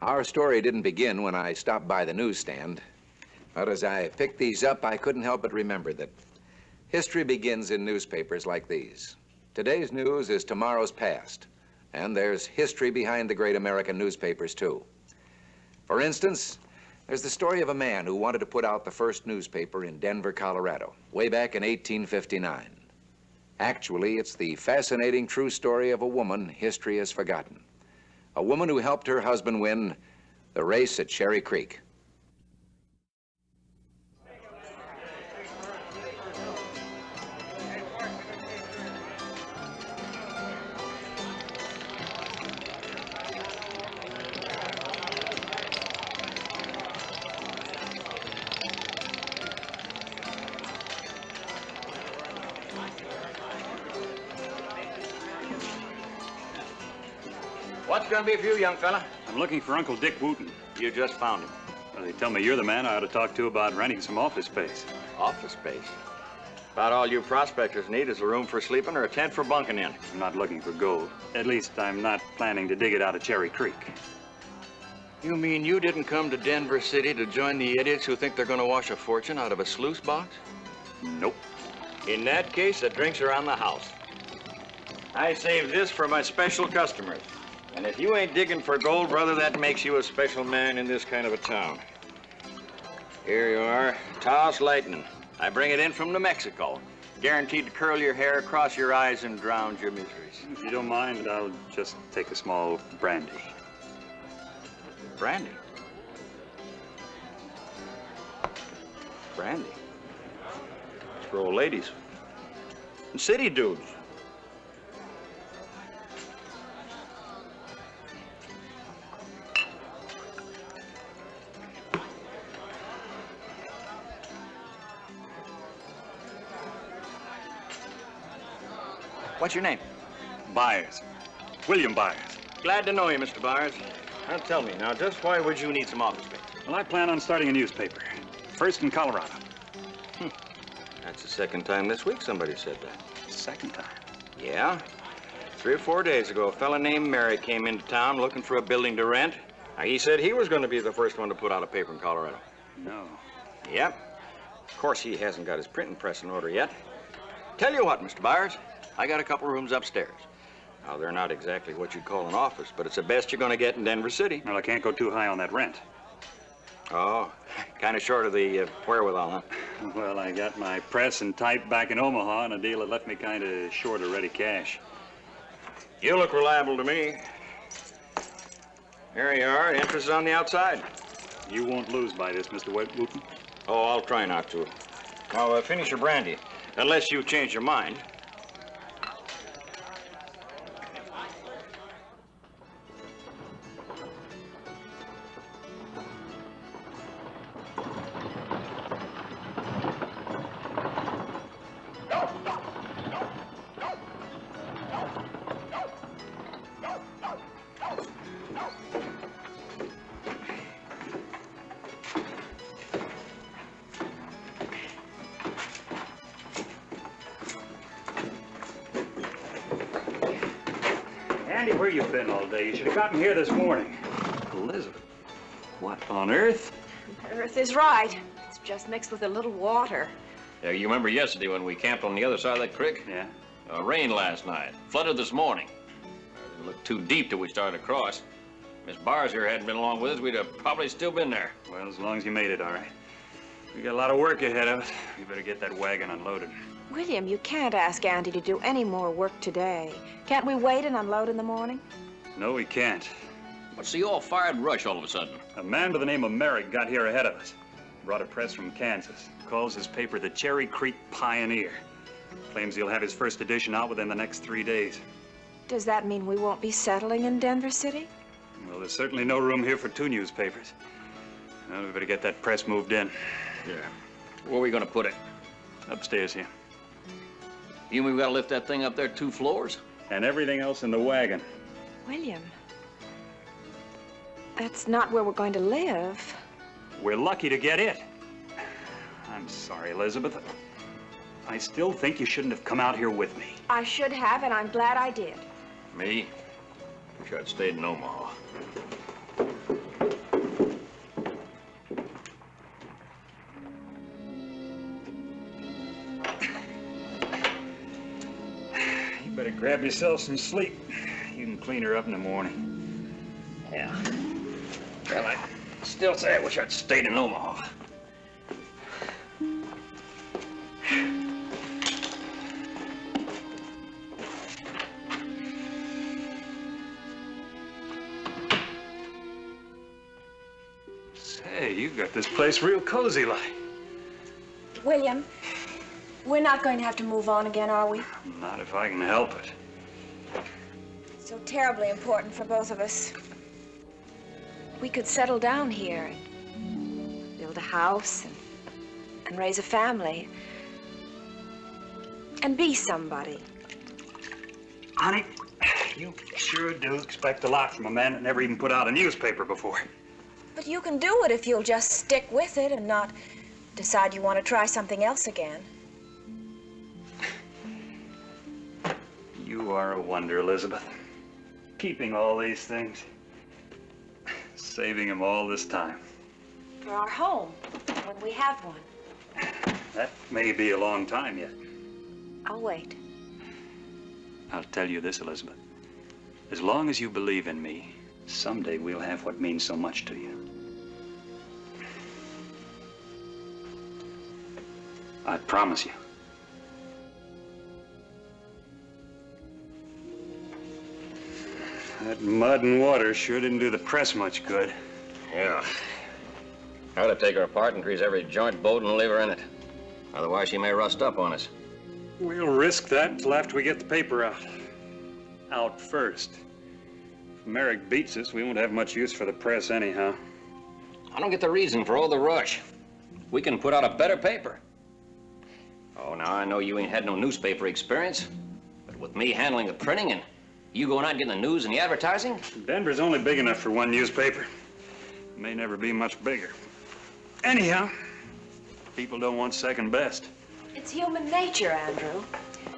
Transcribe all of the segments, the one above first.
Our story didn't begin when I stopped by the newsstand. But as I picked these up, I couldn't help but remember that history begins in newspapers like these. Today's news is tomorrow's past, and there's history behind the great American newspapers, too. For instance, there's the story of a man who wanted to put out the first newspaper in Denver, Colorado, way back in 1859. Actually, it's the fascinating true story of a woman history has forgotten. A woman who helped her husband win the race at Cherry Creek. What's gonna be for you, young fella? I'm looking for Uncle Dick Wooten. You just found him. Well, they tell me you're the man I ought to talk to about renting some office space. Office space? About all you prospectors need is a room for sleeping or a tent for bunking in. I'm not looking for gold. At least I'm not planning to dig it out of Cherry Creek. You mean you didn't come to Denver City to join the idiots who think they're gonna wash a fortune out of a sluice box? Nope. In that case, the drinks are on the house. I saved this for my special customers. And if you ain't digging for gold, brother, that makes you a special man in this kind of a town. Here you are, Taos Lightning. I bring it in from New Mexico. Guaranteed to curl your hair, cross your eyes, and drown your miseries. If you don't mind, I'll just take a small brandy. Brandy? Brandy? It's for old ladies. And city dudes. What's your name? Byers. William Byers. Glad to know you, Mr. Byers. Now tell me, now just why would you need some office space? Well, I plan on starting a newspaper. First in Colorado. That's the second time this week somebody said that. Second time? Yeah. 3 or 4 days ago, a fella named Mary came into town looking for a building to rent. Now, he said he was going to be the first one to put out a paper in Colorado. No. Yep. Of course, he hasn't got his printing press in order yet. Tell you what, Mr. Byers, I got a couple rooms upstairs. Now, they're not exactly what you'd call an office, but it's the best you're going to get in Denver City. Well, I can't go too high on that rent. Oh, kind of short of the wherewithal, huh? Well, I got my press and type back in Omaha, and a deal that left me kind of short of ready cash. You look reliable to me. Here you are. Entrance is on the outside. You won't lose by this, Mr. Wooten. Oh, I'll try not to. Now, finish your brandy, unless you change your mind. Andy, where you been all day? You should have gotten here this morning. Elizabeth, what on earth? Earth is right. It's just mixed with a little water. Yeah, you remember yesterday when we camped on the other side of that creek? Yeah. Rain last night. Flooded this morning. It looked too deep till we started across. Miss Byers here hadn't been along with us, we'd have probably still been there. Well, as long as you made it, all right. We got a lot of work ahead of us. We better get that wagon unloaded. William, you can't ask Auntie to do any more work today. Can't we wait and unload in the morning? No, we can't. What's the all-fired rush all of a sudden? A man by the name of Merrick got here ahead of us. Brought a press from Kansas. Calls his paper the Cherry Creek Pioneer. Claims he'll have his first edition out within the next 3 days. Does that mean we won't be settling in Denver City? Well, there's certainly no room here for 2 newspapers. Well, we better get that press moved in. Yeah. Where are we gonna put it? Upstairs here. You mean we gotta lift that thing up there 2 floors? And everything else in the wagon. William, that's not where we're going to live. We're lucky to get it. I'm sorry, Elizabeth. I still think you shouldn't have come out here with me. I should have, and I'm glad I did. Me? Wish I'd stayed in Omaha. Grab yourself some sleep. You can clean her up in the morning. Yeah. Well, I still say I wish I'd stayed in Omaha. Say, you got this place real cozy like. William, we're not going to have to move on again, are we? Not if I can help it. So terribly important for both of us. We could settle down here, build a house, and raise a family, and be somebody. Honey, you sure do expect a lot from a man that never even put out a newspaper before. But you can do it if you'll just stick with it and not decide you want to try something else again. You are a wonder, Elizabeth. Keeping all these things. Saving them all this time. For our home, when we have one. That may be a long time yet. I'll wait. I'll tell you this, Elizabeth. As long as you believe in me, someday we'll have what means so much to you. I promise you. That mud and water sure didn't do the press much good. Yeah. I ought to take her apart and grease every joint, bolt, and lever in it. Otherwise, she may rust up on us. We'll risk that until after we get the paper out. Out first. If Merrick beats us, we won't have much use for the press anyhow. I don't get the reason for all the rush. We can put out a better paper. Oh, now I know you ain't had no newspaper experience, but with me handling the printing and you going out and getting the news and the advertising? Denver's only big enough for one newspaper. It may never be much bigger. Anyhow, people don't want second best. It's human nature, Andrew.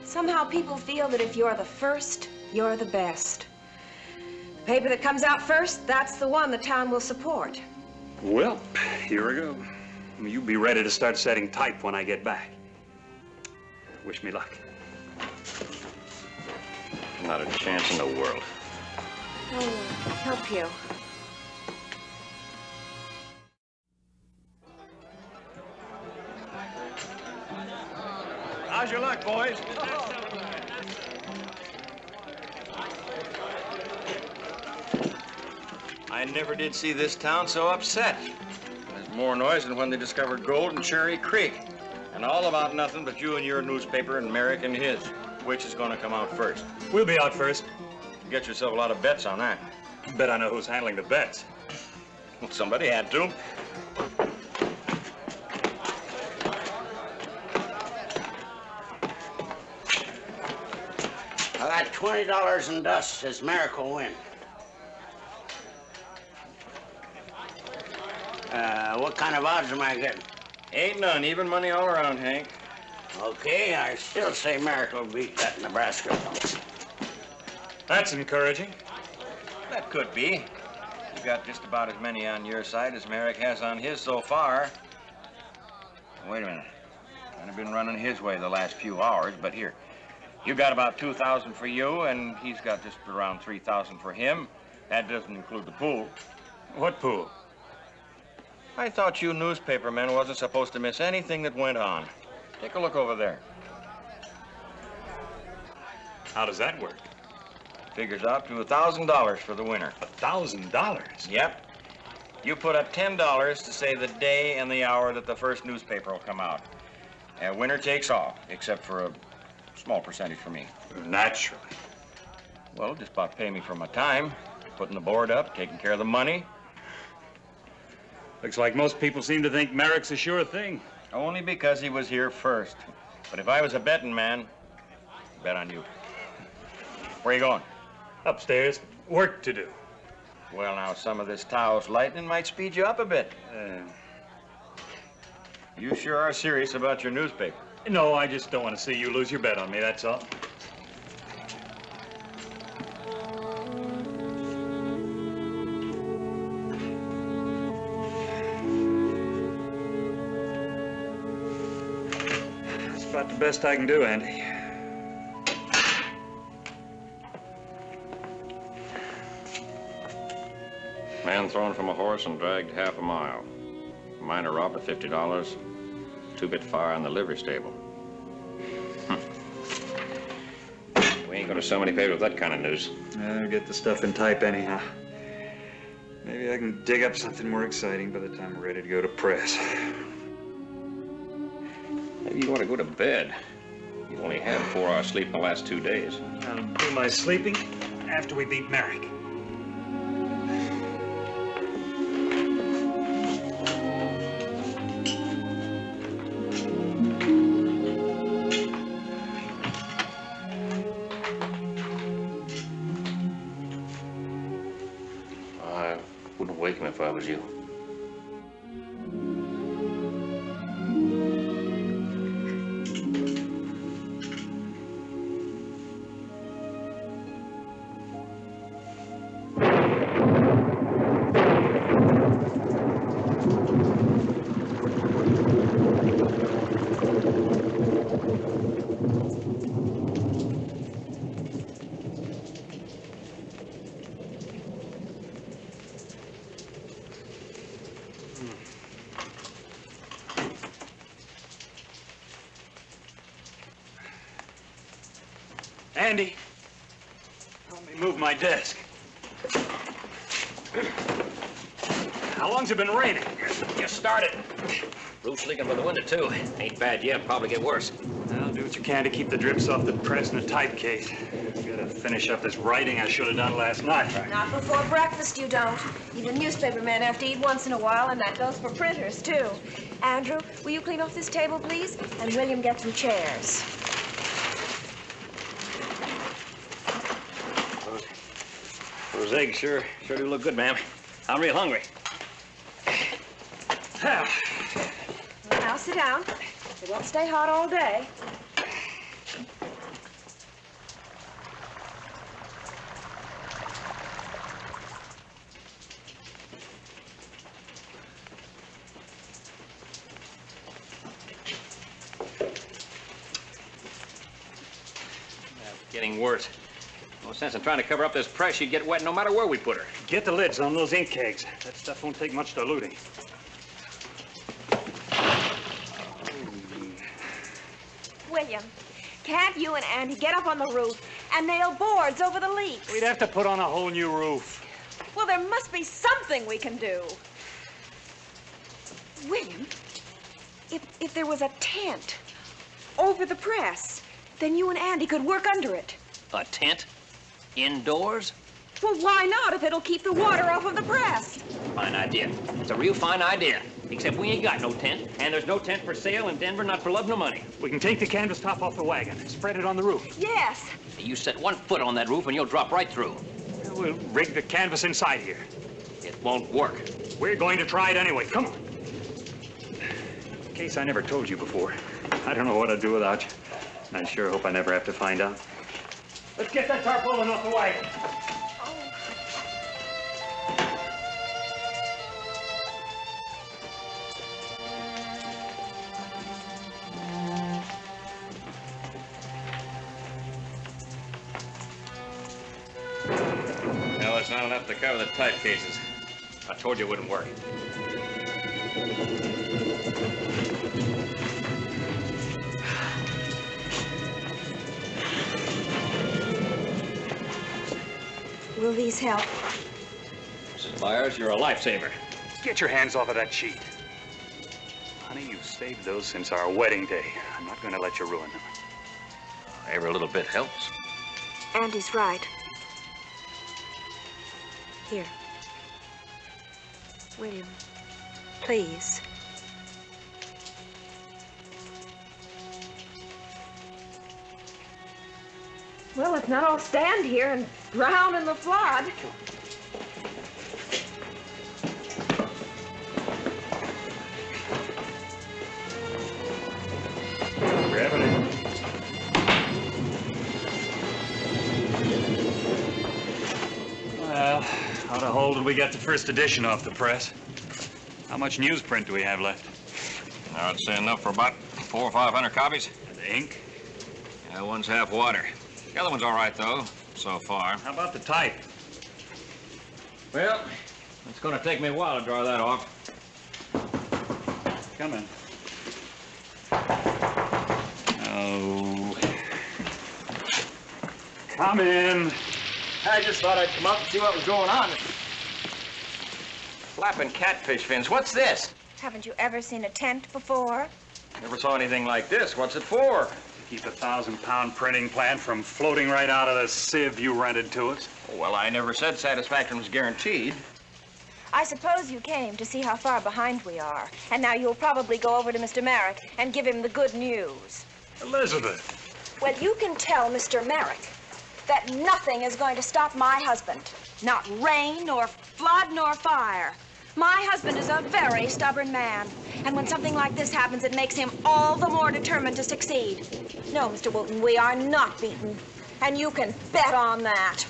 Somehow people feel that if you're the first, you're the best. The paper that comes out first, that's the one the town will support. Well, here we go. You be ready to start setting type when I get back. Wish me luck. Not a chance in the world. I'll help you. How's your luck, boys? I never did see this town so upset. There's more noise than when they discovered gold in Cherry Creek. And all about nothing but you and your newspaper and Merrick and his. Which is going to come out first? We'll be out first. Get yourself a lot of bets on that. Bet I know who's handling the bets. Well, somebody had to. I got $20 in dust says Merrick will win. What kind of odds am I getting? Ain't none. Even money all around, Hank. Okay, I still say Merrick will beat that Nebraska fellow. That's encouraging. That could be. You got just about as many on your side as Merrick has on his so far. Wait a minute. I've been running his way the last few hours, but here. You got about 2,000 for you, and he's got just around 3,000 for him. That doesn't include the pool. What pool? I thought you newspapermen wasn't supposed to miss anything that went on. Take a look over there. How does that work? Figures out to $1,000 for the winner. $1,000? Yep. You put up $10 to say the day and the hour that the first newspaper will come out. And winner takes all, except for a small percentage for me. Naturally. Well, just about pay me for my time, putting the board up, taking care of the money. Looks like most people seem to think Merrick's a sure thing. Only because he was here first. But if I was a betting man, I'd bet on you. Where you going? Upstairs. Work to do. Well, now, some of this Taos lightning might speed you up a bit. You sure are serious about your newspaper. No, I just don't want to see you lose your bet on me, that's all. That's about the best I can do, Andy. Man thrown from a horse and dragged half a mile. Miner robbed for $50. Two-bit fire in the livery stable. We ain't gonna sell many papers with that kind of news. I'll get the stuff in type anyhow. Maybe I can dig up something more exciting by the time we're ready to go to press. Maybe you ought to go to bed. You've only had 4 hours sleep in the last 2 days. I'll do my sleeping after we beat Merrick. I wouldn't wake him if I was you. Andy, help me move my desk. How long's it been raining? Just started. Roof's leaking by the window, too. Ain't bad yet. Probably get worse. I'll do what you can to keep the drips off the press and the type case. Gotta finish up this writing I should have done last night. Not before breakfast, you don't. Even newspaper men have to eat once in a while, and that goes for printers, too. Andrew, will you clean off this table, please? And William, get some chairs. Those eggs sure do look good, ma'am. I'm real hungry. Now sit down. It won't stay hot all day. Getting worse. No sense in trying to cover up this press. She'd get wet no matter where we put her. Get the lids on those ink kegs. That stuff won't take much diluting. William, can't you and Andy get up on the roof and nail boards over the leaks? We'd have to put on a whole new roof. Well, there must be something we can do. William, if there was a tent over the press, then you and Andy could work under it. A tent? Indoors? Well, why not if it'll keep the water off of the press? Fine idea. It's a real fine idea. Except we ain't got no tent, and there's no tent for sale in Denver, not for love nor money. We can take the canvas top off the wagon, spread it on the roof. Yes. You set 1 foot on that roof and you'll drop right through. We'll rig the canvas inside here. It won't work. We're going to try it anyway. Come on. In case I never told you before, I don't know what I'd do without you. I sure hope I never have to find out. Let's get that tarpaulin off the wagon. No, it's not enough to cover the type cases. I told you it wouldn't work. Will these help? Mrs. Byers, you're a lifesaver. Get your hands off of that sheet. Honey, you've saved those since our wedding day. I'm not going to let you ruin them. Every little bit helps. Andy's right. Here. William, please. Well, let's not all stand here and drown in the flood. Gravity. Well, how the hole did we get the first edition off the press? How much newsprint do we have left? I'd say enough for about 400 or 500 copies. The ink? Yeah, one's half water. The other one's all right, though, so far. How about the type? Well, It's gonna take me a while to draw that off. Come in. Oh. Come in. I just thought I'd come up and see what was going on. Flapping catfish fins. What's this? Haven't you ever seen a tent before? Never saw anything like this. What's it for? To keep a 1,000-pound printing plant from floating right out of the sieve you rented to us. Well, I never said satisfaction was guaranteed. I suppose you came to see how far behind we are. And now you'll probably go over to Mr. Merrick and give him the good news. Elizabeth. Well, you can tell Mr. Merrick that nothing is going to stop my husband. Not rain, nor flood, nor fire. My husband is a very stubborn man. And when something like this happens, it makes him all the more determined to succeed. No, Mr. Wooten, we are not beaten. And you can bet on that.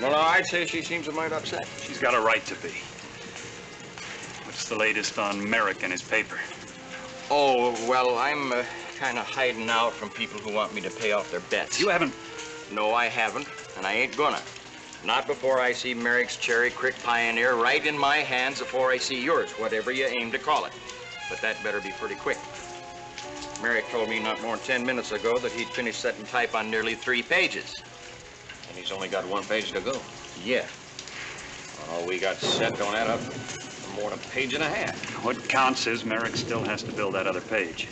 No, I'd say she seems a mite upset. She's got a right to be. What's the latest on Merrick and his paper? Oh, well, I'm kind of hiding out from people who want me to pay off their bets. You haven't... No, I haven't, and I ain't gonna. Not before I see Merrick's Cherry Creek Pioneer right in my hands before I see yours, whatever you aim to call it. But that better be pretty quick. Merrick told me not more than 10 minutes ago that he'd finished setting type on nearly 3 pages. And he's only got 1 page to go. Yeah. All we got set don't add up for more than a page and a half. What counts is Merrick still has to build that other page.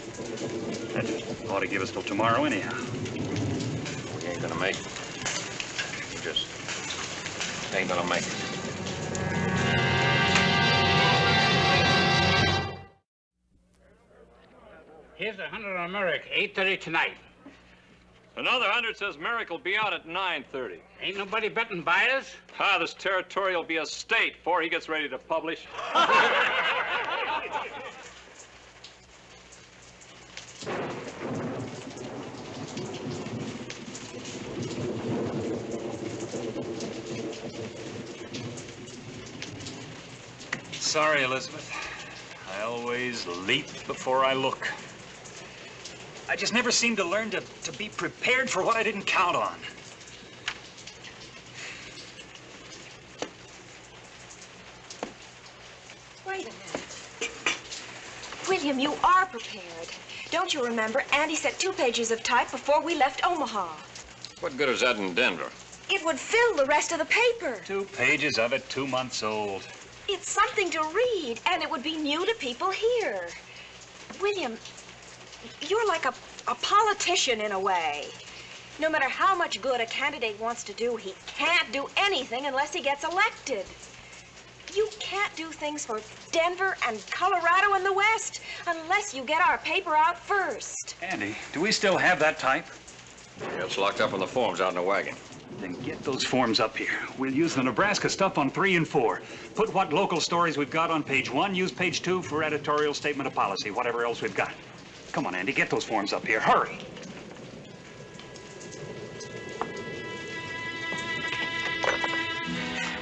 That ought to give us till tomorrow anyhow. We ain't gonna make it. We just ain't gonna make it. Here's 100 on Merrick, 8:30 tonight. Another 100 says Merrick will be out at 9:30. Ain't nobody betting buyers? This territory will be a state before he gets ready to publish. Sorry, Elizabeth. I always leap before I look. I just never seem to learn to be prepared for what I didn't count on. Wait a minute. William, you are prepared. Don't you remember, Andy set 2 pages of type before we left Omaha. What good is that in Denver? It would fill the rest of the paper. 2 pages of it, 2 months old. It's something to read, and it would be new to people here. William, you're like a politician in a way. No matter how much good a candidate wants to do, he can't do anything unless he gets elected. You can't do things for Denver and Colorado and the West unless you get our paper out first. Andy, do we still have that type? Yeah, it's locked up on the forms out in the wagon. Then get those forms up here. We'll use the Nebraska stuff on 3 and 4. Put what local stories we've got on page 1. Use page 2 for editorial statement of policy, whatever else we've got. Come on, Andy, get those forms up here. Hurry.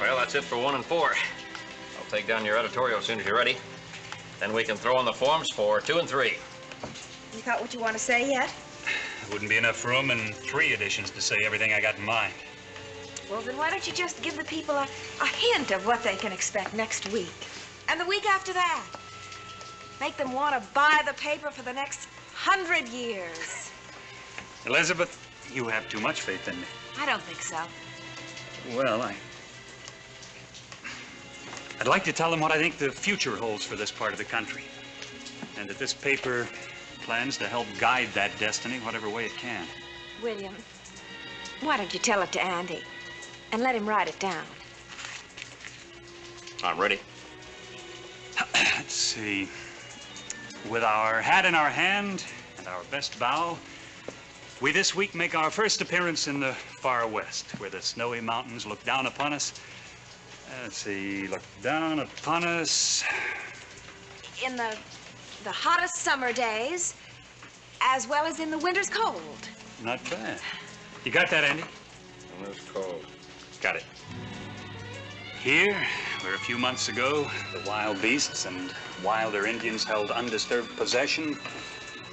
Well, that's it for 1 and 4. I'll take down your editorial as soon as you're ready. Then we can throw in the forms for 2 and 3. You got what you want to say yet? Wouldn't be enough room in 3 editions to say everything I got in mind. Well, then why don't you just give the people a hint of what they can expect next week? And the week after that. Make them want to buy the paper for the next 100 years. Elizabeth, you have too much faith in me. I don't think so. Well, I'd like to tell them what I think the future holds for this part of the country. And that this paper plans to help guide that destiny whatever way it can. William, why don't you tell it to Andy and let him write it down? I'm ready. Let's see. With our hat in our hand and our best bow, we this week make our first appearance in the far west, where the snowy mountains look down upon us. Let's see, look down upon us. In the hottest summer days, as well as in the winter's cold. Not bad. You got that, Andy? And it's cold. Got it. Here, where a few months ago, the wild beasts and wilder Indians held undisturbed possession,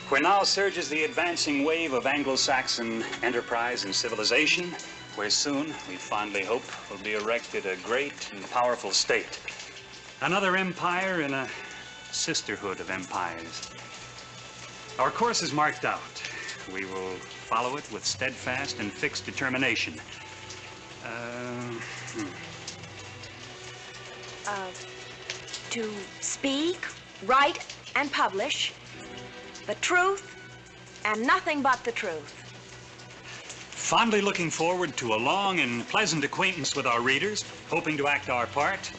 Where now surges the advancing wave of Anglo-Saxon enterprise and civilization, where soon, we fondly hope, will be erected a great and powerful state. Another empire in a sisterhood of empires. Our course is marked out. We will follow it with steadfast and fixed determination. To speak, write, and publish the truth and nothing but the truth. Fondly looking forward to a long and pleasant acquaintance with our readers, hoping to act our part,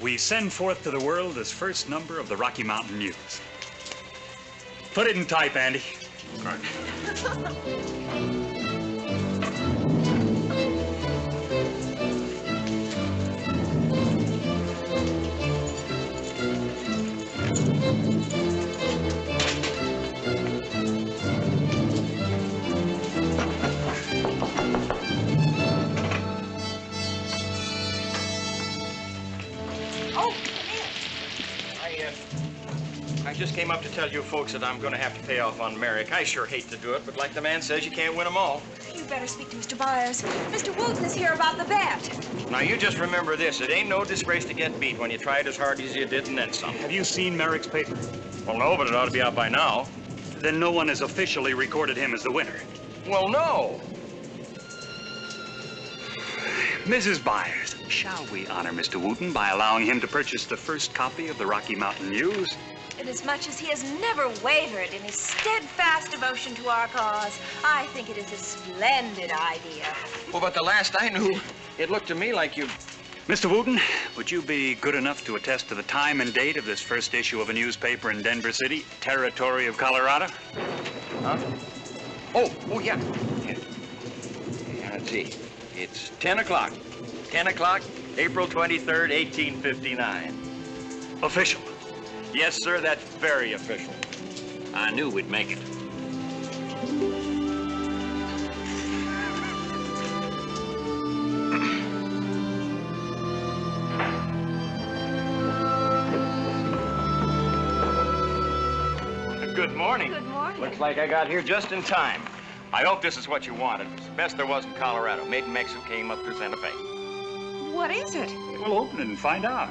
we send forth to the world this first number of the Rocky Mountain News. Put it in type, Andy. Oh, I just came up to tell you folks that I'm going to have to pay off on Merrick. I sure hate to do it, but like the man says, you can't win them all. you better speak to Mr. Byers. Mr. Wooten is here about the bet. Now, you just remember this. It ain't no disgrace to get beat when you tried as hard as you did and then some. Have you seen Merrick's paper? Well, no, but it ought to be out by now. Then no one has officially recorded him as the winner. Well, no. Mrs. Byers, shall we honor Mr. Wooten by allowing him to purchase the first copy of the Rocky Mountain News? Inasmuch as he has never wavered in his steadfast devotion to our cause, I think it is a splendid idea. Well, but the last I knew, it looked to me like you... Mr. Wooten, would you be good enough to attest to the time and date of this first issue of a newspaper in Denver City, territory of Colorado? Huh? Oh, yeah. Let's see. It's 10 o'clock. 10 o'clock, April 23rd, 1859. Official. Yes, sir, that's very official. I knew we'd make it. Good morning. Good morning. Looks like I got here just in time. I hope this is what you wanted. It's the best there was in Colorado. Made in Mexico, came up through Santa Fe. What is it? We'll open it and find out.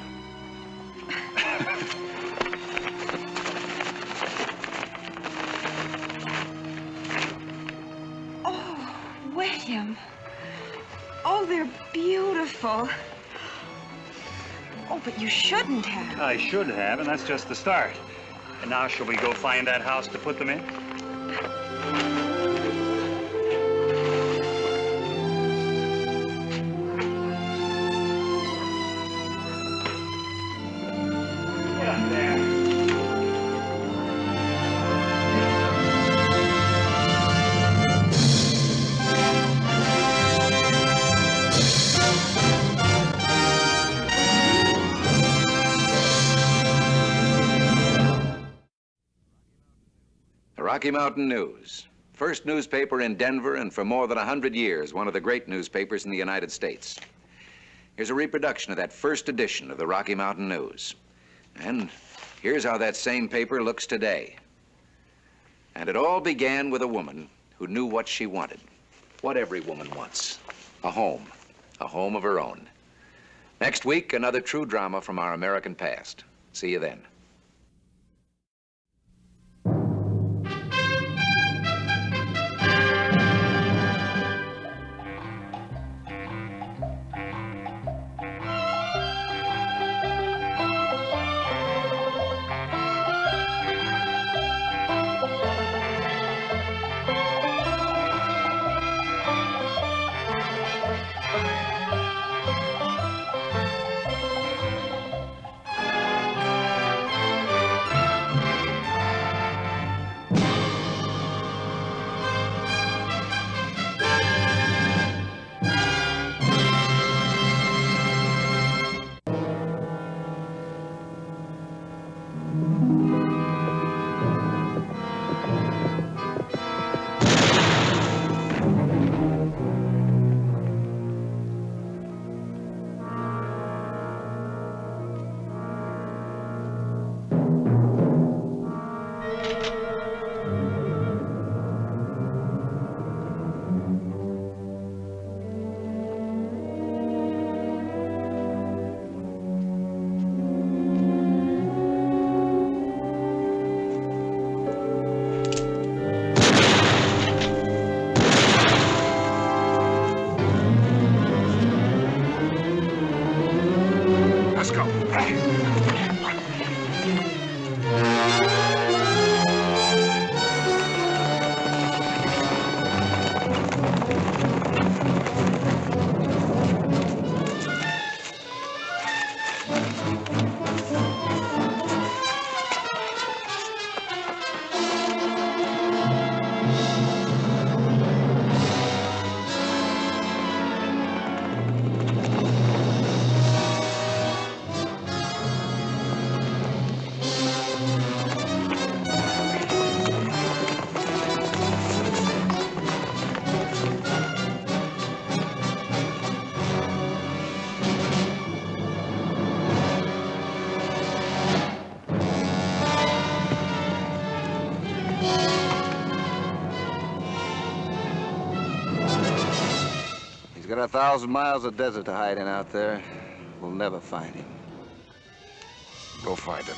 Oh, William. Oh, they're beautiful. Oh, but you shouldn't have. I should have, and that's just the start. And now shall we go find that house to put them in? Get up there. The Rocky Mountain News. First newspaper in Denver, and for more than 100 years, one of the great newspapers in the United States. Here's a reproduction of that first edition of the Rocky Mountain News. And here's how that same paper looks today. And it all began with a woman who knew what she wanted. What every woman wants. A home of her own. Next week, another true drama from our American past. See you then. got 1,000 miles of desert to hide in out there. We'll never find him. Go find him.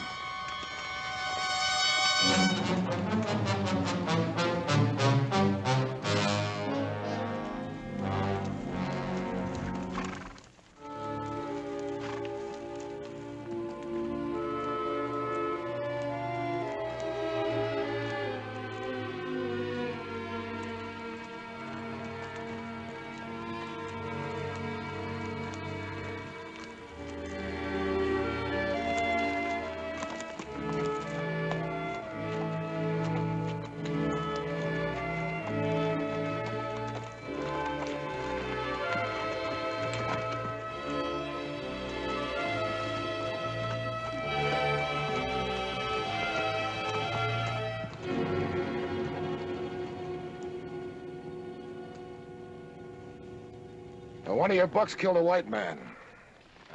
Now, one of your bucks killed a white man.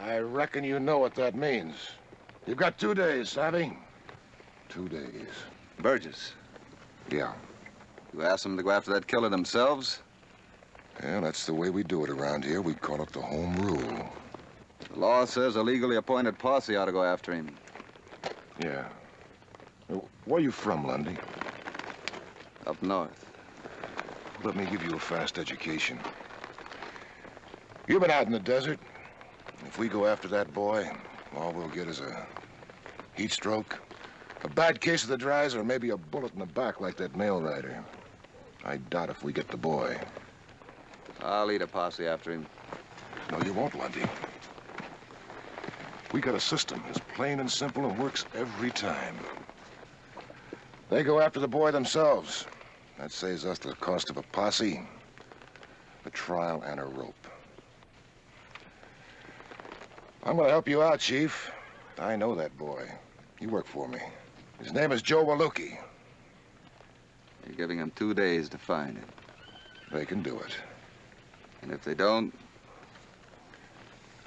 I reckon you know what that means. You've got 2 days, savvy? 2 days. Burgess, Yeah. you asked them to go after that killer themselves? Yeah, that's the way we do it around here. We call it the home rule. The law says a legally appointed posse ought to go after him. Yeah. Where you from, Lundy? Up north. Let me give you a fast education. You've been out in the desert. If we go after that boy, all we'll get is a heat stroke, a bad case of the dries, or maybe a bullet in the back like that mail rider. I doubt if we get the boy. I'll lead a posse after him. No, you won't, Lundy. We got a system. It's plain and simple and works every time. They go after the boy themselves. That saves us the cost of a posse, a trial, and a rope. I'm gonna help you out, Chief. I know that boy. You work for me. His name is Joe Waluki. You're giving them 2 days to find him. They can do it. And if they don't,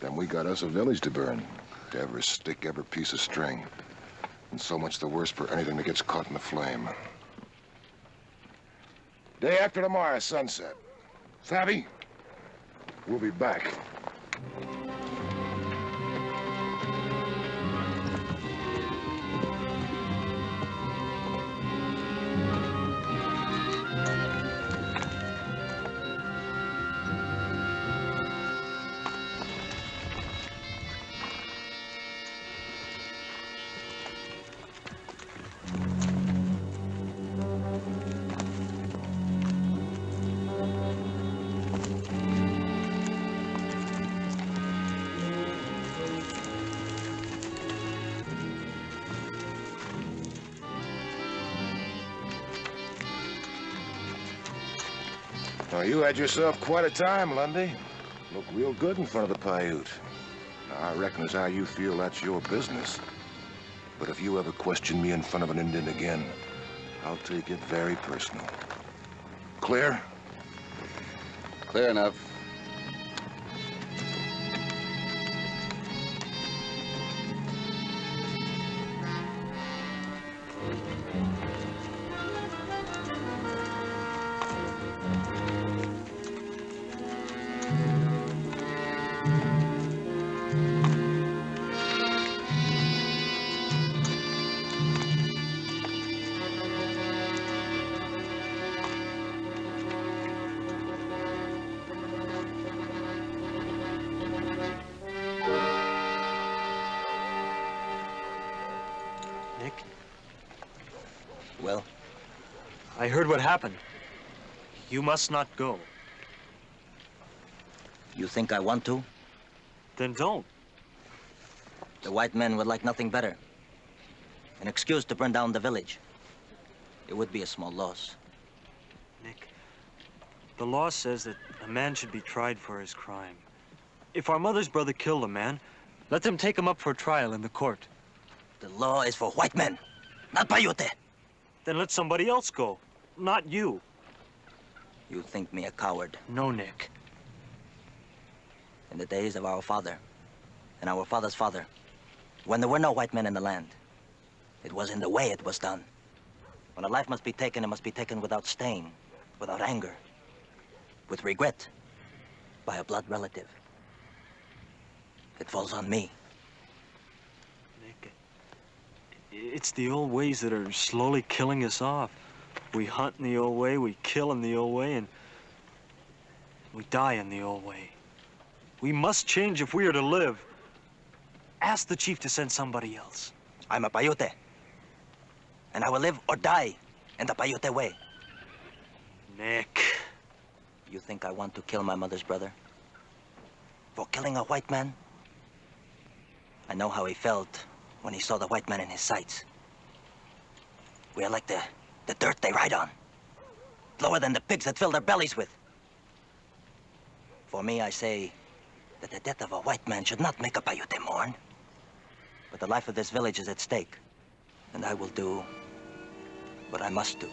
Then we got us a village to burn. Every stick, every piece of string. And so much the worse for anything that gets caught in the flame. Day after tomorrow, sunset. Savvy? We'll be back. Now, you had yourself quite a time, Lundy. Look real good in front of the Paiute. Now, I reckon as how you feel, that's your business. But if you ever question me in front of an Indian again, I'll take it very personal. Clear? clear enough. Nick, Well, I heard what happened. You must not go. you think I want to? Then don't. The white men would like nothing better. An excuse to burn down the village. It would be a small loss. Nick, the law says that a man should be tried for his crime. If our mother's brother killed a man, let them take him up for trial in the court. The law is for white men, not Paiute. Then let somebody else go, not you. You think me a coward. No, Nick. In the days of our father and our father's father, when there were no white men in the land, it was in the way it was done. When a life must be taken, it must be taken without stain, without anger, with regret. by a blood relative. It falls on me. Nick, it's the old ways that are slowly killing us off. We hunt in the old way, we kill in the old way, and we die in the old way. We must change if we are to live. Ask the chief to send somebody else. I'm a Paiute. And I will live or die in the Paiute way. Nick. You think I want to kill my mother's brother? For killing a white man? I know how he felt when he saw the white man in his sights. We are like the dirt they ride on. Lower than the pigs that fill their bellies with. For me, I say that the death of a white man should not make a Paiute mourn. But the life of this village is at stake. And I will do what I must do.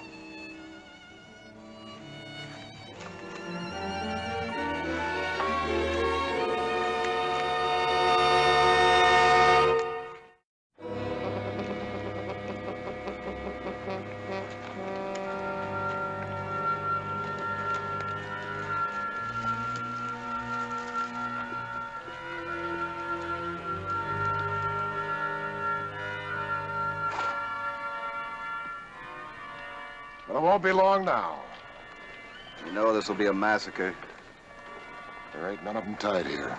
Well, it won't be long now. You know this will be a massacre. There ain't none of them tied here.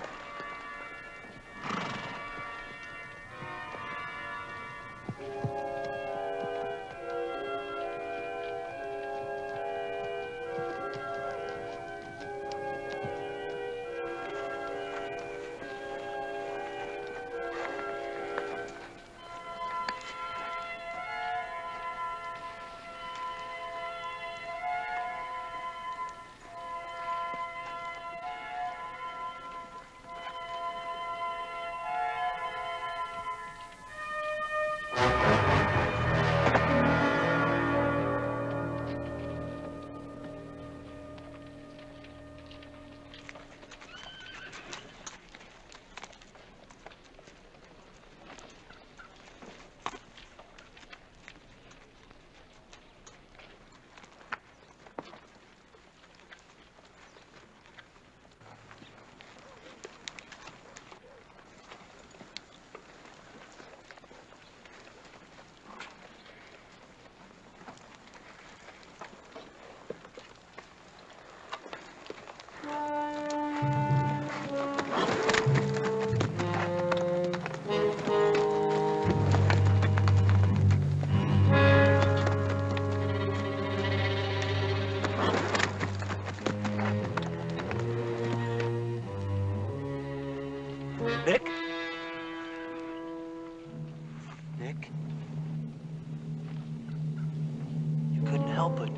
Nick? Nick? You couldn't help it.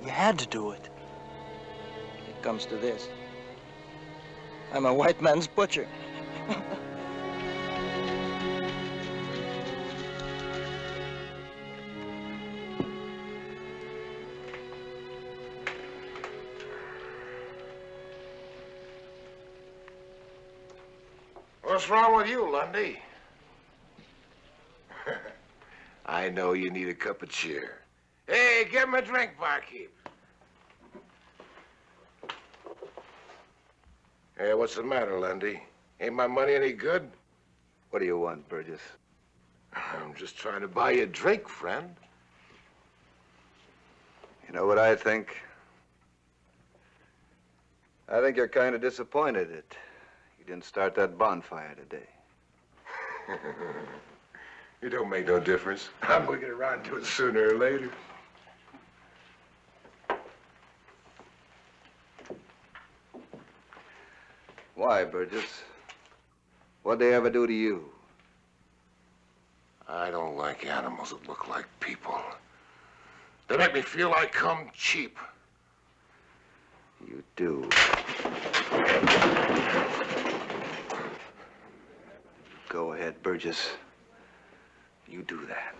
You had to do it. It comes to this. I'm a white man's butcher. What's wrong with you, Lundy? I know you need a cup of cheer. Hey, give him a drink, barkeep. Hey, what's the matter, Lundy? Ain't my money any good? What do you want, Burgess? I'm just trying to buy you a drink, friend. You know what I think? I think you're kind of disappointed that you didn't start that bonfire today. It don't make no difference. I'm gonna get around to it sooner or later. Why, Burgess? What'd they ever do to you? I don't like animals that look like people. They make me feel I come cheap. You do. Go ahead, Burgess. You do that.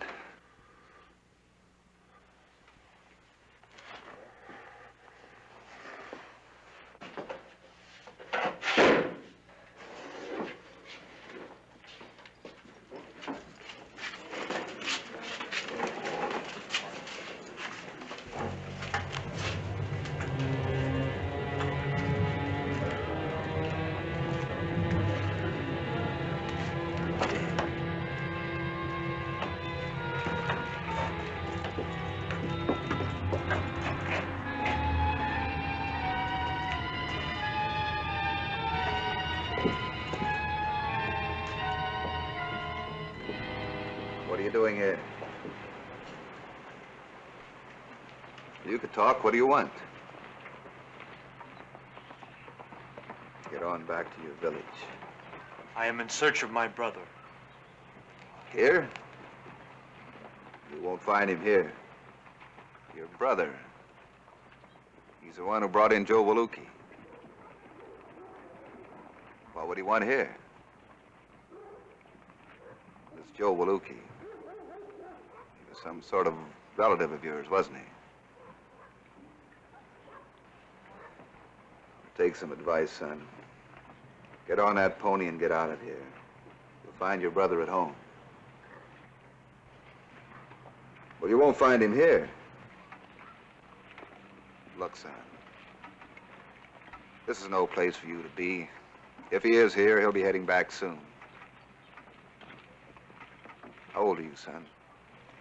you doing here? You could talk. What do you want? Get on back to your village. I am in search of my brother. Here? You won't find him here. Your brother. He's the one who brought in Joe Waluki. What would he want here? This Joe Waluki. He was some sort of relative of yours, wasn't he? Take some advice, son. Get on that pony and get out of here. You'll find your brother at home. Well, you won't find him here. Look, son. This is no place for you to be. If he is here, he'll be heading back soon. How old are you, son?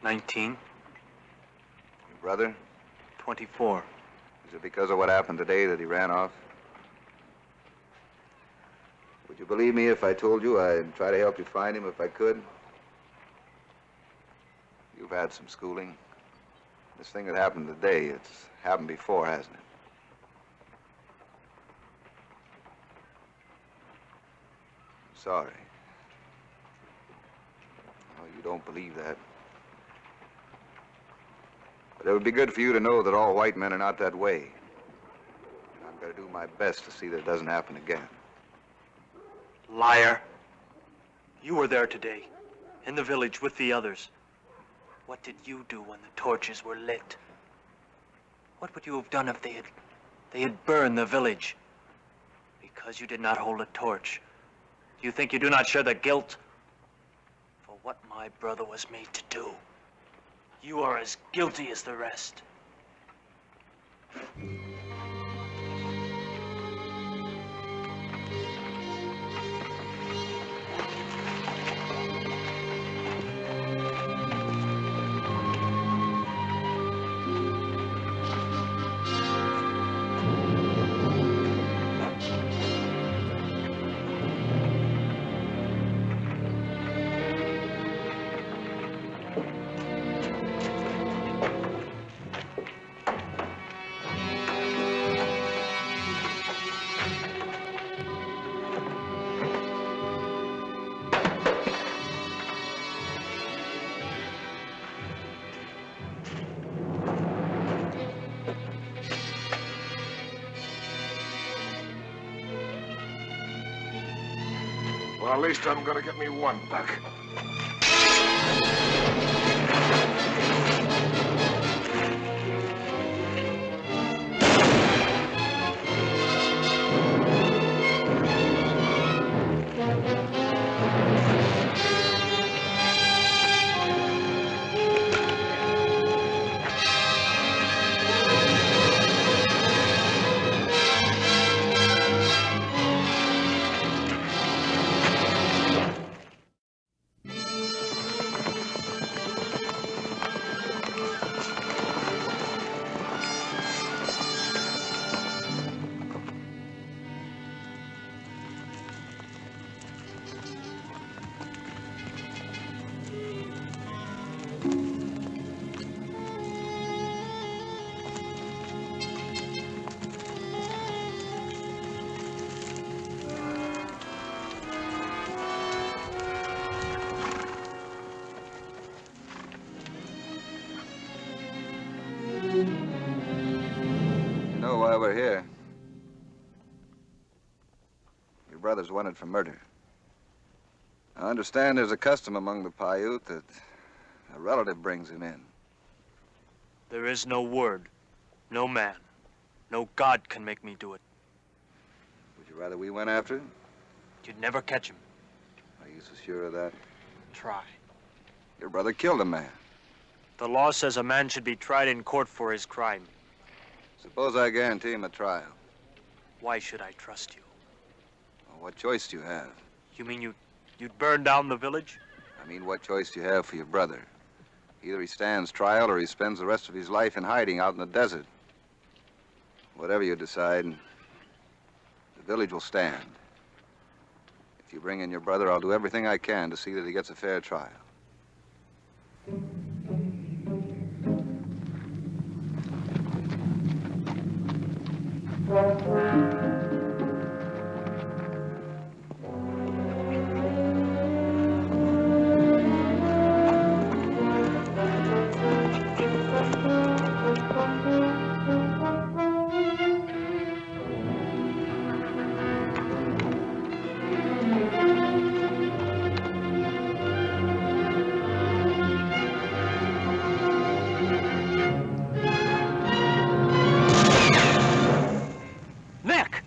19, Your brother? 24. Is it because of what happened today that he ran off? Would you believe me if I told you I'd try to help you find him if I could? You've had some schooling. This thing that happened today, it's happened before, hasn't it? I'm sorry. Oh, you don't believe that. But it would be good for you to know that all white men are not that way. And I'm going to do my best to see that it doesn't happen again. Liar. You were there today, in the village with the others. What did you do when the torches were lit? What would you have done if they had burned the village? Because you did not hold a torch, do you think you do not share the guilt for what my brother was made to do? You are as guilty as the rest. Well, at least I'm gonna get me one back. You know why we're here? Your brother's wanted for murder. I understand there's a custom among the Paiute that a relative brings him in. There is no word, no man, no God can make me do it. Would you rather we went after him? You'd never catch him. Are you so sure of that? Try. Your brother killed a man. The law says a man should be tried in court for his crime. Suppose I guarantee him a trial. Why should I trust you? Well, what choice do you have? You mean you'd burn down the village? I mean, what choice do you have for your brother? Either he stands trial or he spends the rest of his life in hiding out in the desert. Whatever you decide, the village will stand. If you bring in your brother, I'll do everything I can to see that he gets a fair trial. Nick!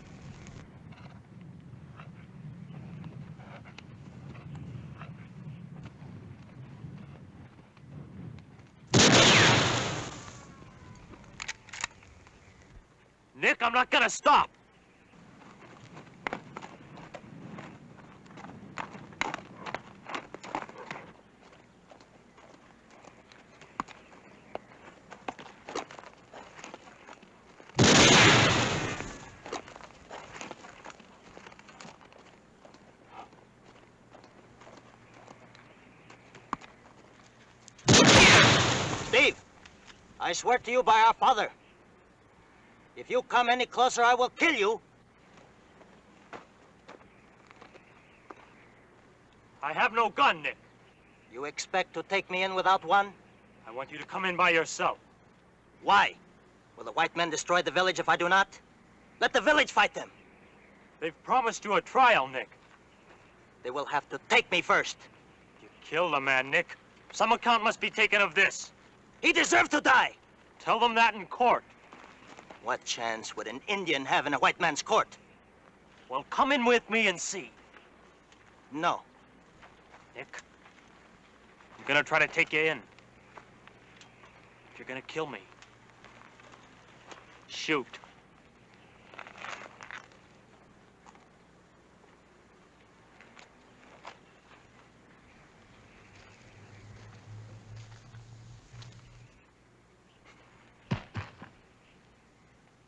Nick, I'm not gonna stop. Steve, I swear to you by our father, if you come any closer, I will kill you. I have no gun, Nick. You expect to take me in without one? I want you to come in by yourself. Why? Will the white men destroy the village if I do not? Let the village fight them. They've promised you a trial, Nick. They will have to take me first. You killed a man, Nick. Some account must be taken of this. He deserved to die. Tell them that in court. What chance would an Indian have in a white man's court? Well, come in with me and see. No. Nick, I'm gonna try to take you in. If you're gonna kill me, shoot.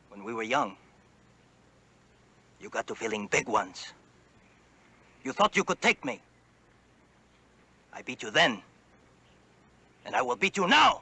When we were young, you got to feeling big ones. You thought you could take me. I beat you then, and I will beat you now.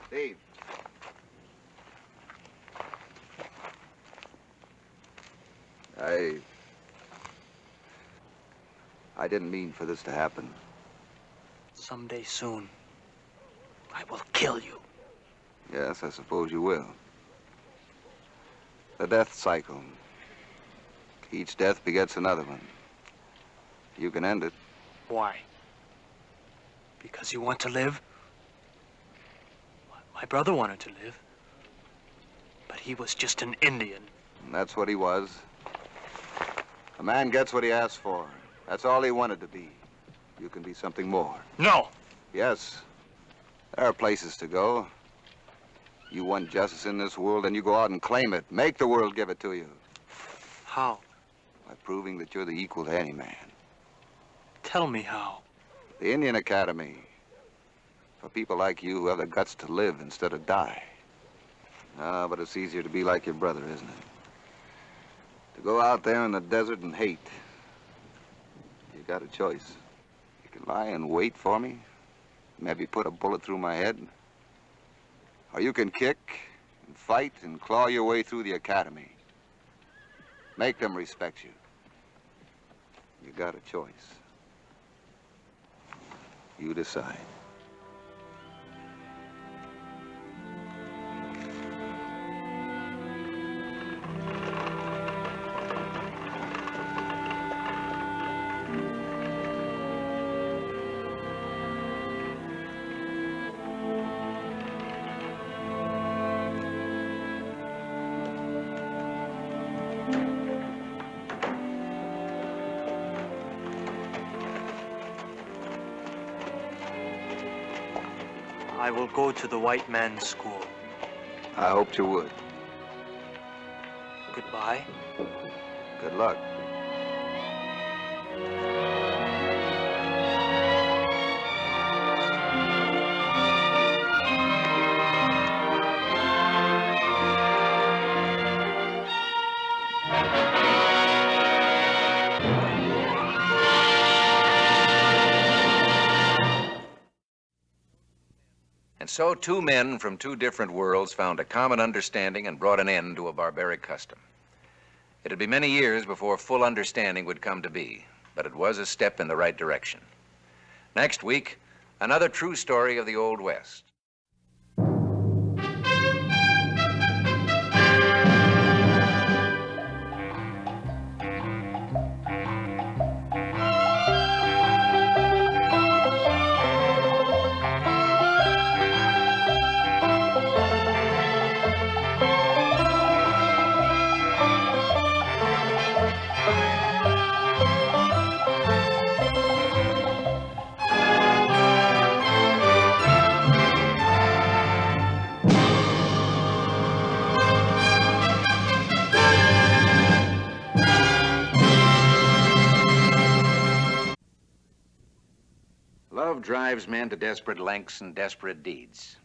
Steve. I didn't mean for this to happen. Someday soon, I will kill you. Yes, I suppose you will. The death cycle. Each death begets another one. You can end it. Why? Because you want to live? My brother wanted to live, but he was just an Indian. And that's what he was. A man gets what he asks for. That's all he wanted to be. You can be something more. No! Yes. There are places to go. You want justice in this world, then you go out and claim it. Make the world give it to you. How? By proving that you're the equal to any man. Tell me how. The Indian Academy. For people like you who have the guts to live instead of die. Ah, but it's easier to be like your brother, isn't it? To go out there in the desert and hate. You got a choice. You can lie and wait for me, maybe put a bullet through my head. Or you can kick and fight and claw your way through the academy. Make them respect you. You got a choice. You decide. I will go to the white man's school. I hoped you would. Goodbye. Good luck. And so two men from two different worlds found a common understanding and brought an end to a barbaric custom. It'd be many years before full understanding would come to be, but it was a step in the right direction. Next week, another true story of the Old West. Love drives men to desperate lengths and desperate deeds.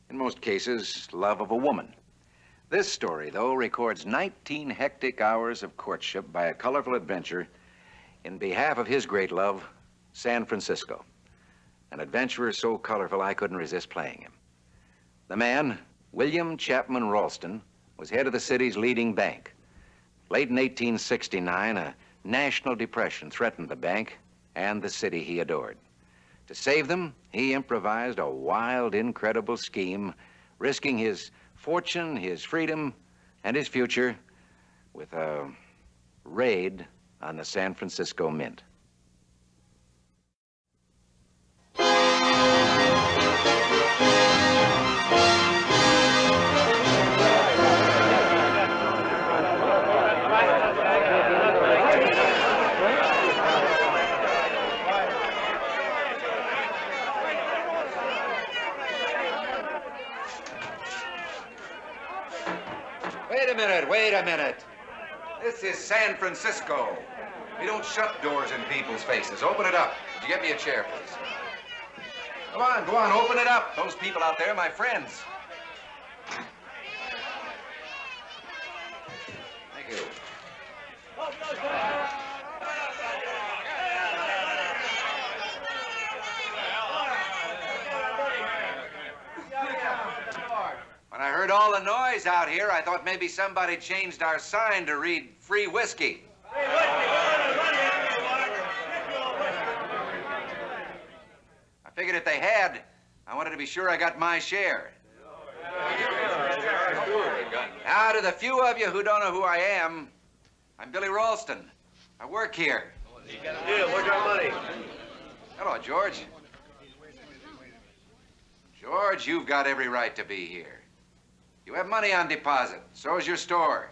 In most cases, love of a woman. This story, though, records 19 hectic hours of courtship by a colorful adventurer in behalf of his great love, San Francisco. An adventurer so colorful I couldn't resist playing him. The man, William Chapman Ralston, was head of the city's leading bank. Late in 1869, a national depression threatened the bank and the city he adored. To save them, he improvised a wild, incredible scheme, risking his fortune, his freedom, and his future with a raid on the San Francisco Mint. Wait a minute. This is San Francisco. We don't shut doors in people's faces. Open it up. Would you get me a chair, please? Go on, open it up. Those people out there are my friends. Thank you. When I heard all the noise out here, I thought maybe somebody changed our sign to read free whiskey. I figured if they had, I wanted to be sure I got my share. Now, to the few of you who don't know who I am, I'm Billy Ralston. I work here. Yeah, where's our money? Hello, George. George, you've got every right to be here. You have money on deposit. So's your store.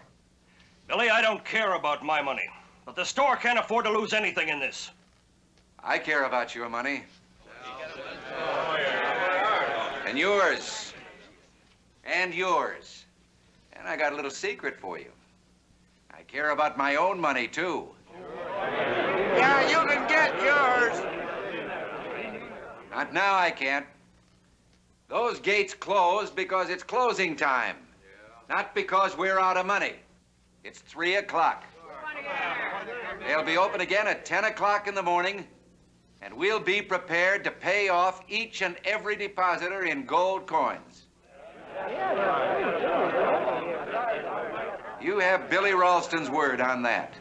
Billy, I don't care about my money, but the store can't afford to lose anything in this. I care about your money. And yours. And yours. And I got a little secret for you. I care about my own money, too. Yeah, you can get yours. Not now, I can't. Those gates close because it's closing time. Not because we're out of money. It's 3 o'clock. They'll be open again at 10 o'clock in the morning, and we'll be prepared to pay off each and every depositor in gold coins. You have Billy Ralston's word on that.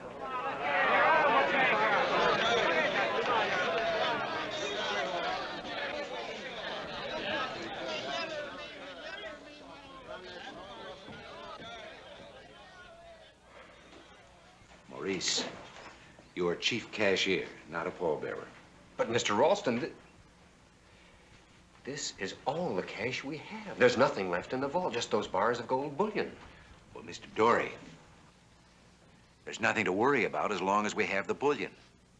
Maurice, you're chief cashier, not a pallbearer. But, Mr. Ralston, this is all the cash we have. There's nothing left in the vault, just those bars of gold bullion. Well, Mr. Dory, there's nothing to worry about as long as we have the bullion.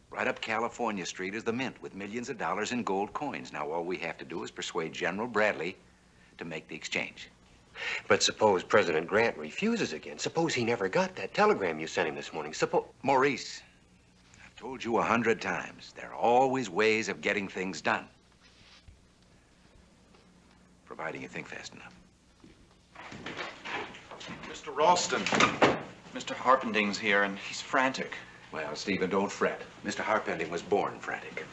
Right up California Street is the mint with millions of dollars in gold coins. Now, all we have to do is persuade General Bradley to make the exchange. But suppose President Grant refuses again. Suppose he never got that telegram you sent him this morning. Maurice, I've told you 100 times, there are always ways of getting things done. Providing you think fast enough. Mr. Ralston, Mr. Harpending's here, and he's frantic. Well, Stephen, don't fret. Mr. Harpending was born frantic.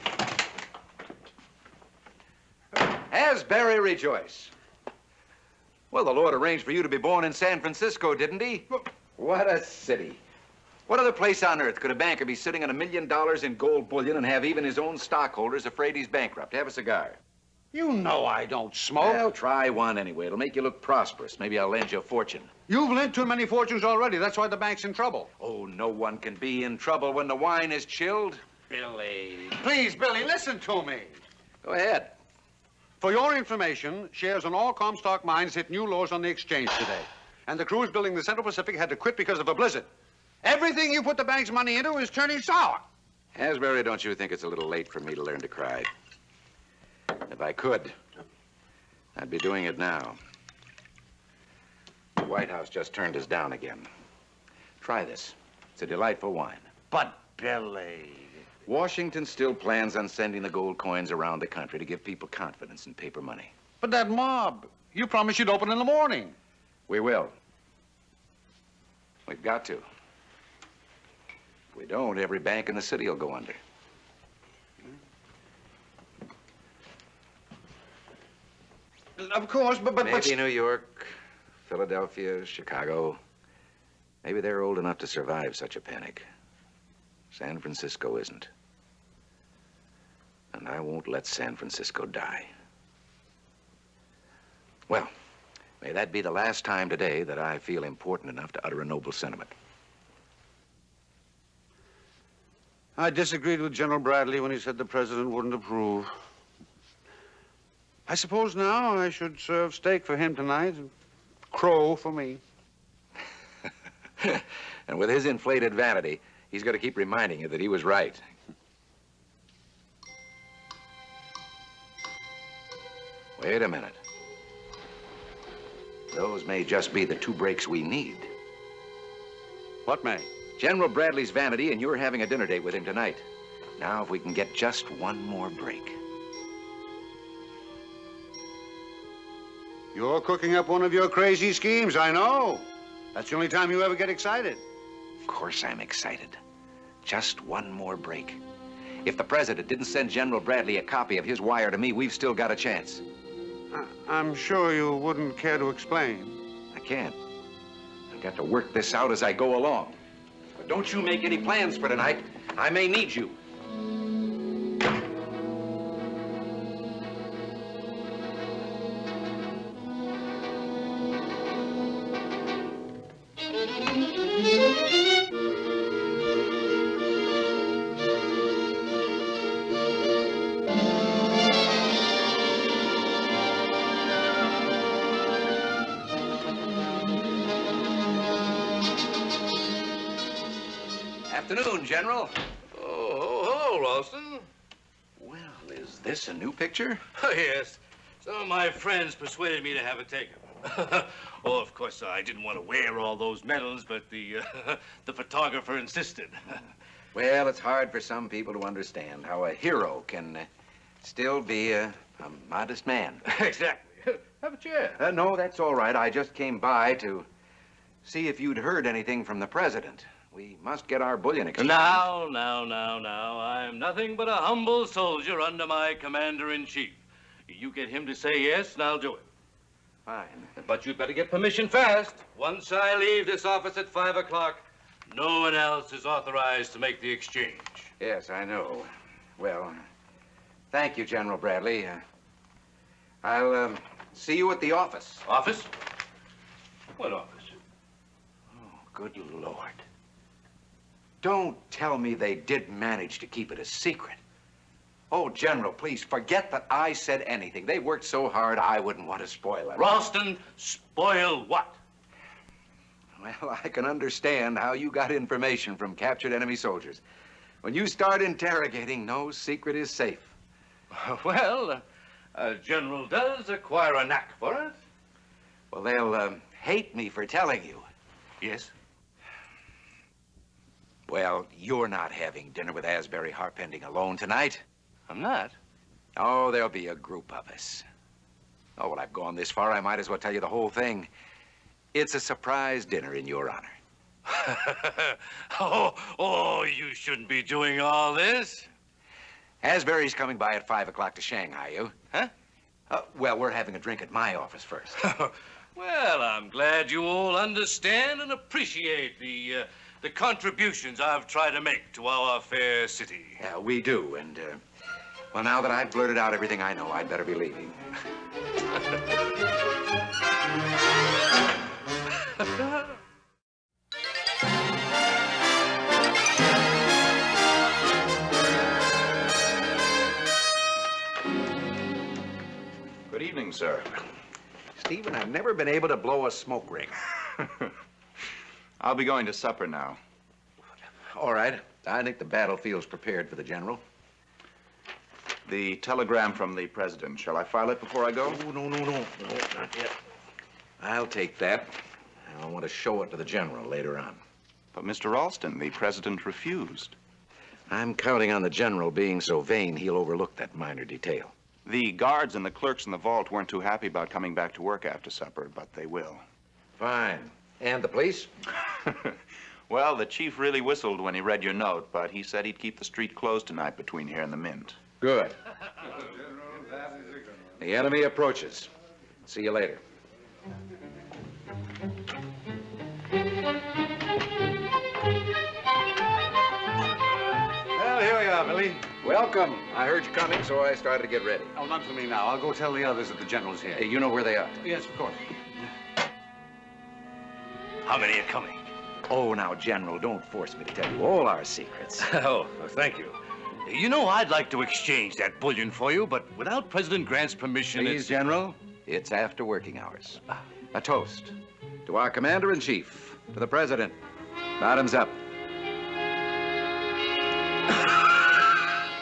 Has Barry rejoice? Well, the Lord arranged for you to be born in San Francisco, didn't he? What a city. What other place on earth could a banker be sitting on $1 million in gold bullion and have even his own stockholders afraid he's bankrupt? Have a cigar. You know I don't smoke. Well, try one anyway. It'll make you look prosperous. Maybe I'll lend you a fortune. You've lent too many fortunes already. That's why the bank's in trouble. Oh, no one can be in trouble when the wine is chilled. Billy. Please, Billy, listen to me. Go ahead. For your information, shares in all Comstock mines hit new lows on the exchange today. And the crews building the Central Pacific had to quit because of a blizzard. Everything you put the bank's money into is turning sour. Asbury, don't you think it's a little late for me to learn to cry? If I could, I'd be doing it now. The White House just turned us down again. Try this. It's a delightful wine. But, Billy... Washington still plans on sending the gold coins around the country to give people confidence in paper money. But that mob, you promised you'd open in the morning. We will. We've got to. If we don't, every bank in the city will go under. Of course, but... Maybe New York, Philadelphia, Chicago. Maybe they're old enough to survive such a panic. San Francisco isn't. And I won't let San Francisco die. Well, may that be the last time today that I feel important enough to utter a noble sentiment. I disagreed with General Bradley when he said the president wouldn't approve. I suppose now I should serve steak for him tonight and crow for me. And with his inflated vanity, he's got to keep reminding you that he was right. Wait a minute. Those may just be the 2 breaks we need. What may? General Bradley's vanity, and you're having a dinner date with him tonight. Now, if we can get just one more break. You're cooking up one of your crazy schemes, I know. That's the only time you ever get excited. Of course I'm excited. Just one more break. If the president didn't send General Bradley a copy of his wire to me, we've still got a chance. I'm sure you wouldn't care to explain. I can't. I've got to work this out as I go along. But don't you make any plans for tonight. I may need you. Afternoon, General. Oh, hello, Ralston. Well, is this a new picture? Oh, yes. Some of my friends persuaded me to have it taken. Oh, of course, I didn't want to wear all those medals, but the photographer insisted. Well, it's hard for some people to understand how a hero can still be a modest man. Exactly. Have a chair. No, that's all right. I just came by to See if you'd heard anything from the president. We must get our bullion exchange. Now. I'm nothing but a humble soldier under my commander-in-chief. You get him to say yes, and I'll do it. Fine. But you'd better get permission fast. Once I leave this office at 5 o'clock, no one else is authorized to make the exchange. Yes, I know. Well, thank you, General Bradley. I'll see you at the office. Office? What office? Oh, good Lord. Don't tell me they did manage to keep it a secret. Oh, General, please, forget that I said anything. They worked so hard, I wouldn't want to spoil it. Ralston, spoil what? Well, I can understand how you got information from captured enemy soldiers. When you start interrogating, no secret is safe. Well, a general does acquire a knack for it. Well, they'll hate me for telling you. Yes? Well, you're not having dinner with Asbury Harpending alone tonight. I'm not. Oh, there'll be a group of us. Oh, well, I've gone this far, I might as well tell you the whole thing. It's a surprise dinner in your honor. Oh, you shouldn't be doing all this. Asbury's coming by at 5 o'clock to Shanghai you. Huh? Well, we're having a drink at my office first. Well, I'm glad you all understand and appreciate the contributions I've tried to make to our fair city. Yeah, we do, and, well, now that I've blurted out everything I know, I'd better be leaving. Good evening, sir. Stephen, I've never been able to blow a smoke ring. I'll be going to supper now. All right. I think the battlefield's prepared for the general. The telegram from the president. Shall I file it before I go? Oh, no, not yet. I'll take that. I want to show it to the general later on. But, Mr. Ralston, the president refused. I'm counting on the general being so vain he'll overlook that minor detail. The guards and the clerks in the vault weren't too happy about coming back to work after supper, but they will. Fine. And the police? Well, the chief really whistled when he read your note, but he said he'd keep the street closed tonight between here and the Mint. Good. The enemy approaches. See you later. Well, here we are, Billy. Welcome. I heard you coming, so I started to get ready. Oh, none for me now. I'll go tell the others that the general's here. Hey, you know where they are? Yes, of course. How many are coming? Oh, now, General, don't force me to tell you all our secrets. Oh, thank you. You know, I'd like to exchange that bullion for you, but without President Grant's permission, Please, General, it's after working hours. A toast to our Commander-in-Chief, to the President. Bottoms up.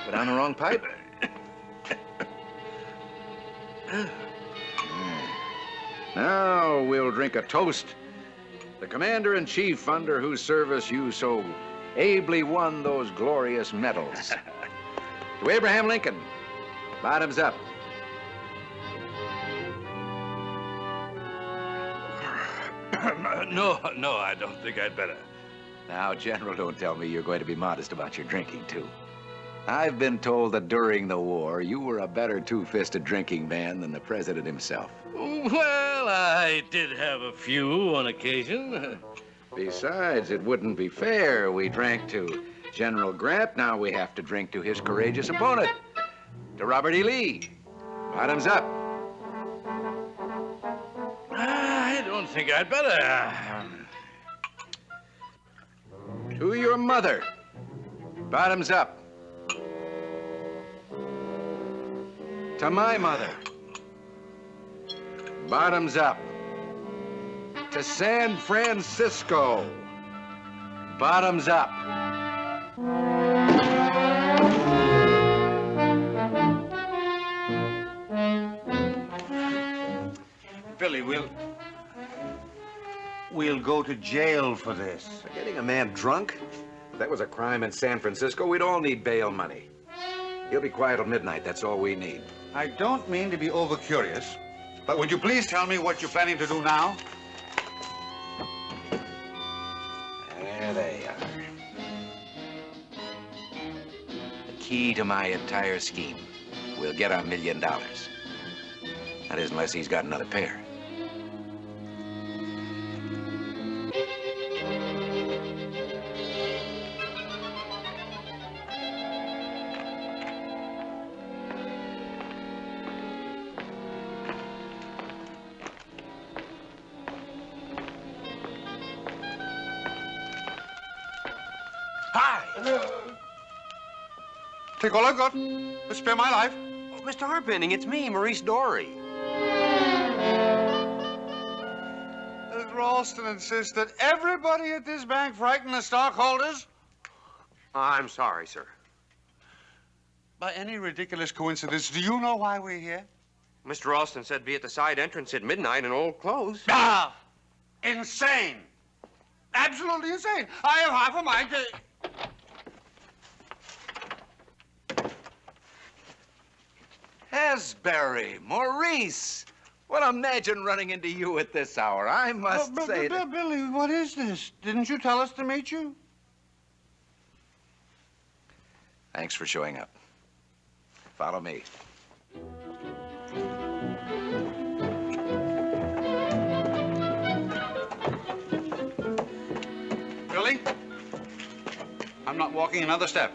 Put down the wrong pipe. Now we'll drink a toast. The Commander-in-Chief under whose service you so ably won those glorious medals. To Abraham Lincoln, bottoms up. No, I don't think I'd better. Now, General, don't tell me you're going to be modest about your drinking, too. I've been told that during the war, you were a better two-fisted drinking man than the president himself. Well, I did have a few on occasion. Besides, it wouldn't be fair. We drank to General Grant. Now we have to drink to his courageous opponent, to Robert E. Lee. Bottoms up. I don't think I'd better. To your mother. Bottoms up. To my mother. Bottoms up. To San Francisco. Bottoms up. Billy, we'll go to jail for this. Getting a man drunk? If that was a crime in San Francisco, we'd all need bail money. He'll be quiet till midnight. That's all we need. I don't mean to be over-curious, but would you please tell me what you're planning to do now? key to my entire scheme. We'll get our $1 million. That is, unless he's got another pair. Take all I've got to spare my life. Oh, Mr. Harpending, it's me, Maurice Dory. Does Ralston insist that everybody at this bank frighten the stockholders? I'm sorry, sir. By any ridiculous coincidence, do you know why we're here? Mr. Ralston said be at the side entrance at midnight in old clothes. Ah! Insane! Absolutely insane! I have half a mind to... Asbury, Maurice. Well, imagine running into you at this hour. I must say that... Billy, what is this? Didn't you tell us to meet you? Thanks for showing up. Follow me. Billy, I'm not walking another step.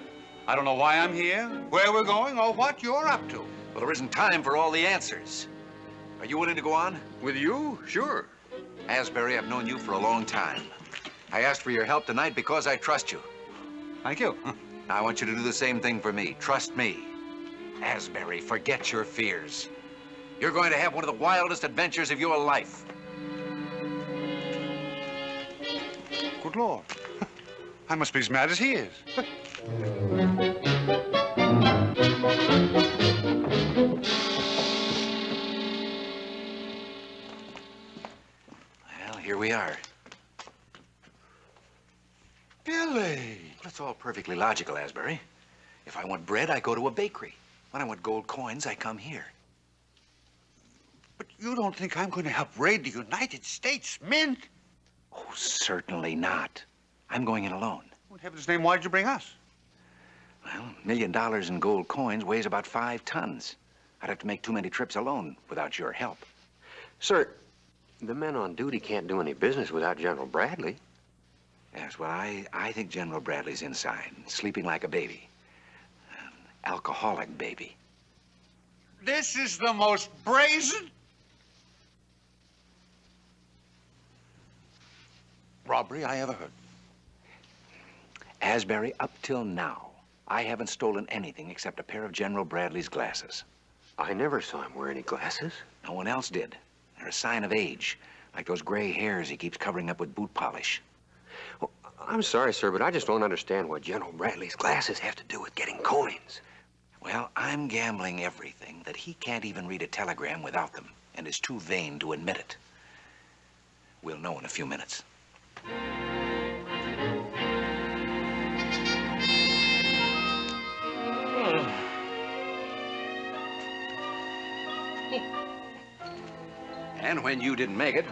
I don't know why I'm here, where we're going, or what you're up to. Well, there isn't time for all the answers. Are you willing to go on? With you? Sure. Asbury, I've known you for a long time. I asked for your help tonight because I trust you. Thank you. Now, I want you to do the same thing for me. Trust me. Asbury, forget your fears. You're going to have one of the wildest adventures of your life. Good Lord. I must be as mad as he is. Well, here we are. Billy! That's all perfectly logical, Asbury. If I want bread, I go to a bakery. When I want gold coins, I come here. But you don't think I'm going to help raid the United States Mint? Oh, certainly not. I'm going in alone. In heaven's name, why'd you bring us? Well, $1 million in gold coins weighs about 5 tons. I'd have to make too many trips alone without your help. Sir, the men on duty can't do any business without General Bradley. Yes, well, I think General Bradley's inside, sleeping like a baby. An alcoholic baby. This is the most brazen robbery I ever heard. Asbury, up till now, I haven't stolen anything except a pair of General Bradley's glasses. I never saw him wear any glasses. No one else did. They're a sign of age, like those gray hairs he keeps covering up with boot polish. Well, I'm sorry, sir, but I just don't understand what General Bradley's glasses have to do with getting coins. Well, I'm gambling everything that he can't even read a telegram without them and is too vain to admit it. We'll know in a few minutes. And when you didn't make it,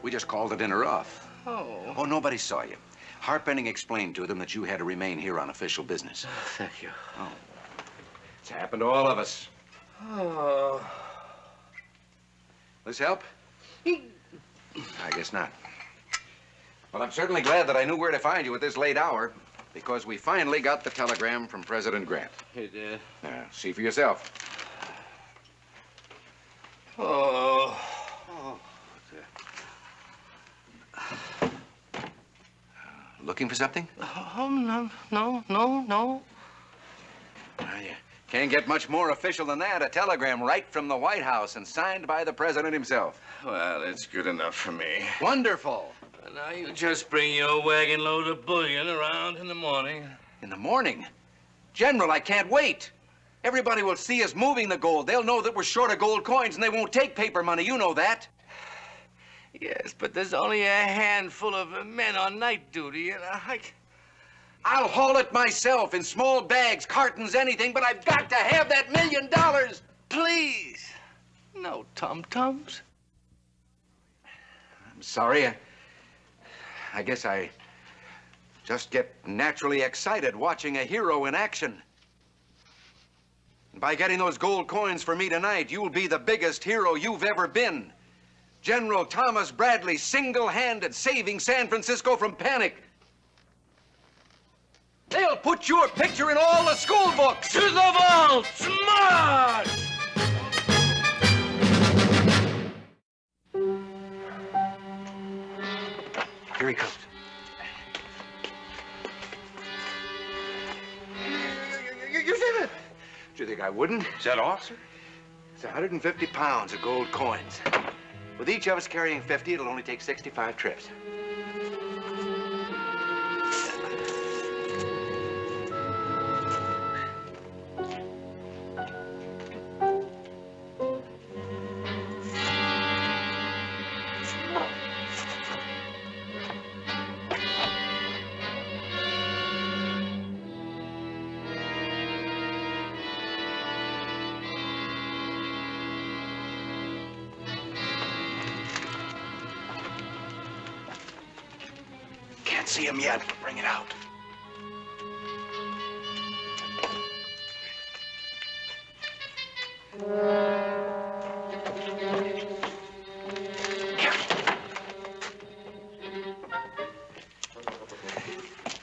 we just called the dinner off. Oh, nobody saw you. Harpenning explained to them that you had to remain here on official business. Thank you. Oh. It's happened to all of us. Oh. This help? I guess not. Well, I'm certainly glad that I knew where to find you at this late hour, because we finally got the telegram from President Grant. You did? See for yourself. Oh. Looking for something? Oh, no. Well, you can't get much more official than that. A telegram right from the White House and signed by the president himself. Well, it's good enough for me. Wonderful. Now you just bring your wagon load of bullion around in the morning. In the morning? General, I can't wait. Everybody will see us moving the gold. They'll know that we're short of gold coins, and they won't take paper money. You know that. Yes, but there's only a handful of men on night duty, and I'll haul it myself in small bags, cartons, anything, but I've got to have that $1 million. Please. No tum-tums. I'm sorry. I guess I just get naturally excited watching a hero in action. By getting those gold coins for me tonight, you'll be the biggest hero you've ever been. General Thomas Bradley single-handed saving San Francisco from panic. They'll put your picture in all the school books. To the vaults, march! Here he comes. You did it! Do you think I wouldn't? Is that all, sir? It's 150 pounds of gold coins. With each of us carrying 50, it'll only take 65 trips. Can't see him yet, but bring it out.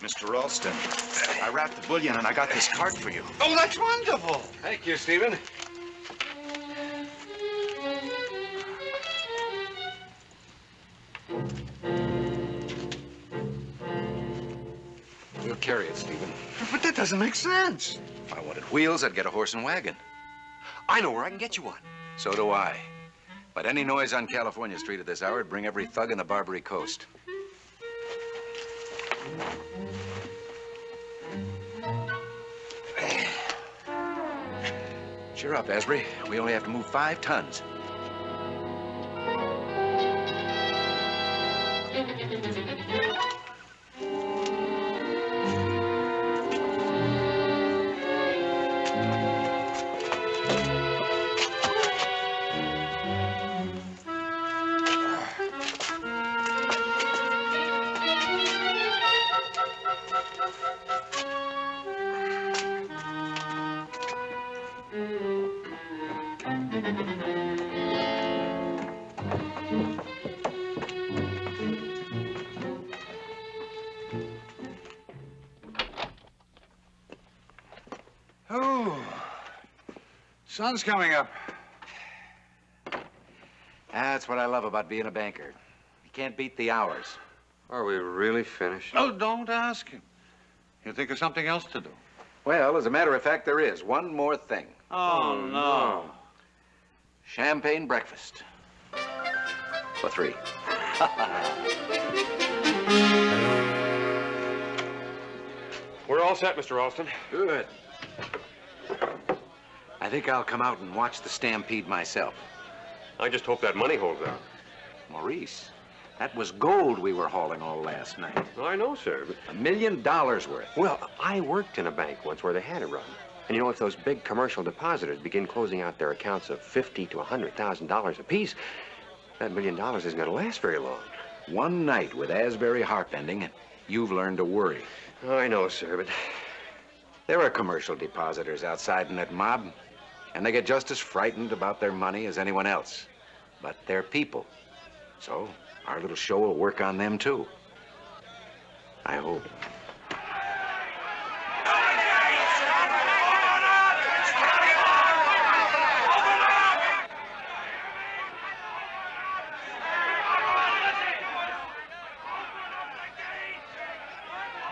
Mr. Ralston, I wrapped the bullion and I got this card for you. Oh, that's wonderful. Thank you, Stephen. We'll carry it, Stephen. But that doesn't make sense. If I wanted wheels, I'd get a horse and wagon. I know where I can get you one. So do I. But any noise on California Street at this hour would bring every thug in the Barbary Coast. Cheer up, Asbury. We only have to move 5 tons. Oh, sun's coming up. That's what I love about being a banker. You can't beat the hours. Are we really finished? Oh, don't ask him. He'll think of something else to do. Well, as a matter of fact, there is one more thing. Oh, no. Champagne breakfast. For 3. We're all set, Mr. Ralston. Good. I think I'll come out and watch the stampede myself. I just hope that money holds out. Maurice, that was gold we were hauling all last night. I know, sir. But... $1 million worth. Well, I worked in a bank once where they had it run. And you know, if those big commercial depositors begin closing out their accounts of $50,000 to $100,000 apiece, that $1 million isn't going to last very long. One night with Asbury harpending, and you've learned to worry. Oh, I know, sir, but... There are commercial depositors outside in that mob, and they get just as frightened about their money as anyone else. But they're people. So our little show will work on them, too. I hope.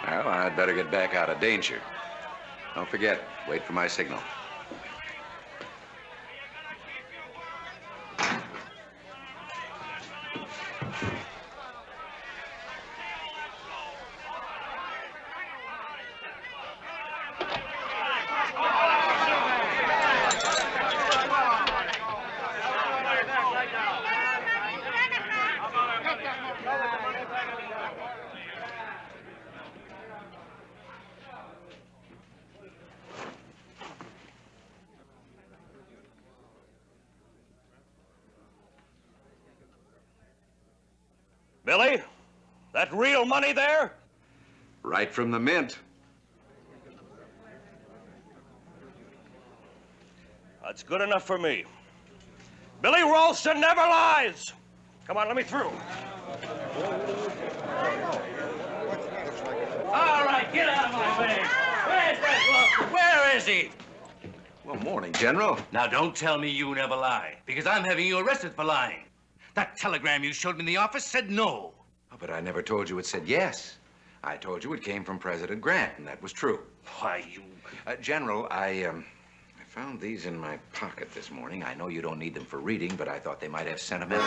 Well, I'd better get back out of danger. Don't forget, wait for my signal. Billy, that real money there? Right from the mint. That's good enough for me. Billy Ralston never lies! Come on, let me through. All right, get out of my way. Where's that Ralston? Where is he? Well, morning, General. Now, don't tell me you never lie, because I'm having you arrested for lying. That telegram you showed me in the office said no. Oh, but I never told you it said yes. I told you it came from President Grant, and that was true. Why, you... General, I found these in my pocket this morning. I know you don't need them for reading, but I thought they might have sentimental.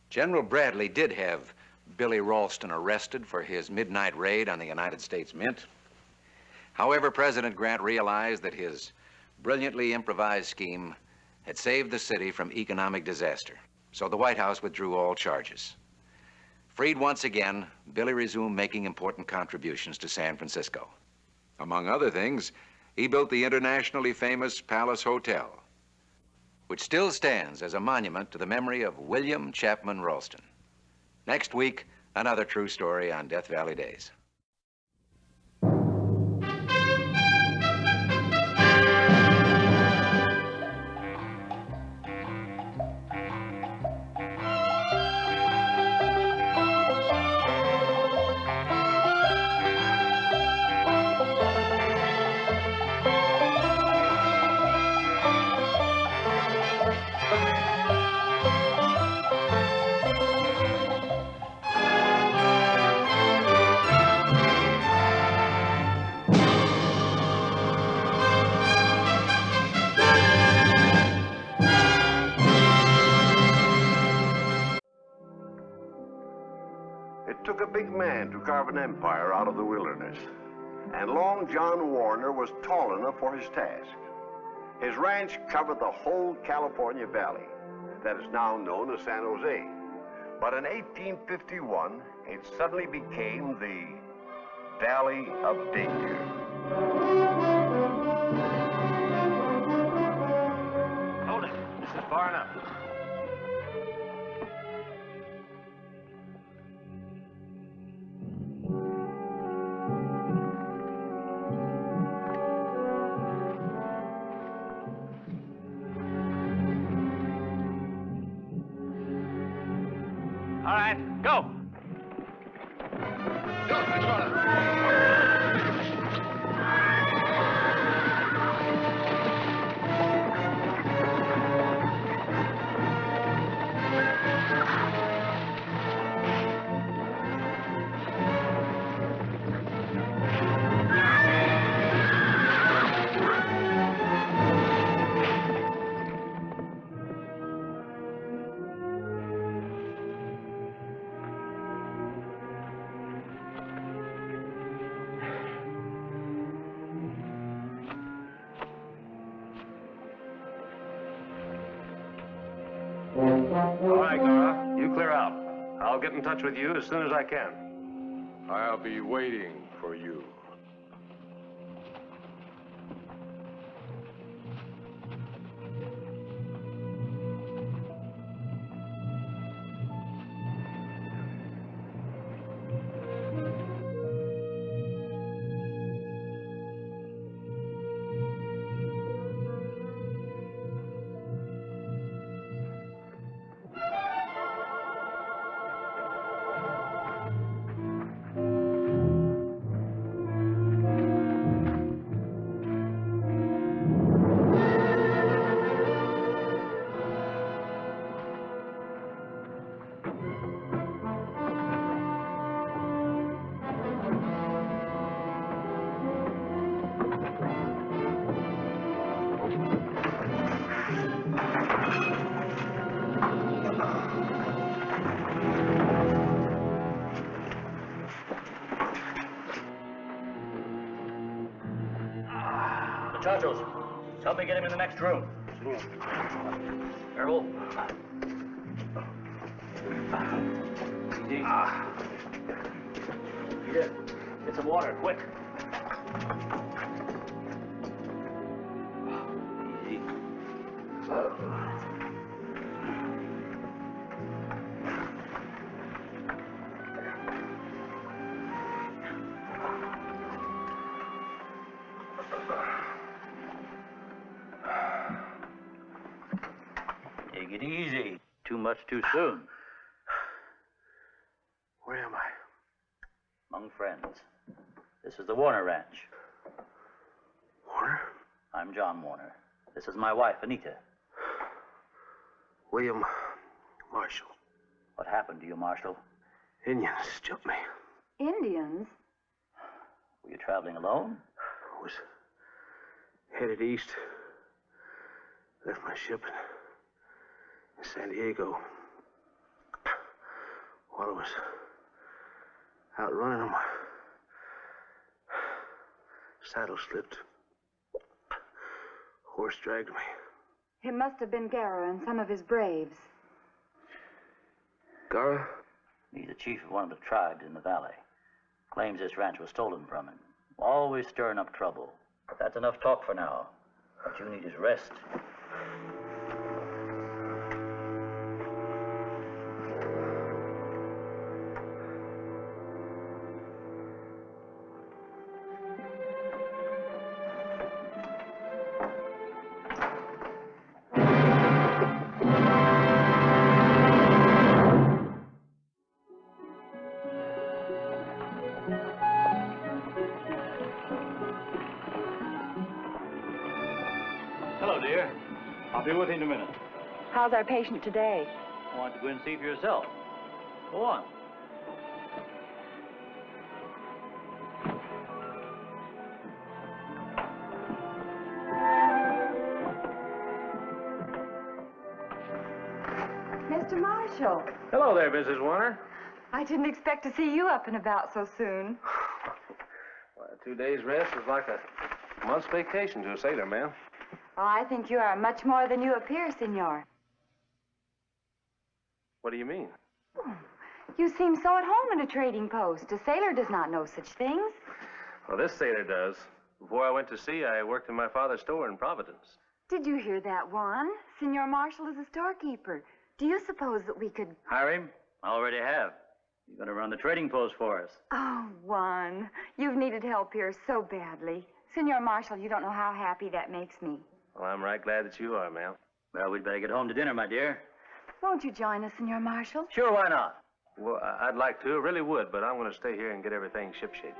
General Bradley did have Billy Ralston arrested for his midnight raid on the United States Mint. However, President Grant realized that his brilliantly improvised scheme had saved the city from economic disaster. So the White House withdrew all charges. Freed once again, Billy resumed making important contributions to San Francisco. Among other things, he built the internationally famous Palace Hotel, which still stands as a monument to the memory of William Chapman Ralston. Next week, another true story on Death Valley Days. It took a big man to carve an empire out of the wilderness, and Long John Warner was tall enough for his task. His ranch covered the whole California Valley that is now known as San Jose. But in 1851, it suddenly became the Valley of Danger. Hold it. This is far enough. All right, go. All right, Nora, you clear out. I'll get in touch with you as soon as I can. I'll be waiting for you. Muchachos, help me get him in the next room. Errol. Easy. Get some water, quick. Take it easy. Too much too soon. Where am I? Among friends. This is the Warner Ranch. Warner? I'm John Warner. This is my wife, Anita. William Marshall. What happened to you, Marshall? Indians jumped me. Indians? Were you traveling alone? I was headed east. Left my ship in San Diego. While I was out running them, saddle slipped. Horse dragged me. It must have been Gara and some of his braves. Gara? He's the chief of one of the tribes in the valley. Claims this ranch was stolen from him. Always stirring up trouble. But that's enough talk for now. What you need is rest. Hello, dear. I'll be with you in a minute. How's our patient today? I want you to go in and see for yourself. Go on. Mr. Marshall, Hello there, Mrs. Warner. I didn't expect to see you up and about so soon. Well, 2 days rest is like a month's vacation to a sailor, ma'am. Oh, I think you are much more than you appear, senor. What do you mean? You seem so at home in a trading post. A sailor does not know such things. Well, this sailor does. Before I went to sea, I worked in my father's store in Providence. Did you hear that, Juan? Senor Marshall is a storekeeper. Do you suppose that we could... Hire him? I already have. You're going to run the trading post for us. Oh, Juan, you've needed help here so badly. Senor Marshall, you don't know how happy that makes me. Well, I'm right glad that you are, ma'am. Well, we'd better get home to dinner, my dear. Won't you join us, Senor Marshall? Sure, why not? Well, I'd like to, really would, but I'm going to stay here and get everything shipshape.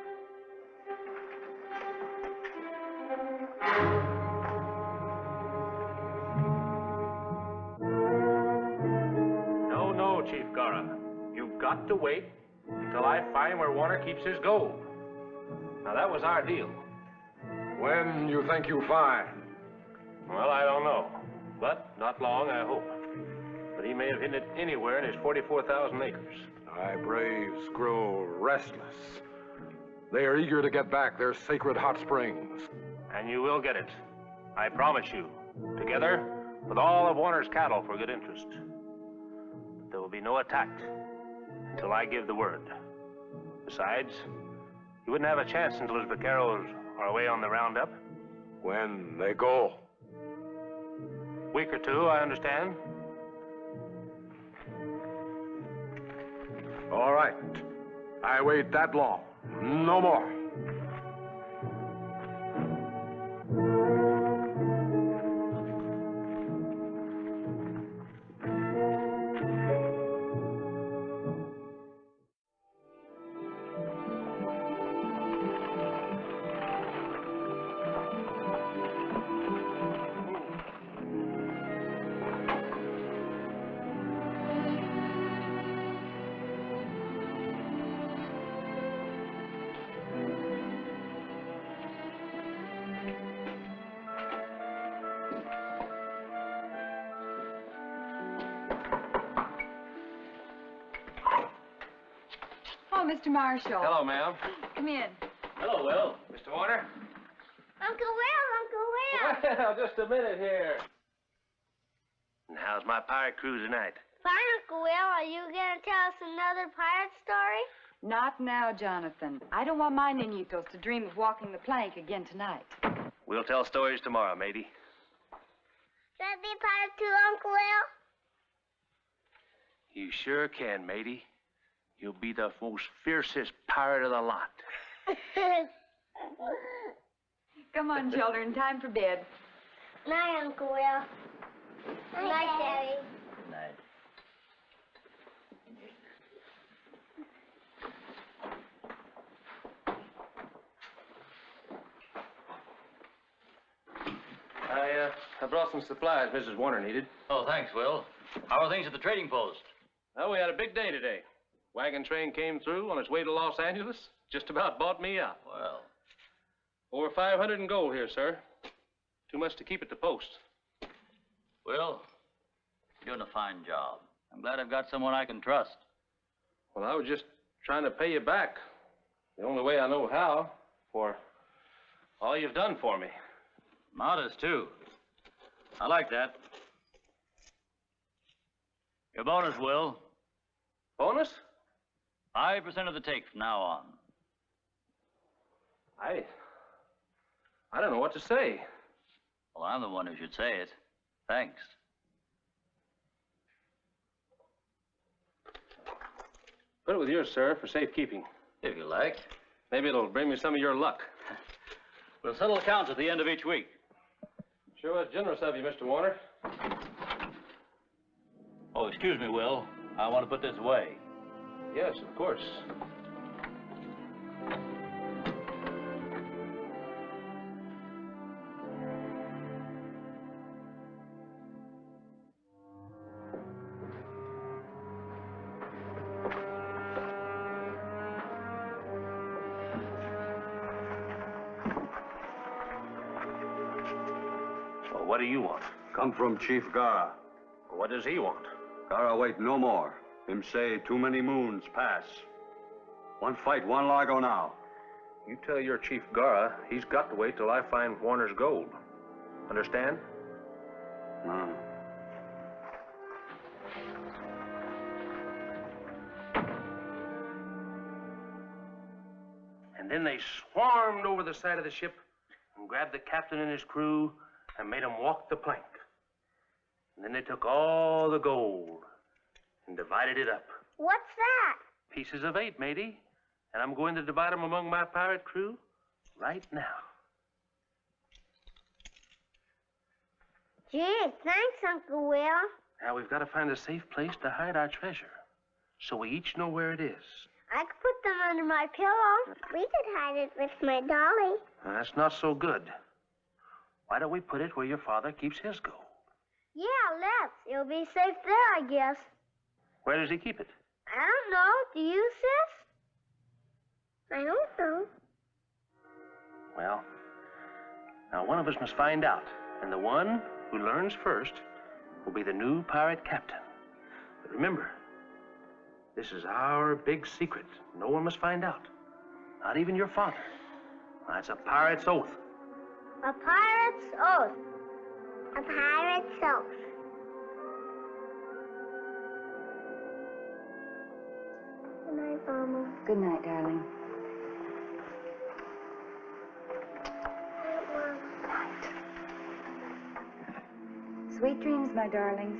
No, Chief Gara. You've got to wait until I find where Warner keeps his gold. Now, that was our deal. When you think you'll find? Well, I don't know. But not long, I hope. But he may have hidden it anywhere in his 44,000 acres. Thy braves grow restless. They are eager to get back their sacred hot springs. And you will get it. I promise you. Together with all of Warner's cattle for good interest. But there will be no attack until I give the word. Besides, you wouldn't have a chance until his vaqueros are away on the roundup. When they go? Week or two, I understand. All right. I wait that long. No more. Oh, Mr. Marshall. Hello, ma'am. Come in. Hello, Will. Mr. Warner? Uncle Will! Well, just a minute here. And how's my pirate cruise tonight? Fine, Uncle Will. Are you going to tell us another pirate story? Not now, Jonathan. I don't want my niñitos to dream of walking the plank again tonight. We'll tell stories tomorrow, matey. Can I be a pirate too, Uncle Will? You sure can, matey. You'll be the most fiercest pirate of the lot. Come on, children. Time for bed. Night, Uncle Will. Night, Daddy. brought some supplies Mrs. Warner needed. Oh, thanks, Will. How are things at the trading post? Well, we had a big day today. Wagon train came through on its way to Los Angeles. Just about bought me out. Well. Over 500 in gold here, sir. Too much to keep at the post. Will, you're doing a fine job. I'm glad I've got someone I can trust. Well, I was just trying to pay you back. The only way I know how, for all you've done for me. Modest, too. I like that. Your bonus, Will. Bonus? 5% of the take from now on. I don't know what to say. Well, I'm the one who should say it. Thanks. Put it with yours, sir, for safekeeping. If you like. Maybe it'll bring me some of your luck. We'll settle accounts at the end of each week. Sure was generous of you, Mr. Warner. Oh, excuse me, Will. I want to put this away. Yes, of course. Well, what do you want? Come from Chief Gara. What does he want? Gara wait no more. Him say too many moons pass. One fight, one Largo now. You tell your Chief Gara he's got to wait till I find Warner's gold. Understand? No. And then they swarmed over the side of the ship and grabbed the captain and his crew and made them walk the plank. And then they took all the gold and divided it up. What's that? Pieces of 8, matey. And I'm going to divide them among my pirate crew right now. Gee, thanks, Uncle Will. Now we've got to find a safe place to hide our treasure, so we each know where it is. I could put them under my pillow. We could hide it with my dolly. Now, that's not so good. Why don't we put it where your father keeps his gold? Yeah, let's. It'll be safe there, I guess. Where does he keep it? I don't know. Do you, sis? I don't know. Well, now one of us must find out, and the one who learns first will be the new pirate captain. But remember, this is our big secret. No one must find out. Not even your father. That's a pirate's oath. A pirate's oath. A pirate's oath. Good night, Mama. Good night, darling. Sweet dreams, my darlings.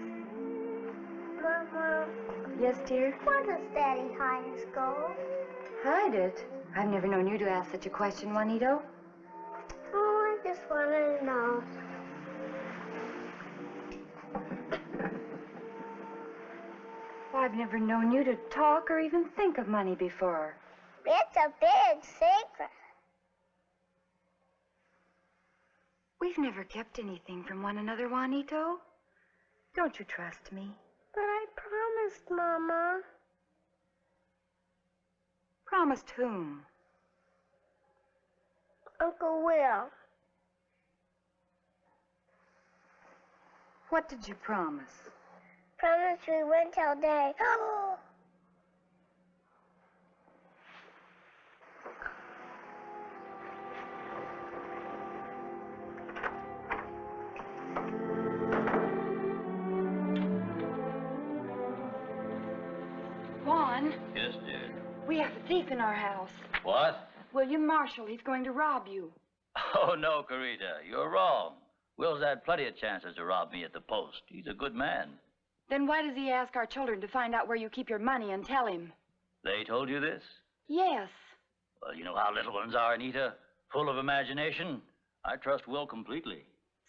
Mama. Yes, dear? Where does Daddy hide his gold? Hide it? I've never known you to ask such a question, Juanito. Oh, I just wanted to know. I've never known you to talk or even think of money before. It's a big secret. We've never kept anything from one another, Juanito. Don't you trust me? But I promised, Mama. Promised whom? Uncle Will. What did you promise? Promised we wouldn't tell Daddy. Juan, Yes, dear. we have a thief in our house. What? William Marshall. He's going to rob you. Oh, no, Carita. You're wrong. Will's had plenty of chances to rob me at the post. He's a good man. Then why does he ask our children to find out where you keep your money and tell him? They told you this? Yes. Well, you know how little ones are, Anita. Full of imagination. I trust Will completely.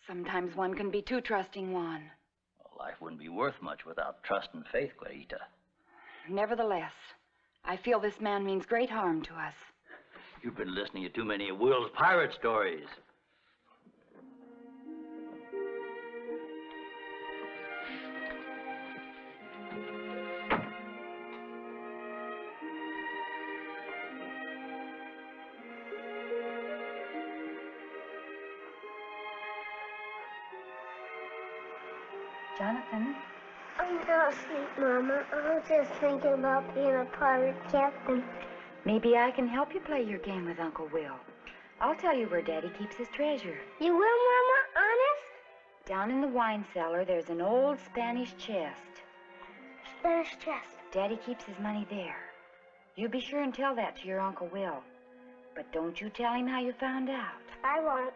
Sometimes one can be too trusting, Juan. Well, life wouldn't be worth much without trust and faith, Clarita. Nevertheless, I feel this man means great harm to us. You've been listening to too many of Will's pirate stories. Jonathan? I'm not asleep, Mama. I was just thinking about being a pirate captain. Maybe I can help you play your game with Uncle Will. I'll tell you where Daddy keeps his treasure. You will, Mama? Honest? Down in the wine cellar, there's an old Spanish chest. Spanish chest. Daddy keeps his money there. You be sure and tell that to your Uncle Will. But don't you tell him how you found out. I won't.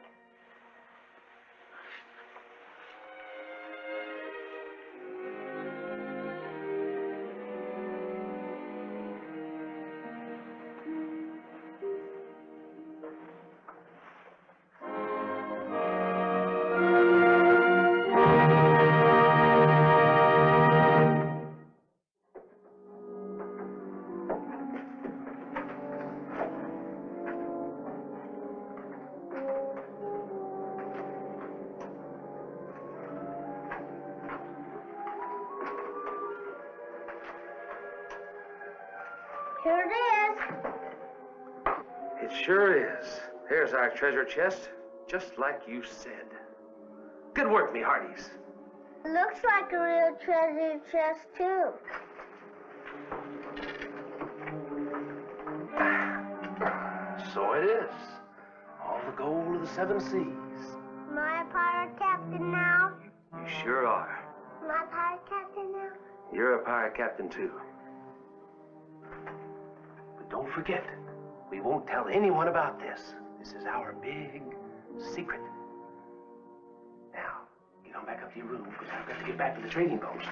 Here it is. It sure is. Here's our treasure chest, just like you said. Good work, me hearties. Looks like a real treasure chest, too. So it is. All the gold of the 7 seas. Am I a pirate captain now? You sure are. Am I a pirate captain now? You're a pirate captain, too. But don't forget, we won't tell anyone about this. This is our big secret. Now, get on back up to your room, because I've got to get back to the trading post.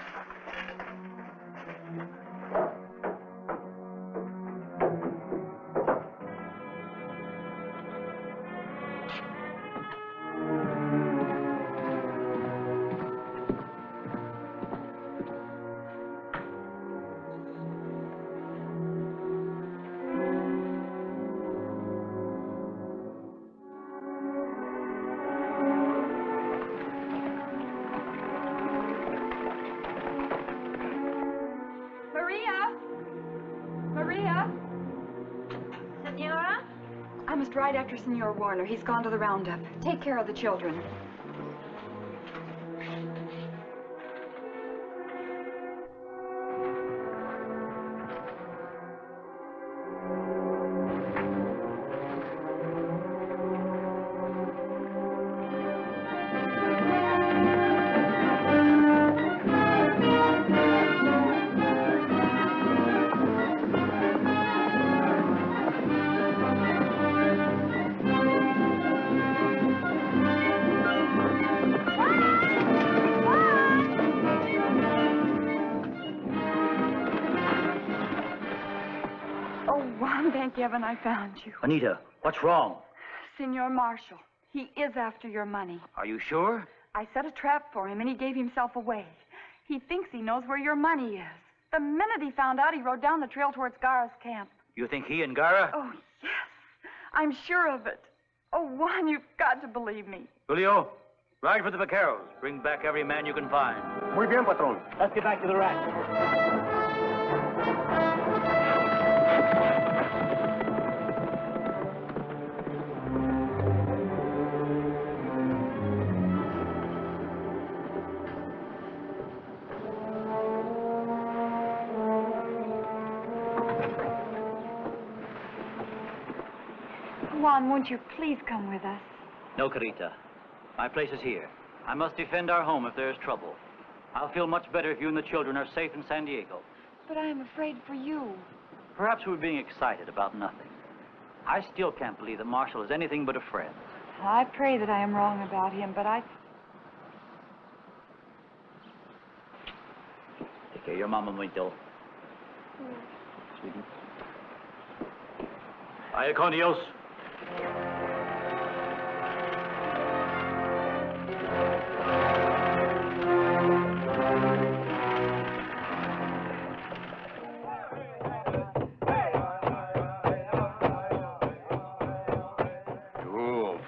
Maria? Senora? I must ride after Senor Warner. He's gone to the roundup. Take care of the children. Thank heaven I found you. Anita, what's wrong? Senor Marshall, he is after your money. Are you sure? I set a trap for him and he gave himself away. He thinks he knows where your money is. The minute he found out, he rode down the trail towards Gara's camp. You think he and Gara? Oh, yes. I'm sure of it. Oh, Juan, you've got to believe me. Julio, ride for the vaqueros. Bring back every man you can find. Muy bien, patron. Let's get back to the ranch. Juan, won't you please come with us? No, Carita. My place is here. I must defend our home if there is trouble. I'll feel much better if you and the children are safe in San Diego. But I am afraid for you. Perhaps we're being excited about nothing. I still can't believe that Marshall is anything but a friend. I pray that I am wrong about him, but I... Take care of your mama, Mito. Sweetie. Vaya con Dios.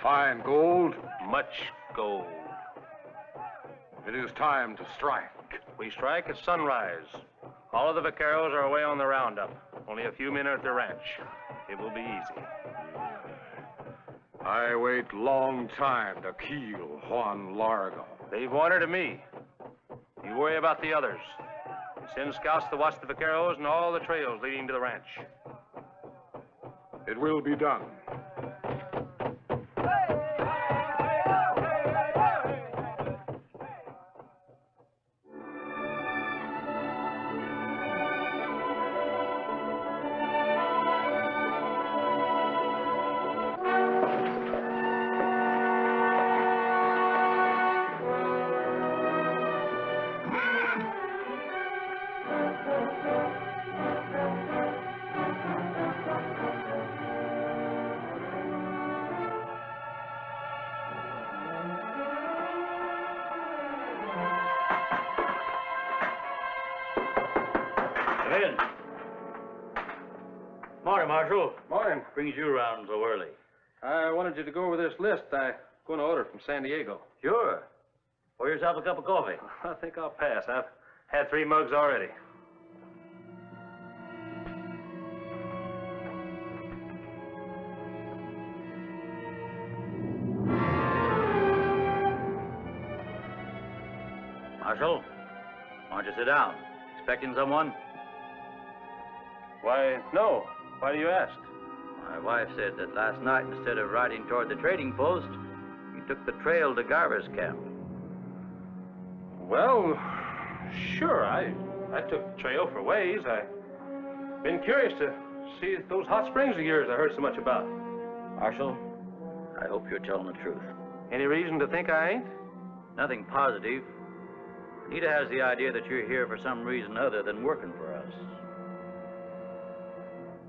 Fine gold. Much gold. It is time to strike. We strike at sunrise. All of the vaqueros are away on the roundup. Only a few men are at the ranch. It will be easy. I wait long time to kill Juan Largo. They've wanted to me. You worry about the others. Send scouts to watch the vaqueros and all the trails leading to the ranch. It will be done. Come in. Morning, Marshal. Morning. Brings you around so early. I wanted you to go over this list. I'm going to order from San Diego. Sure. Pour yourself a cup of coffee. I think I'll pass. I've had 3 mugs already. Marshal, why don't you sit down? Expecting someone? Why, no. Why do you ask? My wife said that last night, instead of riding toward the trading post, you took the trail to Garver's camp. Well, sure. I took the trail for ways. I've been curious to see those hot springs of yours I heard so much about. Marshal, I hope you're telling the truth. Any reason to think I ain't? Nothing positive. Nita has the idea that you're here for some reason other than working for us.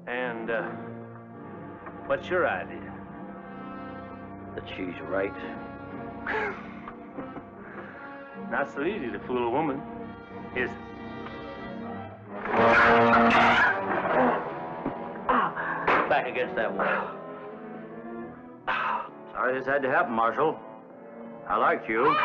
And, what's your idea? That she's right. Not so easy to fool a woman, is it? Back against that wall. Sorry this had to happen, Marshal. I liked you.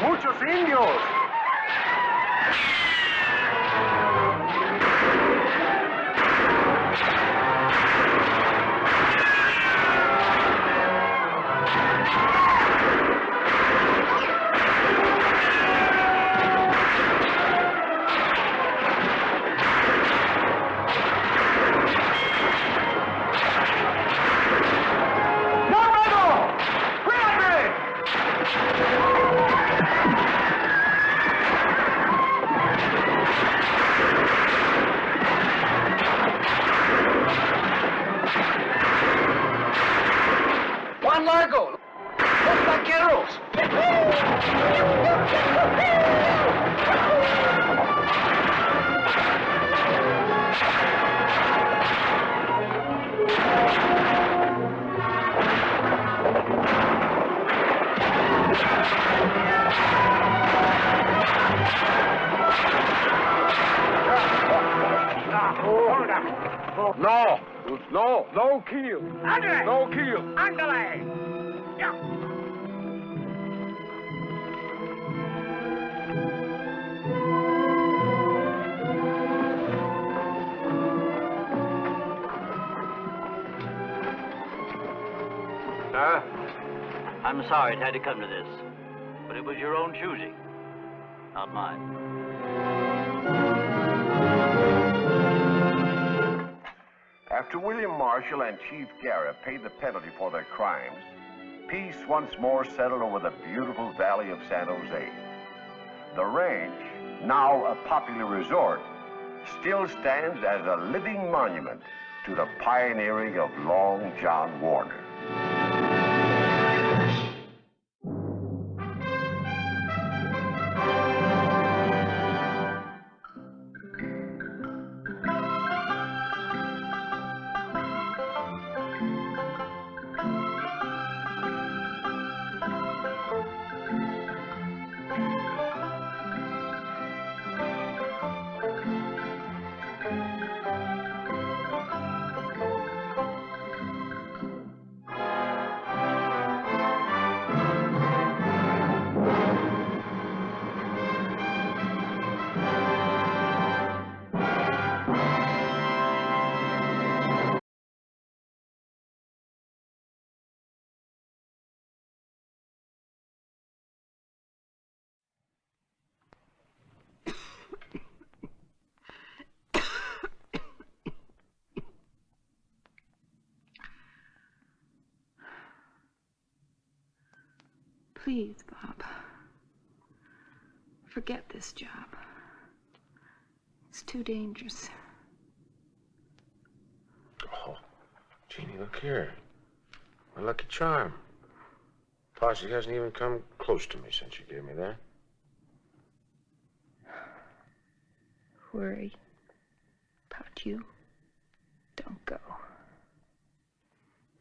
Muchos indios. Juan Largo, los vaqueros. No, no, no kill. Ándale. No kill. Ándale. Ya. Sir, I'm sorry it had to come to this, but it was your own choosing, not mine. After William Marshall and Chief Garrett paid the penalty for their crimes, peace once more settled over the beautiful valley of San Jose. The ranch, now a popular resort, still stands as a living monument to the pioneering of Long John Warner. Please, Bob. Forget this job. It's too dangerous. Oh, Jeannie, look here. My lucky charm. Posse hasn't even come close to me since you gave me that. Worry about you. Don't go.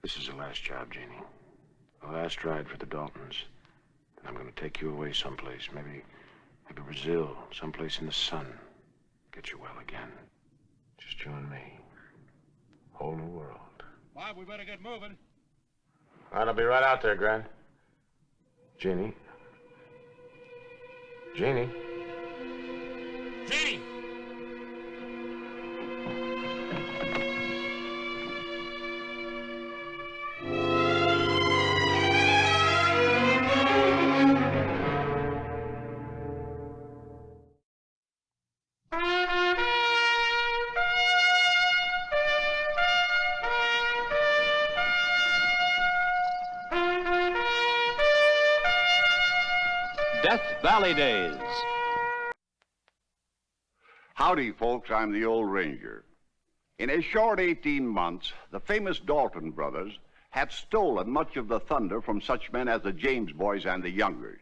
This is the last job, Jeannie. The last ride for the Daltons. And I'm going to take you away someplace. Maybe Brazil. Someplace in the sun. Get you well again. Just you and me. Whole new world. Bob, we better get moving. All right, I'll be right out there, Grant. Jeannie. Jeannie. Jeannie! Death Valley Days. Howdy, folks. I'm the old ranger. In a short 18 months, the famous Dalton brothers had stolen much of the thunder from such men as the James boys and the Youngers.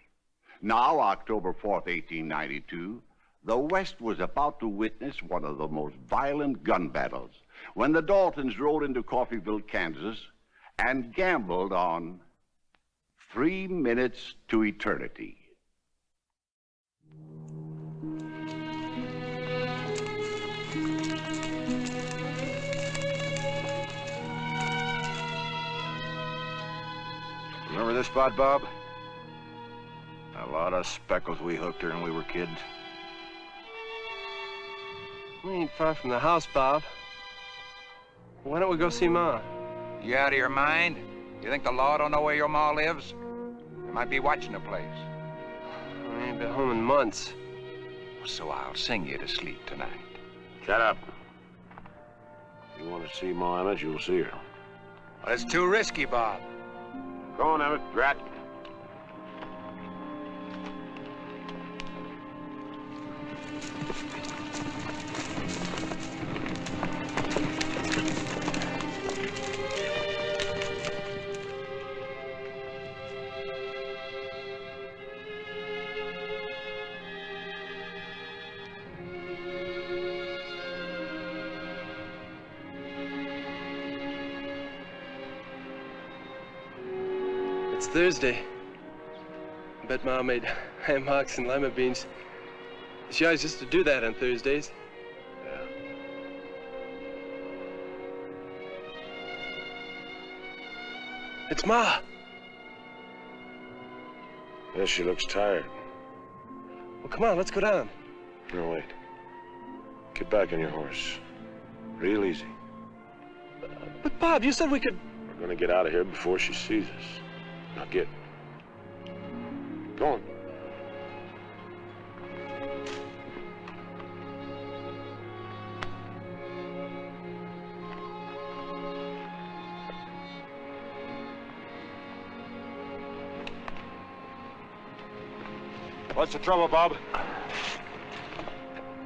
Now, October 4th, 1892, the West was about to witness one of the most violent gun battles when the Daltons rode into Coffeyville, Kansas, and gambled on 3 minutes to eternity. Remember this spot, Bob? A lot of speckles we hooked her when we were kids. We ain't far from the house, Bob. Why don't we go see Ma? You out of your mind? You think the law don't know where your ma lives? They might be watching the place. I ain't been home in months. So I'll sing you to sleep tonight. Shut up. You want to see Ma Emmett, you'll see her. Well, it's too risky, Bob. Go on, Emmett. Drat. It's Thursday. I bet Ma made ham hocks and lima beans. She always used to do that on Thursdays. Yeah. It's Ma. Yes, she looks tired. Well, come on, let's go down. No, wait. Get back on your horse. Real easy. But, Bob, you said we could... We're gonna get out of here before she sees us. Now get. Go on. What's the trouble, Bob?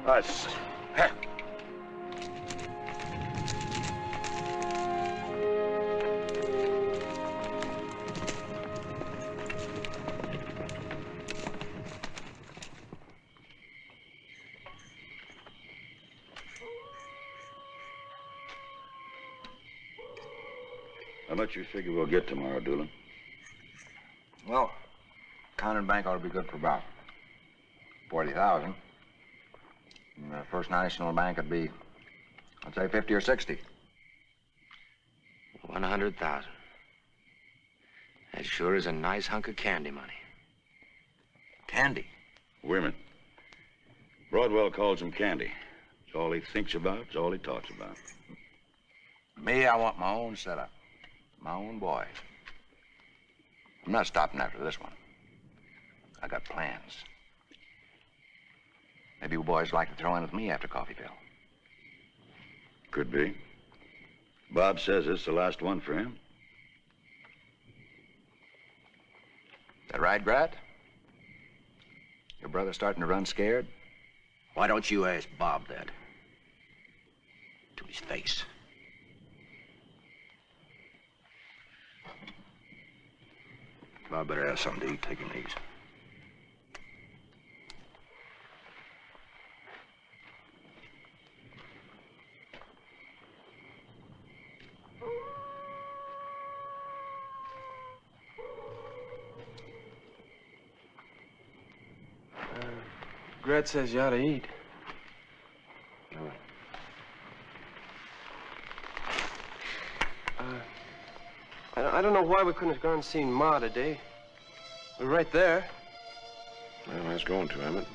Us. Heck. How much you figure we'll get tomorrow, Doolin? Well, Condon Bank ought to be good for about 40,000. And the First National Bank would be, I'd say, 50 or 60. 100,000. That sure is a nice hunk of candy money. Candy? Women. Broadwell calls them candy. It's all he thinks about. It's all he talks about. Me, I want my own setup. My own boy. I'm not stopping after this one. I got plans. Maybe you boys like to throw in with me after Coffeeville. Could be. Bob says it's the last one for him. Is that right, Grat? Your brother starting to run scared? Why don't you ask Bob that? To his face. Bob better have something to eat. Take him easy. Gret says you ought to eat. I don't know why we couldn't have gone and seen Ma today. We're right there. Well, I was going to, Emmett.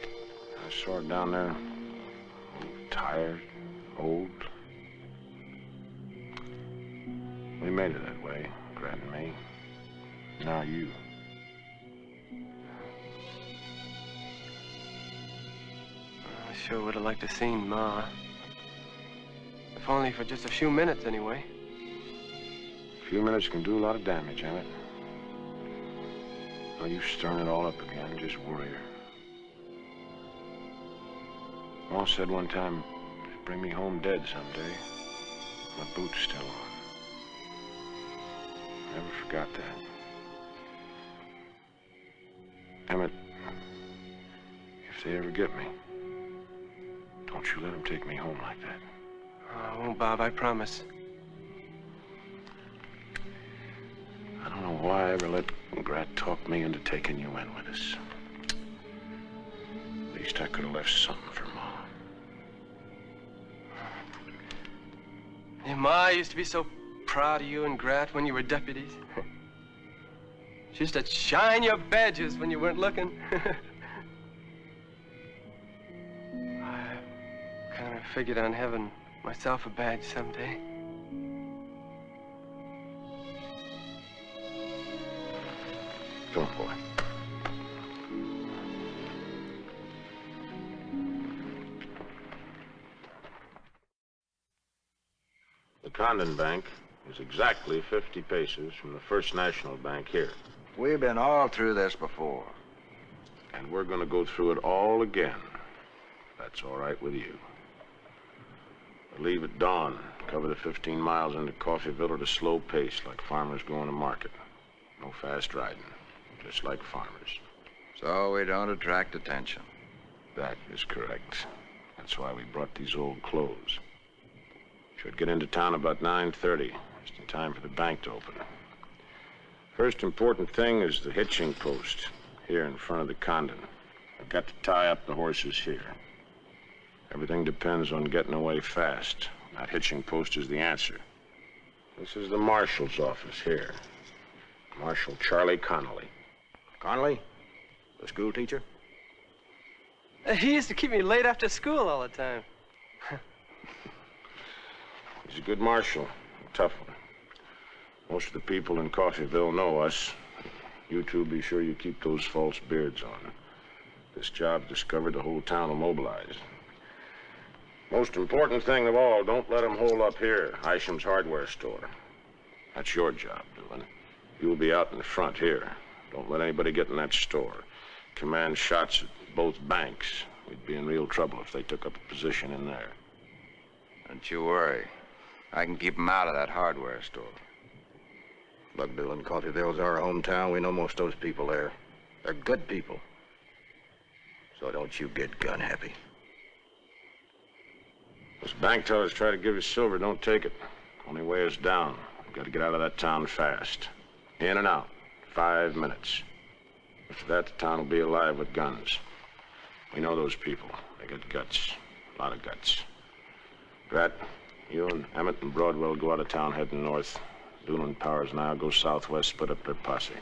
I saw her down there. Tired, old. We made it that way, Grat and me. Now you. I sure would have liked to seen Ma. If only for just a few minutes, anyway. A few minutes can do a lot of damage, Emmett. Now you stirring it all up again, just worry her. Ma said one time, she'd bring me home dead someday. My boot's still on. Never forgot that. Emmett, if they ever get me, don't you let them take me home like that. I won't, Bob, I promise. I don't know why I ever let Grat talk me into taking you in with us. At least I could have left something for Ma. Yeah, Ma used to be so proud of you and Grat when you were deputies. She used to shine your badges when you weren't looking. I kind of figured on having myself a badge someday. Come on, boy. The Condon Bank is exactly 50 paces from the First National Bank here. We've been all through this before. And we're going to go through it all again. That's all right with you. We'll leave at dawn, cover the 15 miles into Coffeeville at a slow pace, like farmers going to market. No fast riding, just like farmers. So we don't attract attention. That is correct. That's why we brought these old clothes. Should get into town about 9:30, just in time for the bank to open. First important thing is the hitching post here in front of the Condon. I've got to tie up the horses here. Everything depends on getting away fast. That hitching post is the answer. This is the marshal's office here. Marshal Charlie Connolly. Connolly? The school teacher? He used to keep me late after school all the time. He's a good marshal, a tough one. Most of the people in Coffeeville know us. You two be sure you keep those false beards on. This job's discovered, the whole town will mobilize. Most important thing of all, don't let them hold up here, Isham's hardware store. That's your job, Doolin. You'll be out in the front here. Don't let anybody get in that store. Command shots at both banks. We'd be in real trouble if they took up a position in there. Don't you worry. I can keep them out of that hardware store. Look, Dillon, Coffeyville's our hometown. We know most of those people there. They're good people. So don't you get gun happy. Those bank tellers try to give you silver, don't take it. Only way is down. We've got to get out of that town fast. In and out. 5 minutes. After that, the town will be alive with guns. We know those people. They got guts. A lot of guts. Grat, you and Emmett and Broadwell go out of town heading north. Doolin, Powers, and I'll go southwest, split up their posse.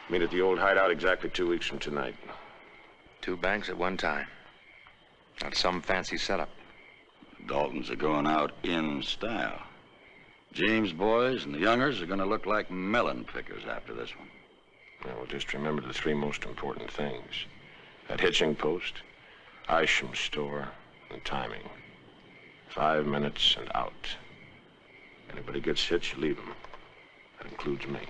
Meet at the old hideout exactly 2 weeks from tonight. 2 banks at one time. Not some fancy setup. Daltons are going out in style. James' boys and the Youngers are going to look like melon pickers after this one. Now, we'll just remember the 3 most important things. That hitching post, Isham's store, and timing. 5 minutes and out. Anybody gets hit, you leave them. That includes me.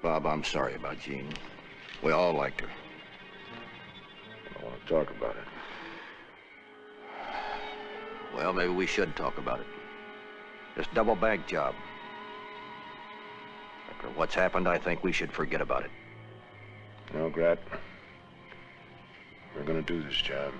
Bob, I'm sorry about Jean. We all liked her. I don't want to talk about it. Well, maybe we should talk about it. This double bank job. After what's happened, I think we should forget about it. No, Grat. We're going to do this job.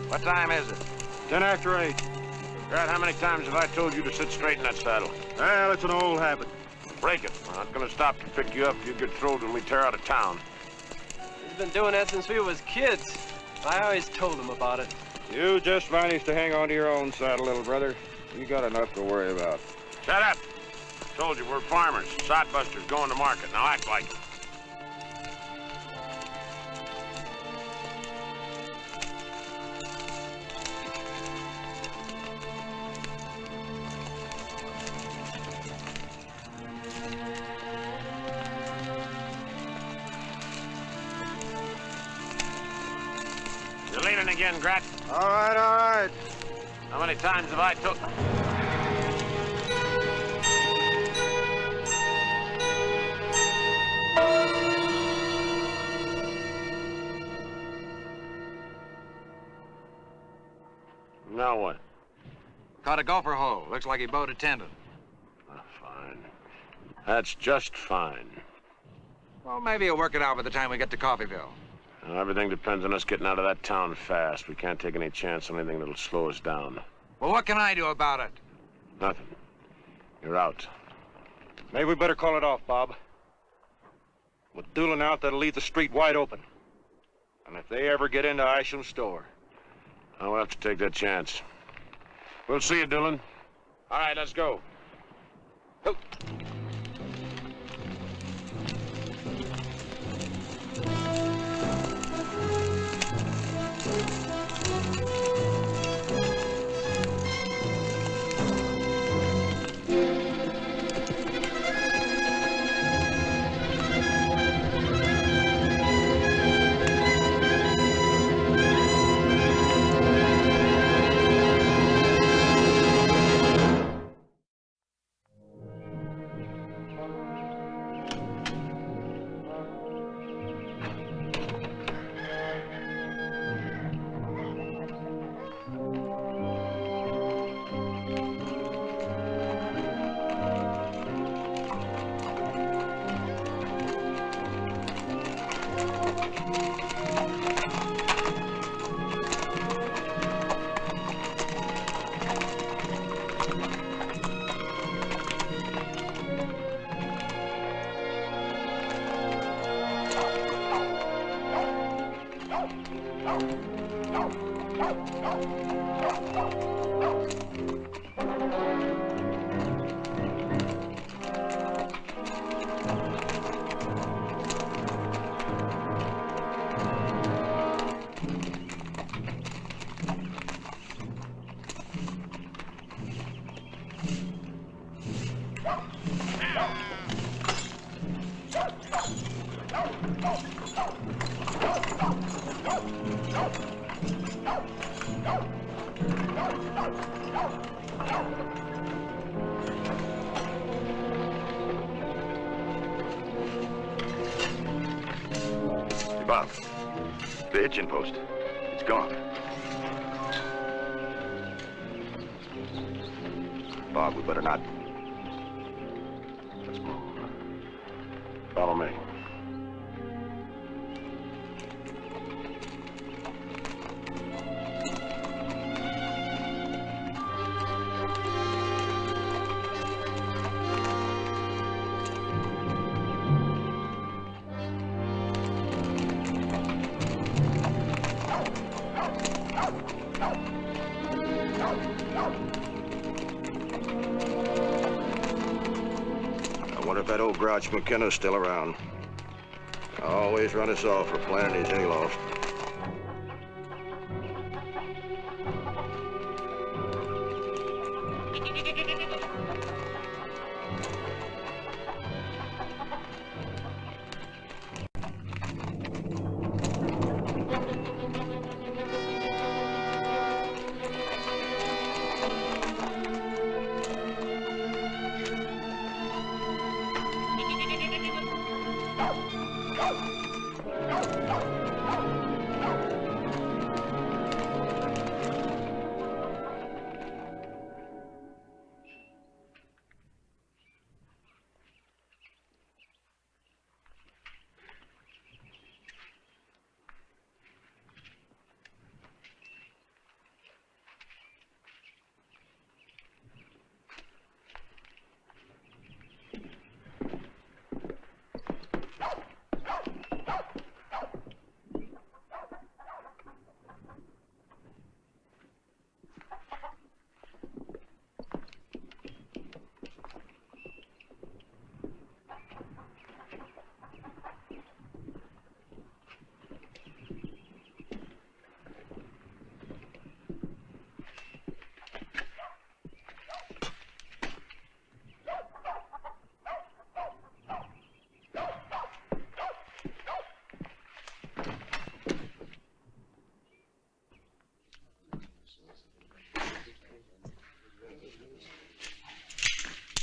What time is it? 10 after 8. Grat, how many times have I told you to sit straight in that saddle? Well, it's an old habit. Break it. I'm not going to stop to pick you up if you get thrilled when we tear out of town. He's been doing that since we was kids. I always told him about it. You just managed to hang on to your own saddle, little brother. You got enough to worry about. Shut up. Told you we're farmers. Sodbusters going to market. Now act like it. You're leaning again, Grat. All right, all right. How many times have I told... Now what? Caught a gopher hole. Looks like he bowed a tendon. Fine. That's just fine. Well, maybe he'll work it out by the time we get to Coffeyville. Now, everything depends on us getting out of that town fast. We can't take any chance on anything that'll slow us down. Well, what can I do about it? Nothing. You're out. Maybe we better call it off, Bob. With Doolin out, that'll leave the street wide open. And if they ever get into Isham's store... I'll have to take that chance. We'll see you, Dillon. All right, let's go. Oh. Hey, Bob, the hitching post, it's gone. Bob, we better not. Let's move. Follow me. I wonder if that old grouch McKenna's still around. Always run us off for planning his hayloft.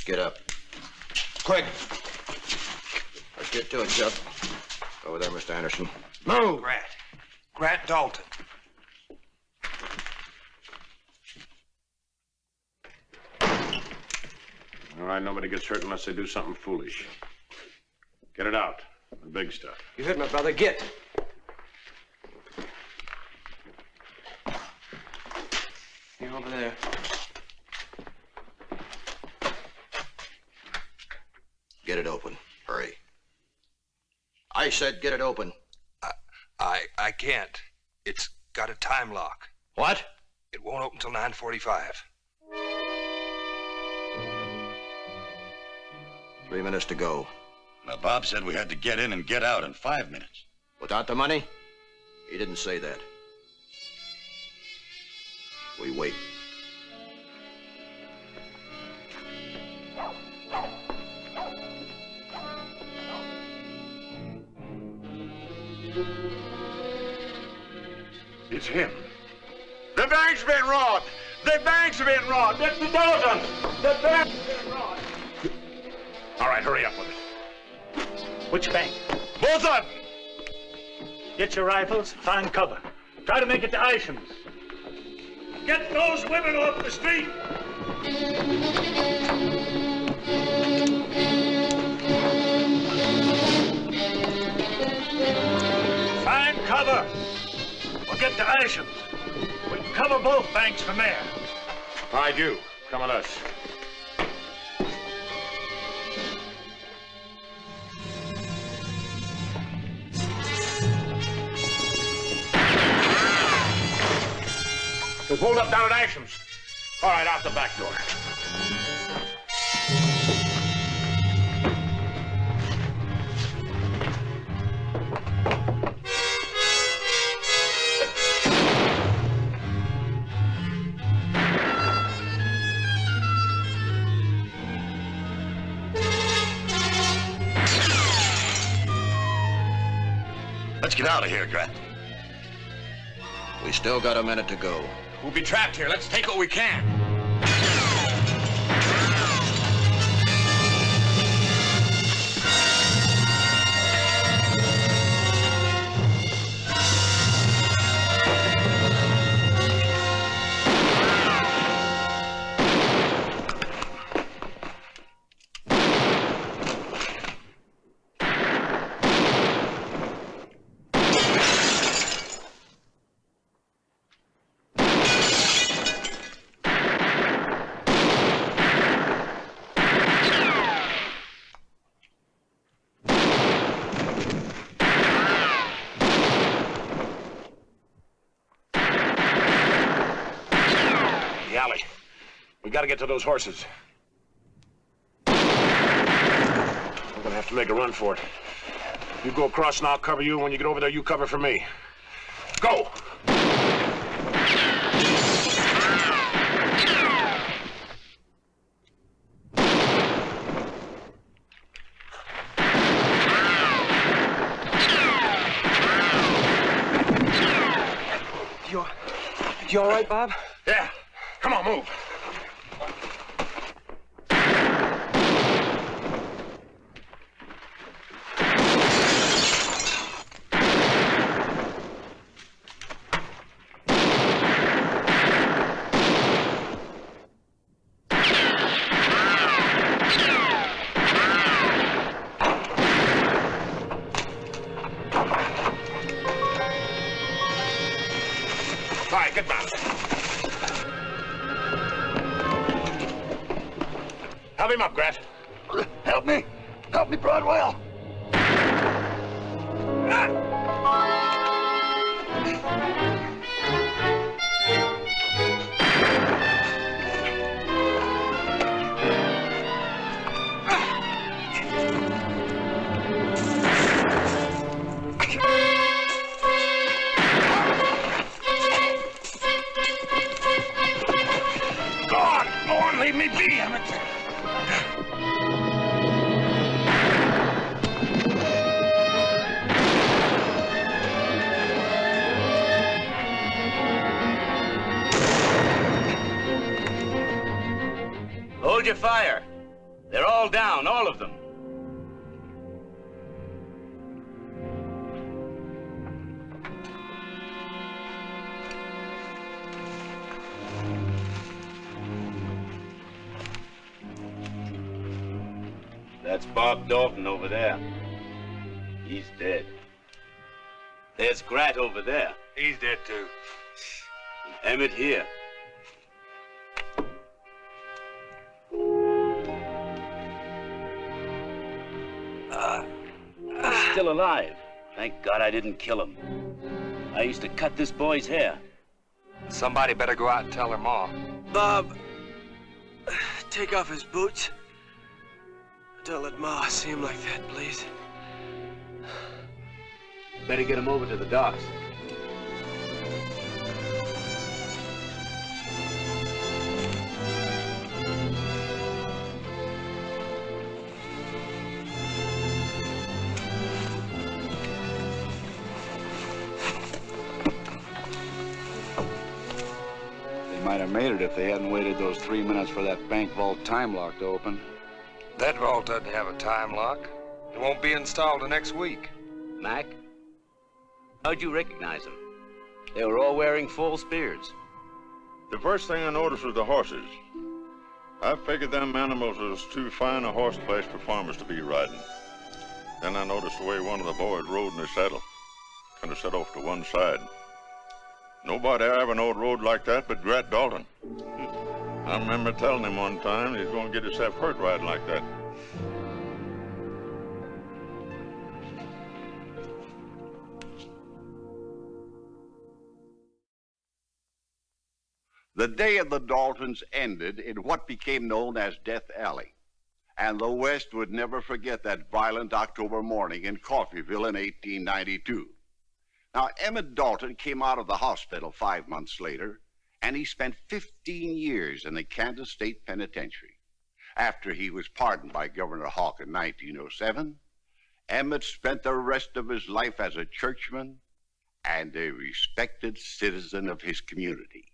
Get up. Quick! Let's get to it, Chuck. Over there, Mr. Anderson. Move! Grant Dalton. All right, nobody gets hurt unless they do something foolish. Get it out. The big stuff. You heard my brother. Get. You're over there. Get it open. Hurry. I said get it open. I can't. It's got a time lock. What? It won't open till 9:45. 3 minutes to go. Now, Bob said we had to get in and get out in 5 minutes. Without the money? He didn't say that. We wait. It's him. The bank's been robbed! The bank's been robbed! Mr. Dalton! The bank's been robbed! All right, hurry up with it. Which bank? Both of them! Get your rifles, find cover. Try to make it to Isham's. Get those women off the street! Find cover! Or get to Isham's. We can cover both banks from there. All right, you. Come with us. We'll hold up down at Isham's. All right, out the back door. Let's get out of here, Grat. We still got a minute to go. We'll be trapped here. Let's take what we can. The alley. We gotta get to those horses. We're gonna have to make a run for it. You go across and I'll cover you. When you get over there, you cover for me. Go! You all right, Bob? Yeah. Come on, move. All right, get back. Help him up, Grat. Help me. Help me, Broadwell. Go on, leave me be, Emmett. Hold your fire. They're all down, all of them. That's Bob Dalton over there. He's dead. There's Grat over there. He's dead, too. Emmett here. He's still alive. Thank God I didn't kill him. I used to cut this boy's hair. Somebody better go out and tell her ma. Bob, take off his boots. Don't let Ma see him like that, please. Better get him over to the docks. They might have made it if they hadn't waited those 3 minutes for that bank vault time lock to open. That vault doesn't have a time lock. It won't be installed till next week. Mac, how'd you recognize them? They were all wearing false beards. The first thing I noticed was the horses. I figured them animals was too fine a horse place for farmers to be riding. Then I noticed the way one of the boys rode in his saddle. Kind of set off to one side. Nobody ever knowed rode like that but Grat Dalton. I remember telling him one time he's going to get himself hurt riding like that. The day of the Daltons ended in what became known as Death Alley, and the West would never forget that violent October morning in Coffeyville in 1892. Now, Emmett Dalton came out of the hospital 5 months later, and he spent 15 years in the Kansas State Penitentiary. After he was pardoned by Governor Hawke in 1907, Emmett spent the rest of his life as a churchman and a respected citizen of his community.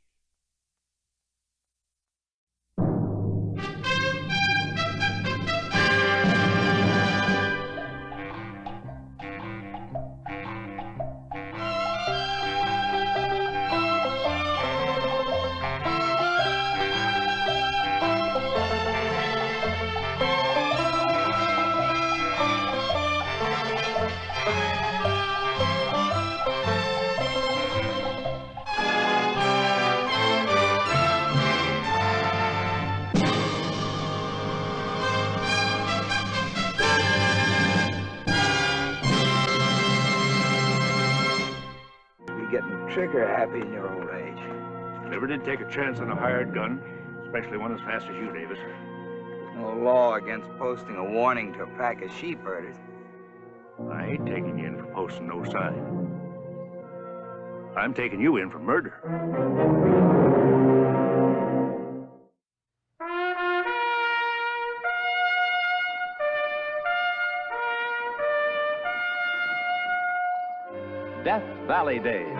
Getting trigger happy in your old age. Never did take a chance on a hired gun, especially one as fast as you, Davis. There's no law against posting a warning to a pack of sheep herders. I ain't taking you in for posting no sign. I'm taking you in for murder. Death Valley Days.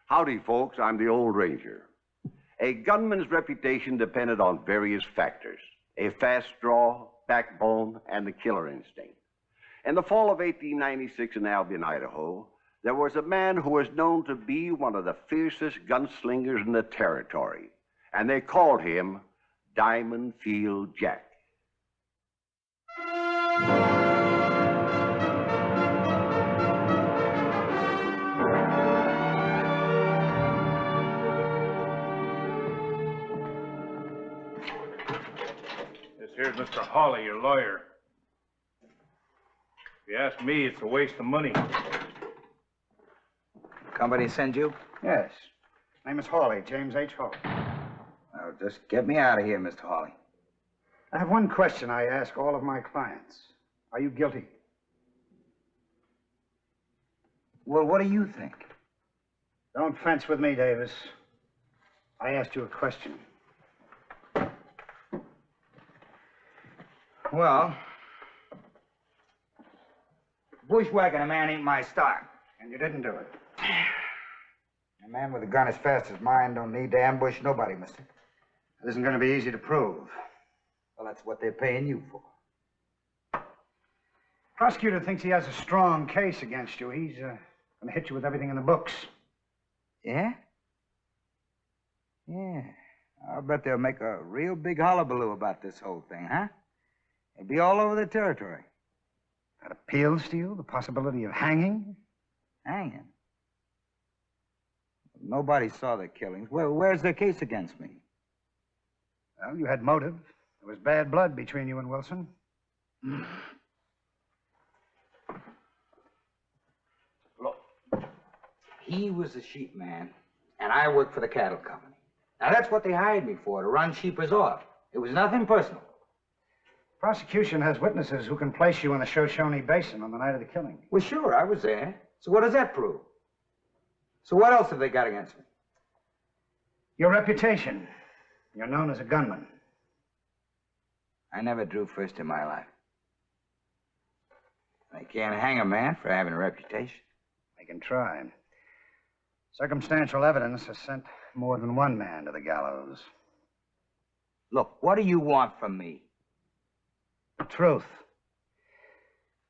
Howdy, folks. I'm the Old Ranger. A gunman's reputation depended on various factors: a fast draw, backbone, and the killer instinct. In the fall of 1896 in Albion, Idaho, there was a man who was known to be one of the fiercest gunslingers in the territory, and they called him Diamond Field Jack. Here's Mr. Hawley, your lawyer. If you ask me, it's a waste of money. Company send you? Yes. Name is Hawley, James H. Hawley. Now, just get me out of here, Mr. Hawley. I have one question I ask all of my clients. Are you guilty? Well, what do you think? Don't fence with me, Davis. I asked you a question. Well, bushwhacking a man ain't my style. And you didn't do it. A man with a gun as fast as mine don't need to ambush nobody, mister. It isn't going to be easy to prove. Well, that's what they're paying you for. Prosecutor thinks he has a strong case against you. He's going to hit you with everything in the books. Yeah? Yeah. I'll bet they'll make a real big hullabaloo about this whole thing, huh? It'll be all over the territory. That appeals to you? The possibility of hanging? Hanging? Nobody saw the killings. Where's their case against me? Well, you had motive. There was bad blood between you and Wilson. Look, he was a sheep man, and I worked for the cattle company. Now, that's what they hired me for, to run sheepers off. It was nothing personal. Prosecution has witnesses who can place you in the Shoshone Basin on the night of the killing. Well, sure, I was there. So what does that prove? So what else have they got against me? Your reputation. You're known as a gunman. I never drew first in my life. They can't hang a man for having a reputation. They can try. Circumstantial evidence has sent more than one man to the gallows. Look, what do you want from me? Truth.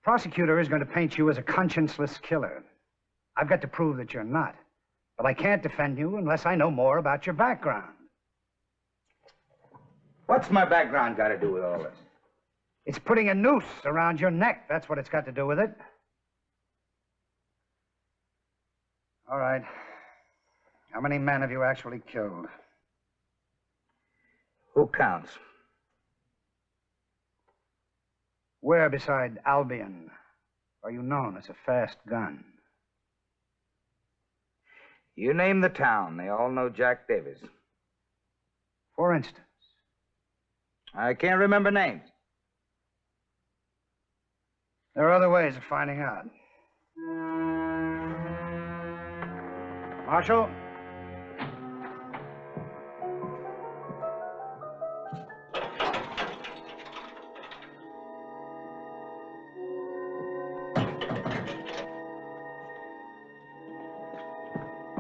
Prosecutor is going to paint you as a conscienceless killer. I've got to prove that you're not. But I can't defend you unless I know more about your background. What's my background got to do with all this? It's putting a noose around your neck. That's what it's got to do with it. All right. How many men have you actually killed? Who counts? Where beside Albion are you known as a fast gun? You name the town, they all know Jack Davis. For instance? I can't remember names. There are other ways of finding out. Marshal?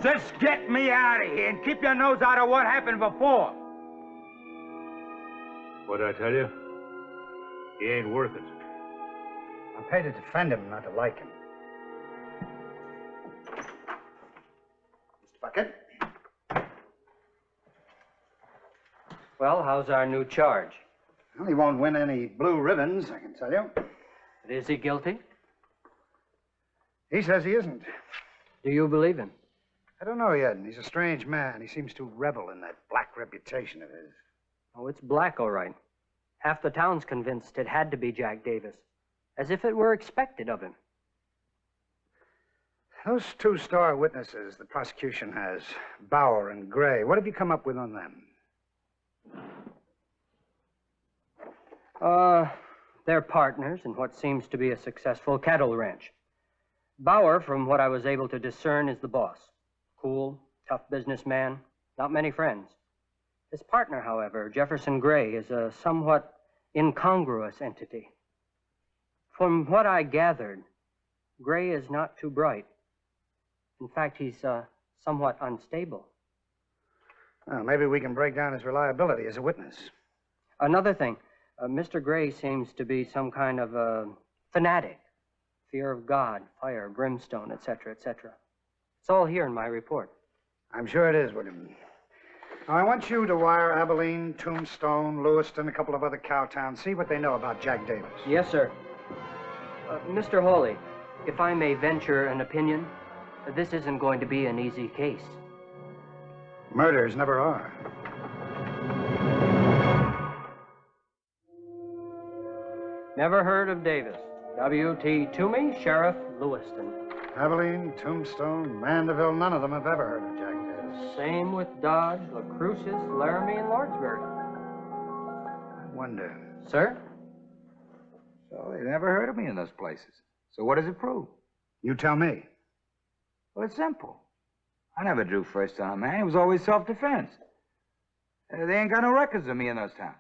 Just get me out of here and keep your nose out of what happened before. What'd I tell you? He ain't worth it. I'm paid to defend him, not to like him. Mr. Bucket? Well, how's our new charge? Well, he won't win any blue ribbons, I can tell you. But is he guilty? He says he isn't. Do you believe him? I don't know yet. He's a strange man. He seems to revel in that black reputation of his. Oh, it's black, all right. Half the town's convinced it had to be Jack Davis, as if it were expected of him. Those two star witnesses the prosecution has, Bauer and Gray, what have you come up with on them? They're partners in what seems to be a successful cattle ranch. Bauer, from what I was able to discern, is the boss. Cool, tough businessman, not many friends. His partner, however, Jefferson Gray, is a somewhat incongruous entity. From what I gathered, Gray is not too bright. In fact, he's somewhat unstable. Well, maybe we can break down his reliability as a witness. Another thing, Mr. Gray seems to be some kind of a fanatic. Fear of God, fire, brimstone, etc., etc. It's all here in my report. I'm sure it is, William. Now, I want you to wire Abilene, Tombstone, Lewiston, a couple of other cow towns. See what they know about Jack Davis. Yes, sir. Mr. Hawley, if I may venture an opinion, this isn't going to be an easy case. Murders never are. Never heard of Davis. W.T. Toomey, Sheriff, Lewiston. Abilene, Tombstone, Mandeville, none of them have ever heard of Jack Davis. Same with Dodge, La Cruces, Laramie, and Lordsburg. I wonder. Sir? So they never heard of me in those places. So what does it prove? You tell me. Well, it's simple. I never drew first on a man. It was always self-defense. They ain't got no records of me in those towns.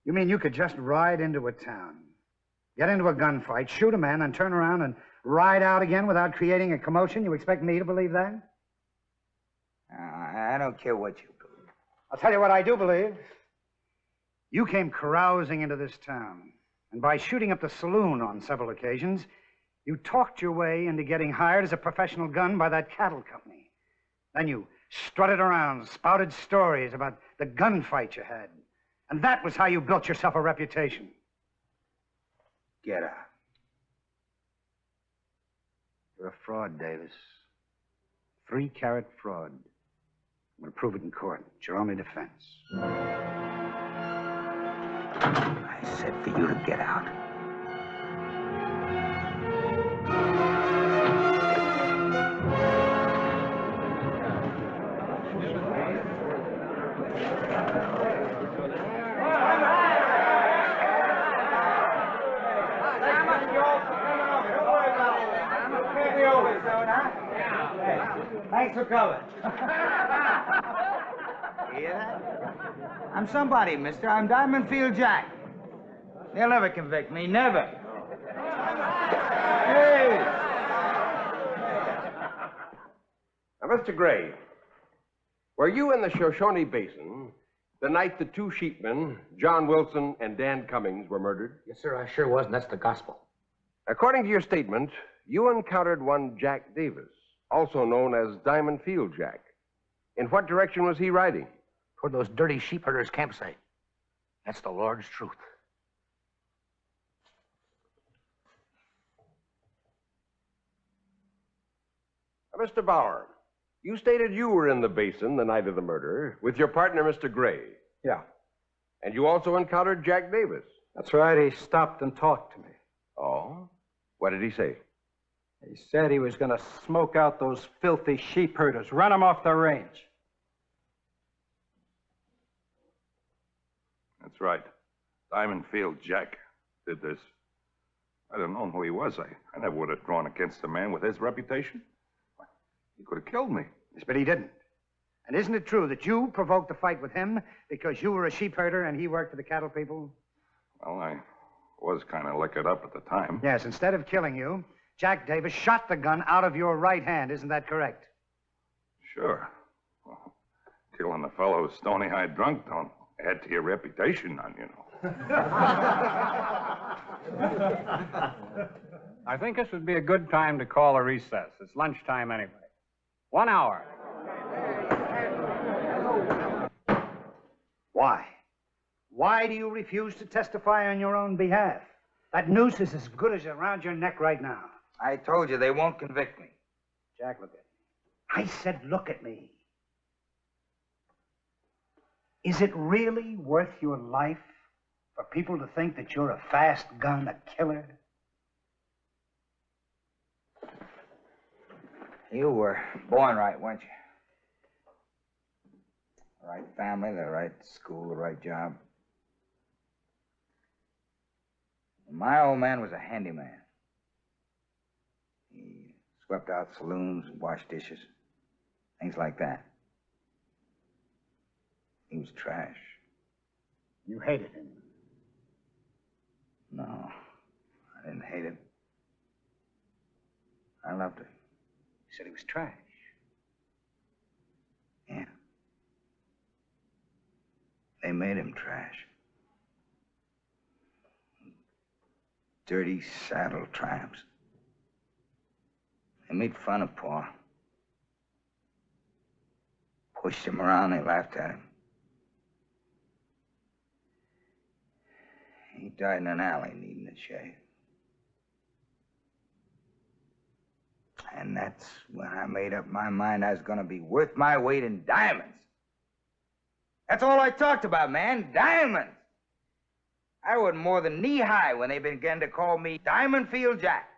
You mean you could just ride into a town, get into a gunfight, shoot a man, and turn around and ride out again without creating a commotion? You expect me to believe that? I don't care what you believe. I'll tell you what I do believe. You came carousing into this town, and by shooting up the saloon on several occasions, you talked your way into getting hired as a professional gun by that cattle company. Then you strutted around, spouted stories about the gunfight you had. And that was how you built yourself a reputation. Get out. You're a fraud, Davis. 3-carat fraud. I'm going to prove it in court. It's your only defense. I said for you to get out. Thanks for coming. Hear that? I'm somebody, mister. I'm Diamond Field Jack. They'll never convict me. Never. Hey! Now, Mr. Gray, were you in the Shoshone Basin the night the two sheepmen, John Wilson and Dan Cummings, were murdered? Yes, sir, I sure was, and that's the gospel. According to your statement, you encountered one Jack Davis, also known as Diamond Field Jack. In what direction was he riding? Toward those dirty sheep herders' campsite. That's the Lord's truth. Now, Mr. Bauer, you stated you were in the basin the night of the murder with your partner, Mr. Gray. Yeah. And you also encountered Jack Davis. That's right. He stopped and talked to me. Oh? What did he say? He said he was going to smoke out those filthy sheep herders, run them off the range. That's right. Diamond Field Jack did this. I'd have known who he was. I never would have drawn against a man with his reputation. He could have killed me. Yes, but he didn't. And isn't it true that you provoked the fight with him because you were a sheep herder and he worked for the cattle people? Well, I was kind of liquored up at the time. Yes, instead of killing you, Jack Davis shot the gun out of your right hand. Isn't that correct? Sure. Well, killing a fellow who's stony-eyed drunk don't add to your reputation, none, you know. I think this would be a good time to call a recess. It's lunchtime anyway. 1 hour. Why? Why do you refuse to testify on your own behalf? That noose is as good as around your neck right now. I told you they won't convict me. Jack, look at me. I said look at me. Is it really worth your life for people to think that you're a fast gun, a killer? You were born right, weren't you? The right family, the right school, the right job. My old man was a handyman. He swept out saloons, washed dishes, things like that. He was trash. You hated him. No, I didn't hate him. I loved him. You said he was trash. Yeah. They made him trash. Dirty saddle tramps. They made fun of Pa. Pushed him around, they laughed at him. He died in an alley needing a shave. And that's when I made up my mind I was gonna be worth my weight in diamonds. That's all I talked about, man, diamonds. I wasn't more than knee-high when they began to call me Diamond Field Jack.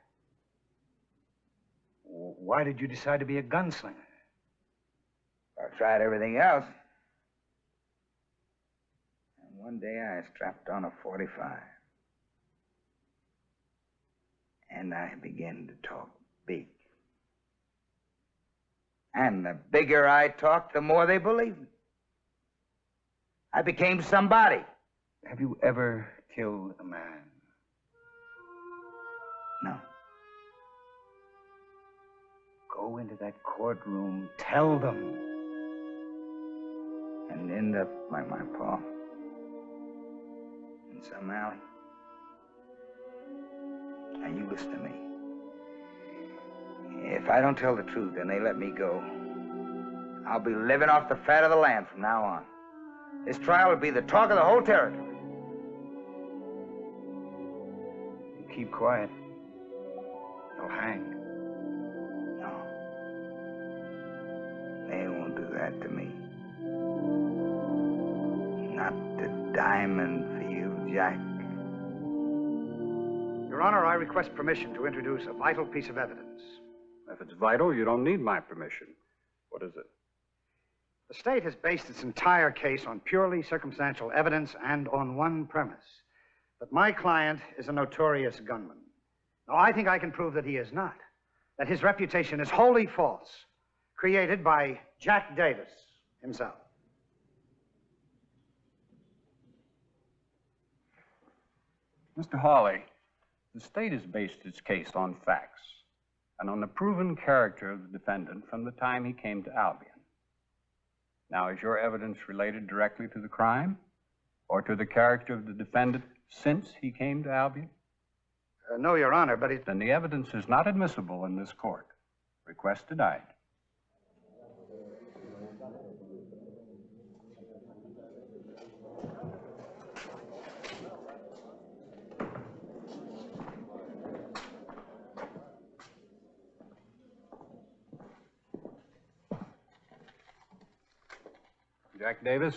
Why did you decide to be a gunslinger? I tried everything else. And one day I strapped on a .45. And I began to talk big. And the bigger I talked, the more they believed me. I became somebody. Have you ever killed a man? No. Go into that courtroom, tell them. And end up like my pa. In some alley. Now you listen to me. If I don't tell the truth and they let me go, I'll be living off the fat of the land from now on. This trial will be the talk of the whole territory. You keep quiet. You'll hang. No. They won't do that to me. Not to Diamond Field Jack. Your Honor, I request permission to introduce a vital piece of evidence. If it's vital, you don't need my permission. What is it? The state has based its entire case on purely circumstantial evidence and on one premise, that my client is a notorious gunman. Now, I think I can prove that he is not, that his reputation is wholly false, created by Jack Davis himself. Mr. Hawley, the state has based its case on facts and on the proven character of the defendant from the time he came to Albion. Now, is your evidence related directly to the crime or to the character of the defendant since he came to Albion? No, Your Honor, but it... Then the evidence is not admissible in this court. Request denied. Jack Davis,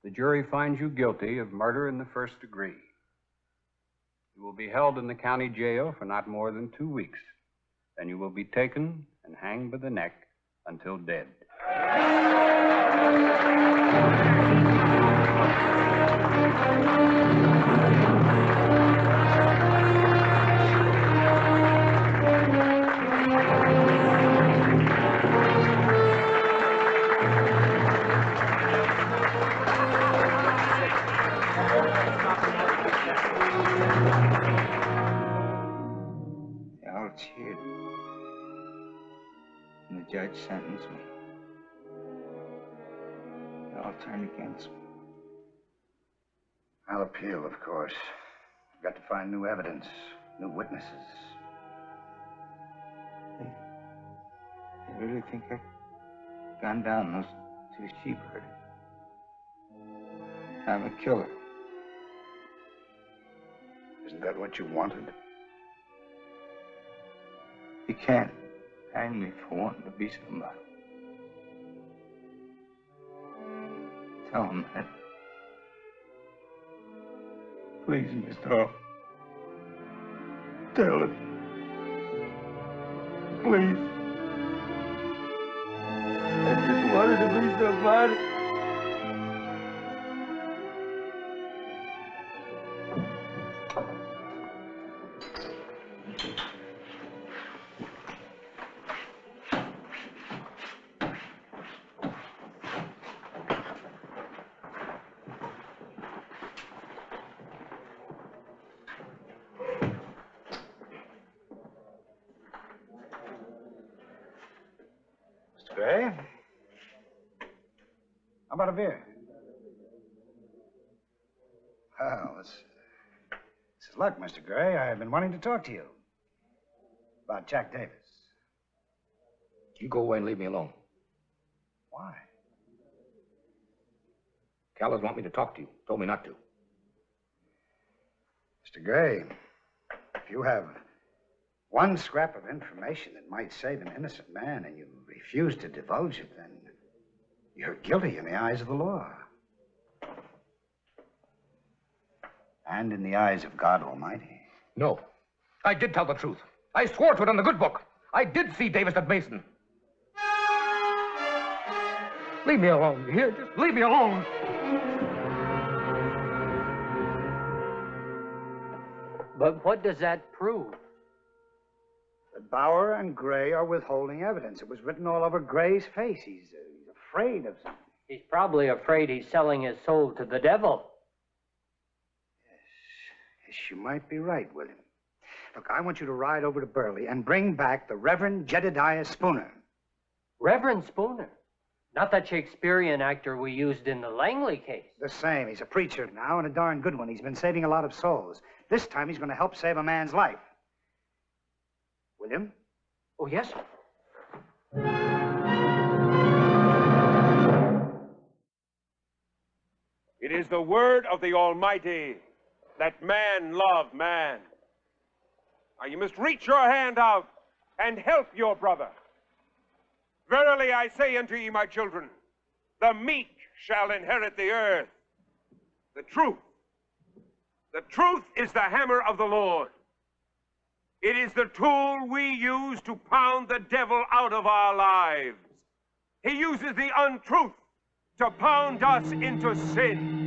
the jury finds you guilty of murder in the first degree. You will be held in the county jail for not more than 2 weeks. then you will be taken and hanged by the neck until dead. They all cheered. And the judge sentenced me. They all turned against me. I'll appeal, of course. I've got to find new evidence, new witnesses. They really think I gunned down those two sheep herders. I'm a killer. Isn't that what you wanted? You can't hang me for wanting to be somebody. Tell him that. Please, Mr. Hall. Tell him. Please. I just wanted to be somebody. Gray? How about a beer? Well, this is luck, Mr. Gray. I've been wanting to talk to you about Jack Davis. You go away and leave me alone. Why? Callis want me to talk to you. Told me not to. Mr. Gray, if you have one scrap of information that might save an innocent man and you refuse to divulge it, then you're guilty in the eyes of the law. And in the eyes of God Almighty. No. I did tell the truth. I swore to it on the good book. I did see Davis at Mason. Leave me alone, you hear? Just leave me alone. But what does that prove? That Bauer and Gray are withholding evidence. It was written all over Gray's face. He's afraid of something. He's probably afraid he's selling his soul to the devil. Yes, you might be right, William. Look, I want you to ride over to Burley and bring back the Reverend Jedediah Spooner. Reverend Spooner? Not that Shakespearean actor we used in the Langley case. The same. He's a preacher now and a darn good one. He's been saving a lot of souls. This time he's going to help save a man's life. William? Oh, yes, sir. It is the word of the Almighty that man love man. Now you must reach your hand out and help your brother. Verily I say unto ye, my children, the meek shall inherit the earth. The truth is the hammer of the Lord. It is the tool we use to pound the devil out of our lives. He uses the untruth to pound us into sin.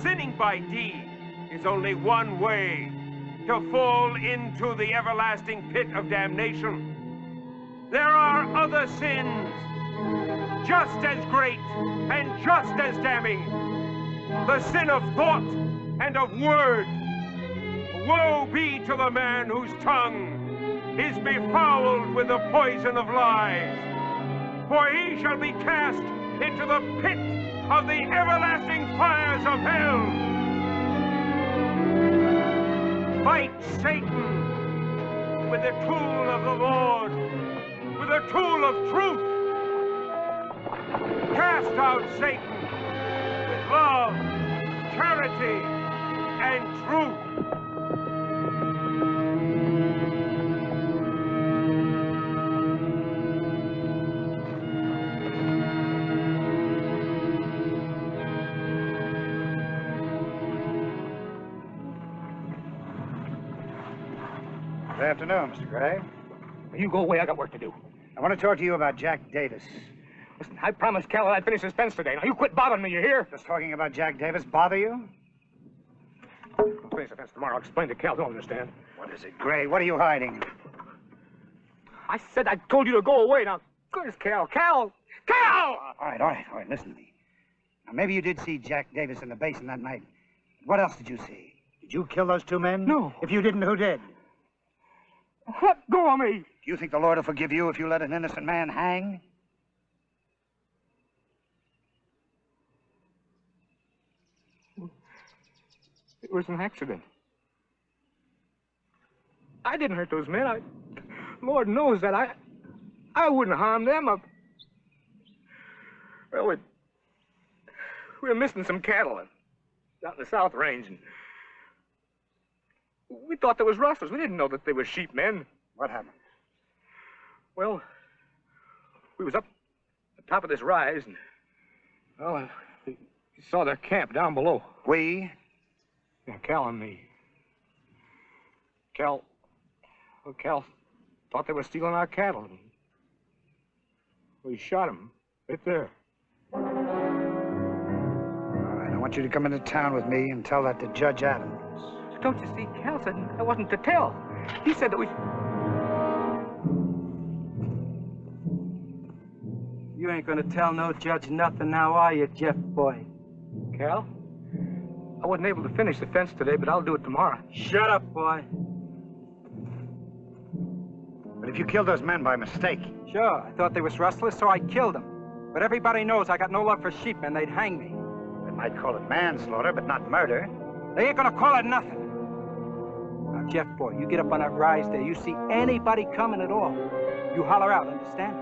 Sinning by deed is only one way to fall into the everlasting pit of damnation. There are other sins just as great and just as damning. The sin of thought and of word. Woe be to the man whose tongue is befouled with the poison of lies, for he shall be cast into the pit of the everlasting fires of hell. Fight Satan with the tool of the Lord, with the tool of truth. Cast out Satan with love, charity, and truth. Good afternoon, Mr. Gray. You go away. I got work to do. I want to talk to you about Jack Davis. Listen, I promised Cal I'd finish his fence today. Now, you quit bothering me, you hear? Does talking about Jack Davis bother you? I'll finish the fence tomorrow. I'll explain to Cal. Don't understand. What is it, Gray? What are you hiding? I said I told you to go away. Now, where's Cal? Cal! Cal! All right. Listen to me. Now, maybe you did see Jack Davis in the basin that night. What else did you see? Did you kill those two men? No. If you didn't, who did? Let go of me! Do you think the Lord will forgive you if you let an innocent man hang? It was an accident. I didn't hurt those men. Lord knows that. I wouldn't harm them. Well, we were missing some cattle out in the South Range, and we thought there was rustlers. We didn't know that they were sheep men. What happened? Well, we was up at the top of this rise, and, well, we saw their camp down below. We? Yeah, Cal and me. Cal thought they were stealing our cattle. And we shot him right there. All right, I want you to come into town with me and tell that to Judge Adams. Don't you see, Cal said that wasn't to tell. He said that we... You ain't gonna tell no judge nothing now, are you, Jeff boy? Cal? I wasn't able to finish the fence today, but I'll do it tomorrow. Shut up, boy. But if you killed those men by mistake... Sure, I thought they was rustlers, so I killed them. But everybody knows I got no love for sheepmen. They'd hang me. They might call it manslaughter, but not murder. They ain't gonna call it nothing. Now, Jeff boy, you get up on that rise there. You see anybody coming at all, you holler out, understand?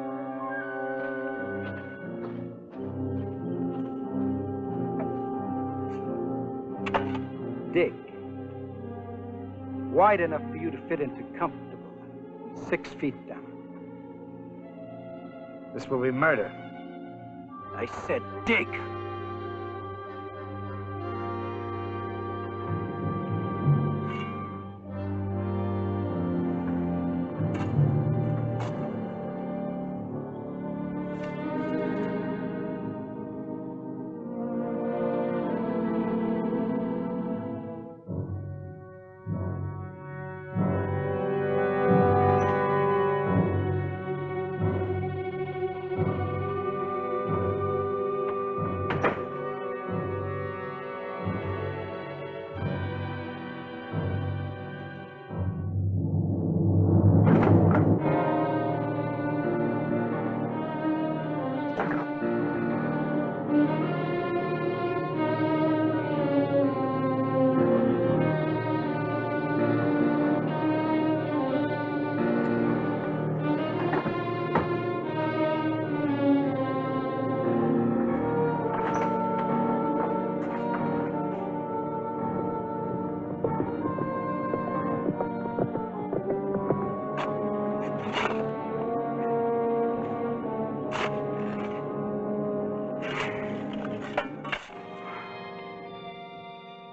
Dig. Wide enough for you to fit into comfortable. 6 feet down. This will be murder. I said dig.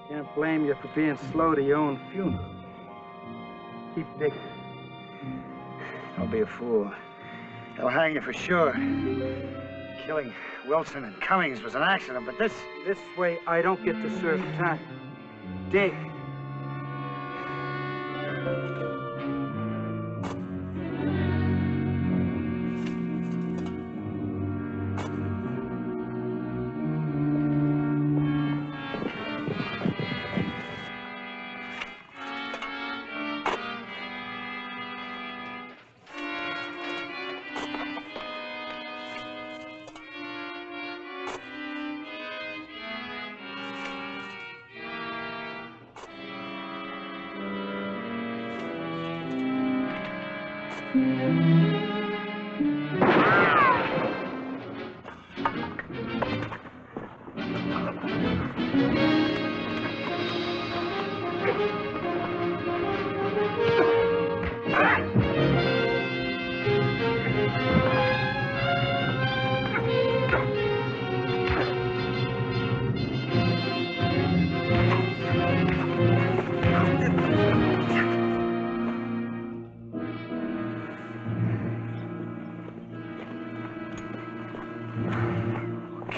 Can't blame you for being slow to your own funeral. Keep digging. Don't be a fool. They'll hang you for sure. Killing Wilson and Cummings was an accident, but this way I don't get to serve time. Dig.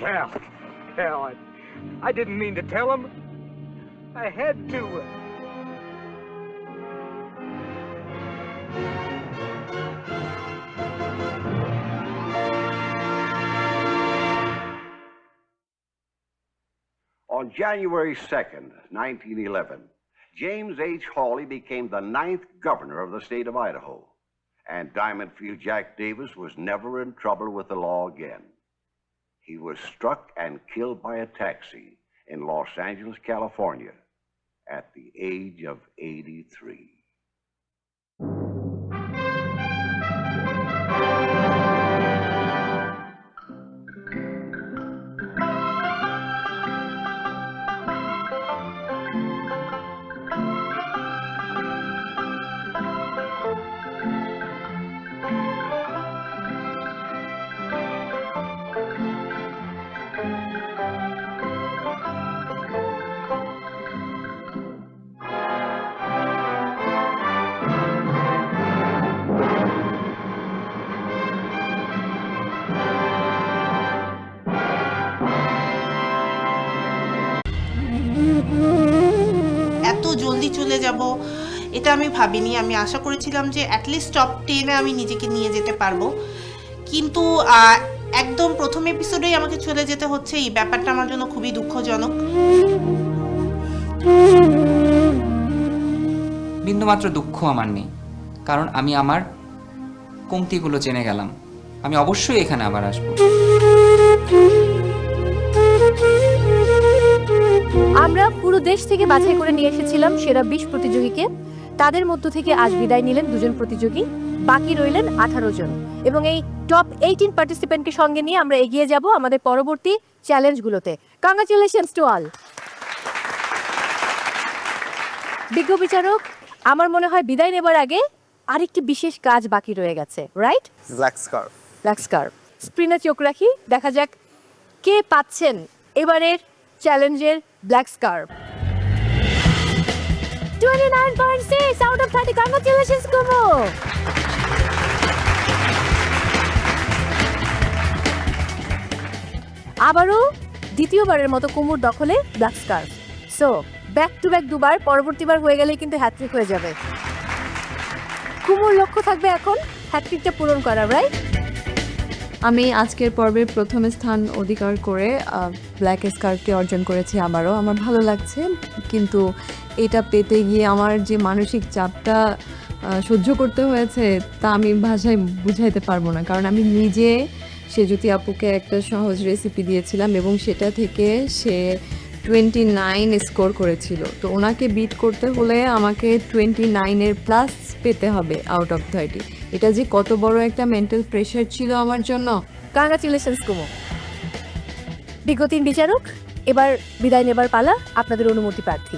Cal, I didn't mean to tell him. I had to. On January 2nd, 1911, James H. Hawley became the 9th governor of the state of Idaho, and Diamond Field Jack Davis was never in trouble with the law again. He was struck and killed by a taxi in Los Angeles, California, at the age of 83. এত জলদি চলে যাব এটা আমি ভাবিনি। আমি আশা করেছিলাম যে অ্যাটলিস্ট টপ 10-এ আমি নিজেকে নিয়ে যেতে পারবো, কিন্তু একদম প্রথম এপিসোডেই আমাকে চলে যেতে হচ্ছে। এই ব্যাপারটা আমার জন্য খুবই দুঃখজনক। বিন্দুমাত্র দুঃখ আমার নেই, কারণ আমি আমার কমতিগুলো জেনে গেলাম। আমি অবশ্যই এখানে আবার আসবো। আমরা পুরো দেশ থেকে বাছাই করে নিয়ে এসেছিলাম সেরা 20 প্রতিযোগীকে। তাদের মধ্য থেকে আজ বিদায় নিলেন 2 জন প্রতিযোগী, বাকি রইলেন 18 জন। এবং এই টপ 18 পার্টিসিপেন্টকে সঙ্গে নিয়ে আমরা এগিয়ে যাব আমাদের পরবর্তী চ্যালেঞ্জগুলোতে। Congratulations to all. বিজ্ঞ বিচারক, আমার মনে হয় বিদায় নেবার আগে আরেকটি বিশেষ কাজ বাকি রয়ে গেছে, right? Black scarf. Black scarf. স্ক্রিনে চোখ রাখি, দেখা যাক কে পাচ্ছেন এবারের চ্যালেঞ্জের black scarf. 29.6 out of 30. Congratulations, Kumo. আবারও দ্বিতীয়বারের মতো কুমুর দখলে black scarf. So back to back দুবার, পরবর্তীবার হয়ে গেলে কিন্তু হ্যাট্রিক হয়ে যাবে। কুমুর লক্ষ্য থাকবে এখন হ্যাট্রিকটা পূরণ করা, রাইট? আমি আজকের পর্বে প্রথম স্থান অধিকার করে ব্ল্যাক স্কার্ফটি অর্জন করেছি। আবারও আমার ভালো লাগছে, কিন্তু এটা পেতে গিয়ে আমার যে মানসিক চাপটা সহ্য করতে হয়েছে তা আমি ভাষায় বুঝাইতে পারবো না। কারণ আমি নিজে সেজুতি আপুকে একটা সহজ রেসিপি দিয়েছিলাম এবং সেটা থেকে সে 29 স্কোর করেছিল। তো ওনাকে বিট করতে হলে আমাকে 29-এর প্লাস পেতে হবে আউট অফ 30। এটা যে কত বড় একটা মেন্টাল প্রেশার ছিল আমার জন্য। কংগ্রাচুলেশনস কুমু। বিজ্ঞ 3 বিচারক, এবার বিদায় নেবার পালা, আপনাদের অনুমতি প্রার্থী।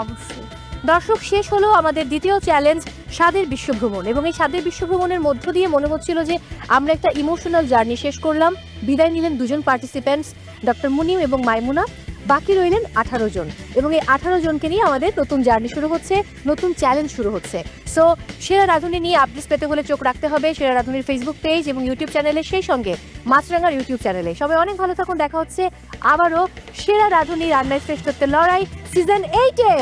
অবশ্যই। দর্শক, শেষ হলো আমাদের দ্বিতীয় চ্যালেঞ্জ স্বাদের বিশ্বভ্রমণ। এবং এই স্বাদের বিশ্বভ্রমণের মধ্য দিয়ে মনে হচ্ছিল যে আমরা একটা ইমোশনাল জার্নি শেষ করলাম। বিদায় নিলেন 2 জন পার্টিসিপেন্টস, ডক্টর মুনিম এবং মাইমুনা। বাকি রইলেন 18 জন, এবং এই 18 জনকে নিয়ে আমাদের নতুন জার্নি শুরু হচ্ছে, নতুন চ্যালেঞ্জ শুরু হচ্ছে। সো সেরা রাঁধুনি নিয়ে আপডেটস পেতে হলে চোখ রাখতে হবে সেরা রাঁধুনির ফেসবুক পেজ এবং ইউটিউব চ্যানেলে, সেই সঙ্গে মাছরাঙার ইউটিউব চ্যানেলে। সবাই অনেক ভালো থাকুন, দেখা হচ্ছে আবারও সেরা রাঁধুনি রান্নায় শ্রেষ্ঠত্বের লড়াই সিজন 8-এ।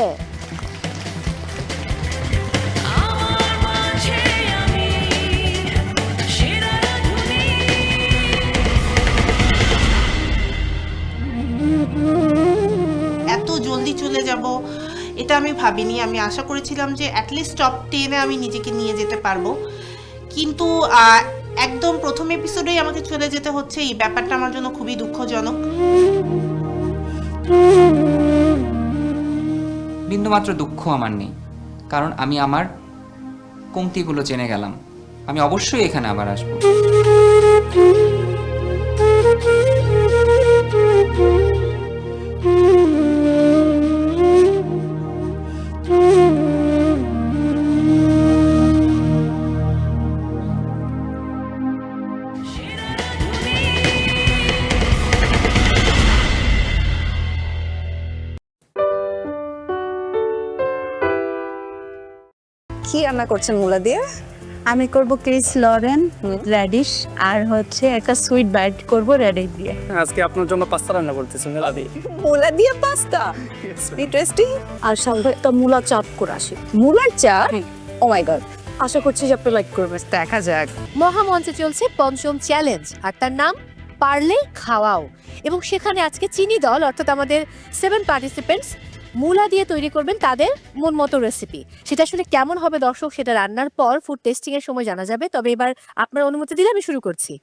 এত জলদি চলে যাব এটা আমি ভাবিনি। আমি আশা করেছিলাম যে অ্যাটলিস্ট টপ 10-এ আমি নিজেকে নিয়ে যেতে পারবো, কিন্তু একদম প্রথম এপিসোডেই আমাকে চলে যেতে হচ্ছে। এই ব্যাপারটা আমার জন্য খুবই দুঃখজনক। বিন্দুমাত্র দুঃখ আমার নেই, কারণ আমি আমার কমতিগুলো জেনে গেলাম। আমি অবশ্যই এখানে আবার আসবো। কি রান্না করছেন মূলা দিয়ে? আমি করব ক্রিস লরেন উইথ র্যাডিশ আর হচ্ছে একটা সুইট বাইট করব র্যাডিশ দিয়ে। আজকে আপনার জন্য পাস্তা রান্না করতেছি মূলা দিয়ে। মূলা দিয়ে পাস্তা, ইন্টারেস্টিং। আর সাথে একটা মূলা চাপ করে আসি। মূলার চাপ, ও মাই গড, আশা করছি যে আপনি লাইক করবেন। দেখা যাক। মহামঞ্চে চলছে পঞ্চম চ্যালেঞ্জ, আর তার নাম পারলে খাওয়াও। এবং সেখানে আজকে চিনি দল অর্থাৎ আমাদের 7 পার্টিসিপেন্টস মূলা দিয়ে তৈরি করবেন তাদের মন মতো রেসিপি। সেটা আসলে কেমন হবে দর্শক, সেটা রান্নার পর ফুড টেস্টিং এর সময় জানা যাবে। তবে এবার আপনার অনুমতি দিলে আমি শুরু করছি।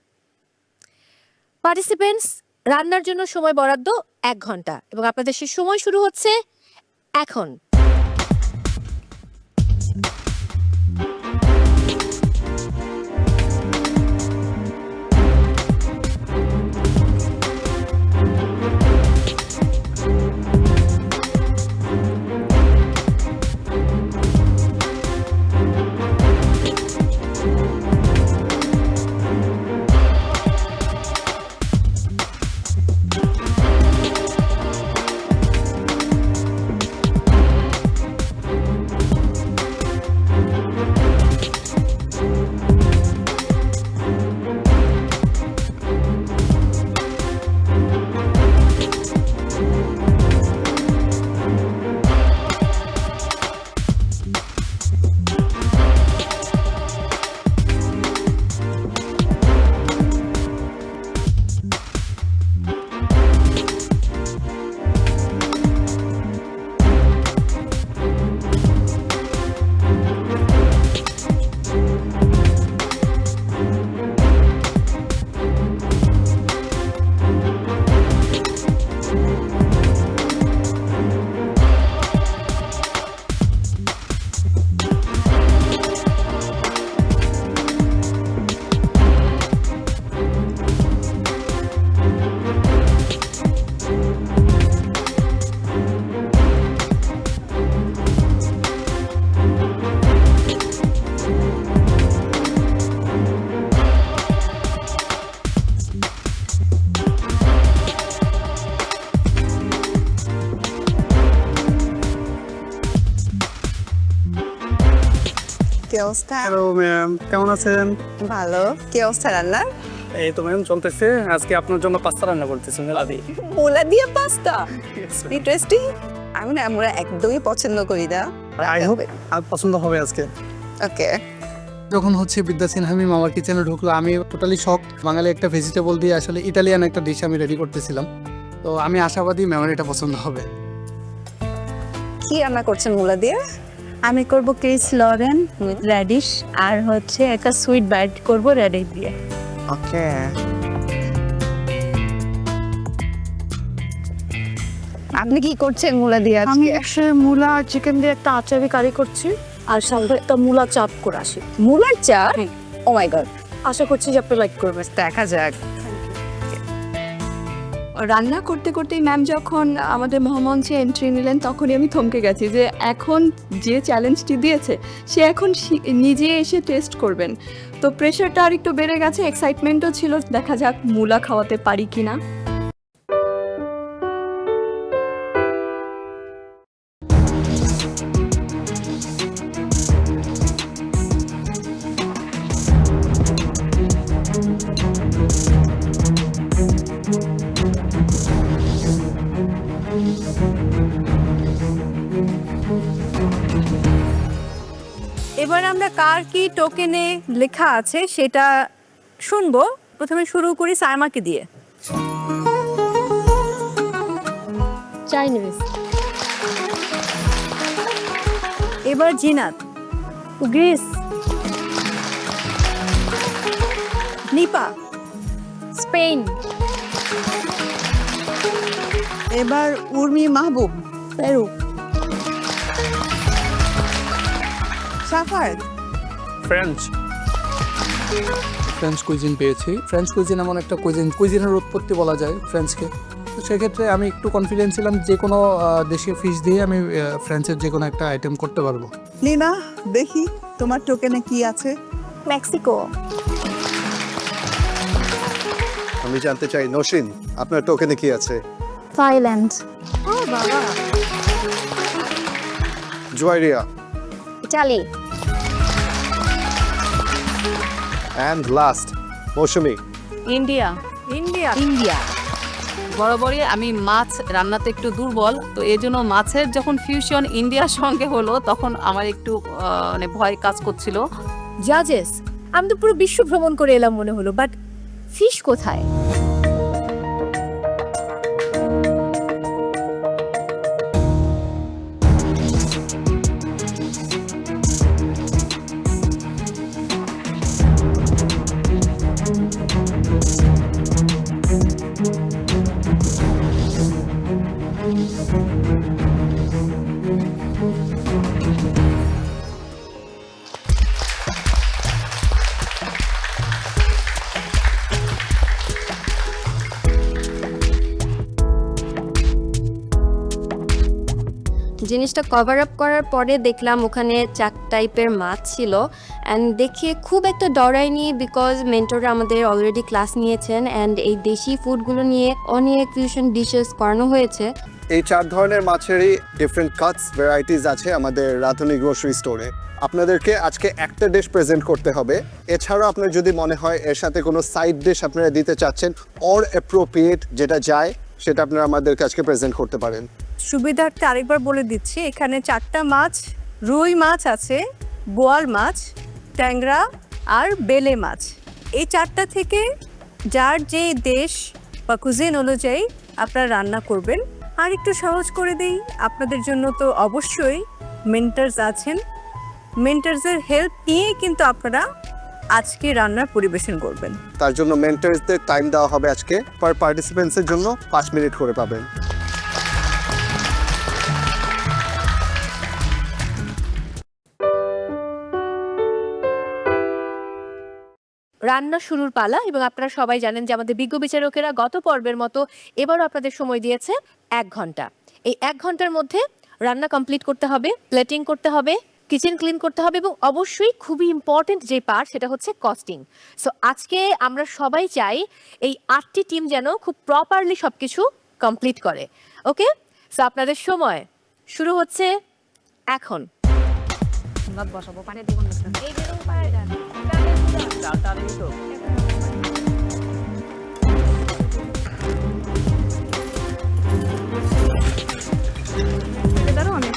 পার্টিসিপেন্টস, রান্নার জন্য সময় বরাদ্দ 1 ঘন্টা এবং আপনাদের সেই সময় শুরু হচ্ছে এখন। কি অবস্থা? হ্যালো ম্যাম, কেমন আছেন? ভালো। কি অবস্থা রান্নার? এই তো ম্যাম চলতেছে। আজকে আপনার জন্য পাস্তা রান্না করতেছি মূলা দিয়ে। মূলা দিয়ে পাস্তা, ইন্টারেস্টিং। আমি না আমরা একদমই পছন্দ করি না। আই হোপ পছন্দ হবে আজকে। ওকে। যখন হচ্ছে বিদ্যা সিনহা ম্যাম আমার কিচেনে ঢুকলো, আমি টোটালি শক। বাঙালি একটা ভেজিটেবল দিয়ে আসলে ইটালিয়ান একটা ডিশ আমি রেডি করতেছিলাম। তো আমি আশাবাদী ম্যামের এটা পছন্দ হবে। কি রান্না করছেন মূলা দিয়ে? আমি করব ক্রিস লরেন উইথ র্যাডিশ আর হচ্ছে একটা সুইট বাইট করব র্যাডিশ দিয়ে। ওকে। আপনি কি করছেন মূলা দিয়ে আজকে? আমি মূলা আর চিকেন দিয়ে একটা আচারি কারি করছি আর সাথে একটা মূলা চাপ করে আসি। মূলার চাপ, ও মাই গড, আশা করছি যে আপনি লাইক করবেন। দেখা যাক। রান্না করতে করতেই ম্যাম যখন আমাদের মহামঞ্চে এন্ট্রি নিলেন তখনই আমি থমকে গেছি যে এখন যে চ্যালেঞ্জটি দিয়েছে সে এখন নিজে এসে টেস্ট করবেন। তো প্রেশারটা আর একটু বেড়ে গেছে, এক্সাইটমেন্টও ছিল, দেখা যাক মূলা খাওয়াতে পারি কিনা। এবার আমরা কার কি টোকেনে লেখা আছে সেটা শুনবো। প্রথমে শুরু করি সাইমাকে দিয়ে। চাইনিজ। এবার জিনাত। গ্রিস। নিপা। স্পেন। এবার Urmi Mahbub. Peru. Safar. French. French cuisine পেয়েছি। ফ্রেঞ্চ কুইজিন এমন একটা কুইজিনের উৎপত্তি বলা যায় ফ্রেঞ্চকে। তো সেক্ষেত্রে আমি একটু কনফিডেন্ট ছিলাম যে কোনো দেশীয় ফিশ দিয়ে আমি ফ্রেঞ্চের যে কোনো একটা আইটেম করতে পারবো। লিনা, দেখি তোমার টোকেনে কি আছে। মেক্সিকো। আমি জানতে চাই নসিন, আপনার টোকেনে কি আছে? থাইল্যান্ড। ও বাবা। Juairiya. Italy. And last Mousumi. India India India বরাবরই আমি মাছ রান্নাতে একটু দুর্বল, তো এই জন্য মাছের যখন ফিউশন ইন্ডিয়ার সঙ্গে হলো তখন আমার একটু মানে ভয় কাজ করছিল। জাজেস, আমি তো পুরো বিশ্ব ভ্রমণ করে এলাম মনে হলো, বাট ফিশ কোথায়? জিনিসটা কভার আপ করার পরে দেখলাম ওখানে 4 টাইপের মাছ ছিল, অ্যান্ড দেখে খুব একটা ডরাইনি, বিকজ মেন্টররা আমাদের অলরেডি ক্লাস নিয়েছেন অ্যান্ড এই দেশি ফুডগুলো নিয়ে অনেক ফিউশন ডিশেস করানো হয়েছে। এই 4 ধরনের মাছেরই ডিফারেন্ট কাটস ভ্যারাইটিস আছে আমাদের রাঁধুনি গ্রোসারি স্টোরে। আপনাদেরকে আজকে একটা ডিশ প্রেজেন্ট করতে হবে। এছাড়াও আপনার যদি মনে হয় এর সাথে কোনো সাইড ডিশ আপনারা দিতে চাচ্ছেন অর অ্যাপ্রোপ্রিয়েট যেটা যায়, সেটা আপনারা আমাদেরকে আজকে প্রেজেন্ট করতে পারেন। সুবিধার্থে আরেকবার বলে দিচ্ছি, এখানে 4টা মাছ, রুই মাছ আছে, বোয়াল মাছ, ট্যাংরা আর বেলে মাছ। এই 4টা থেকে যার যে দেশ বা কুজিন অনুযায়ী আপনারা রান্না করবেন। আর একটু সহজ করে দেই আপনাদের জন্য, তো অবশ্যই মেন্টার্স আছেন, মেন্টার্সের হেল্প নিয়েই কিন্তু আপনারা আজকে রান্নার পরিবেশন করবেন। তার জন্য মেন্টার্সদের টাইম দেওয়া হবে আজকে, পার পার্টিসিপেন্টসের জন্য 5 মিনিট করে পাবেন। রান্না শুরুর পালা, এবং আপনারা সবাই জানেন যে আমাদের বিজ্ঞ বিচারকেরা গত পর্বের মতো এবারও আপনাদের সময় দিয়েছে 1 ঘন্টা। এই 1 ঘন্টার মধ্যে রান্না কমপ্লিট করতে হবে, প্লেটিং করতে হবে, কিচেন ক্লিন করতে হবে, এবং অবশ্যই খুবই ইম্পর্টেন্ট যে পার্ট সেটা হচ্ছে কস্টিং। সো আজকে আমরা সবাই চাই এই 8টি টিম যেন খুব প্রপারলি সব কিছু কমপ্লিট করে। ওকে, সো আপনাদের সময় শুরু হচ্ছে এখন। বসাবো পানি দিব না, এই যে পানি দেন ডালটা নেই তো। এটারও অনেক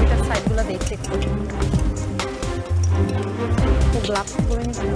এটা সাইডগুলো দেখতে গ্লাভস পরে নিতে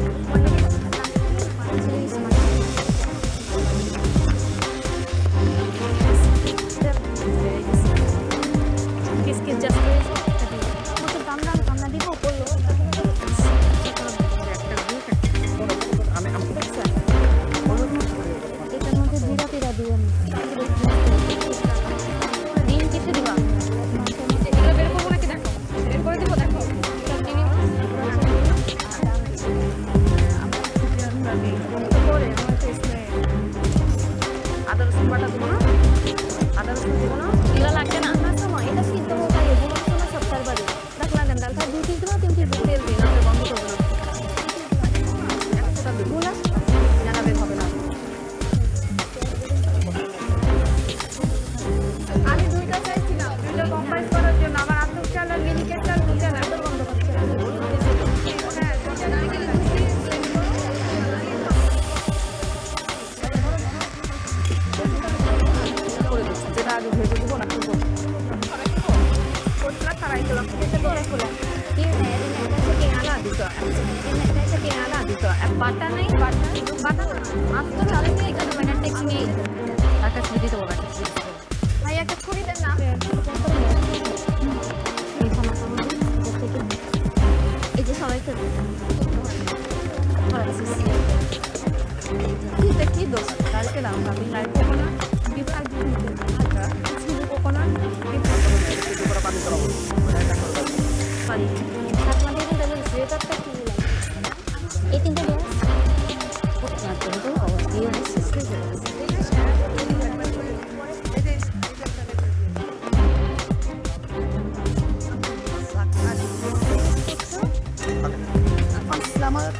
আমার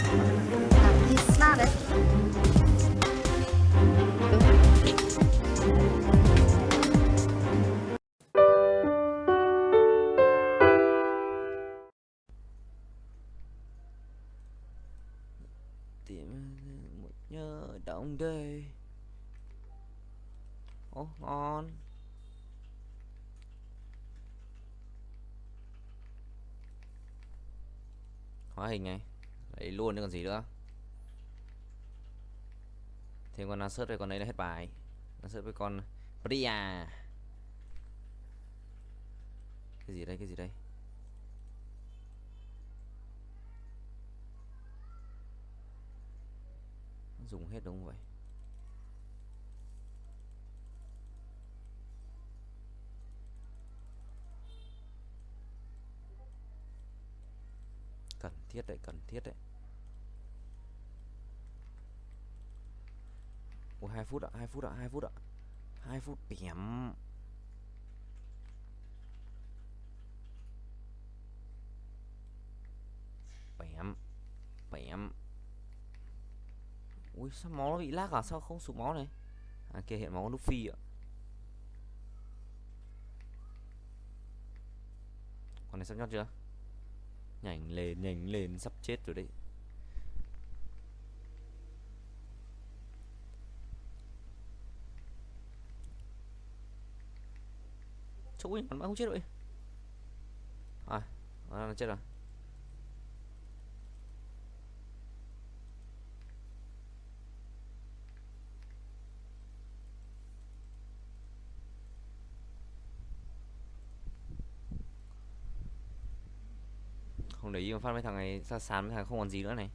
It's not it. Tìm một nhớ động đời. Ồ, ngon. Hóa hình này. Lấy luôn chứ còn gì nữa. Thêm con search với con đấy là hết bài. Search với con Priya. Cái gì đây, cái gì đây? Dùng hết đúng không vậy? Cần thiết đấy, cần thiết đấy. Ủa 2 phút ạ, 2 phút ạ, 2 phút ạ. 2 phút bẻm. Bẻm. Bẻm. Ui sao máu nó bị lag à? Sao không sụp máu này? À kia hiện máu nút phi ạ. Con này sắp nhót chưa? Nhảnh lên sắp chết rồi đấy. Chú ơi, nó không chết rồi. À, nó chết rồi. Không để ý mà phát mấy thằng này ra sàn mấy thằng không còn gì nữa này.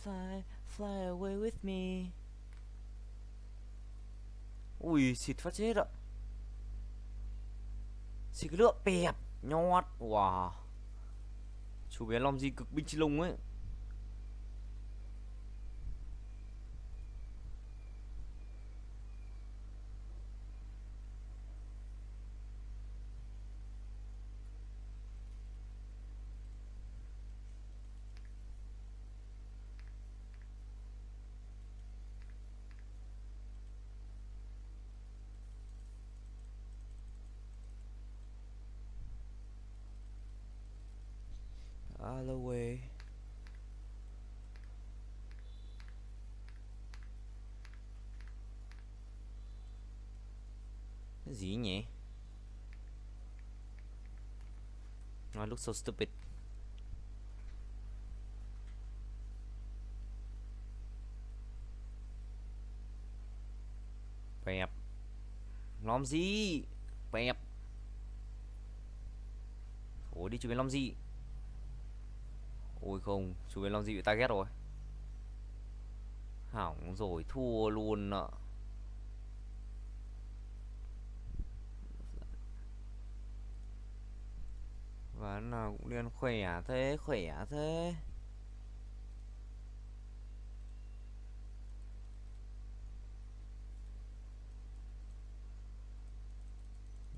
Fly, fly away with me. Ui, xịt phát chết ạ. Xịt cái lượng bẹp, nhót. Wow. Chú bé Long gì cực binh chi lung ấy. All the way. Cái gì nhỉ? I look so stupid. Bẹp. Làm gì? Bẹp. Ủa đi chú bé làm gì? Ôi không, chú bé Long Di bị target rồi. Hỏng rồi, thua luôn ạ. Và nào cũng điên khỏe thế, khỏe thế.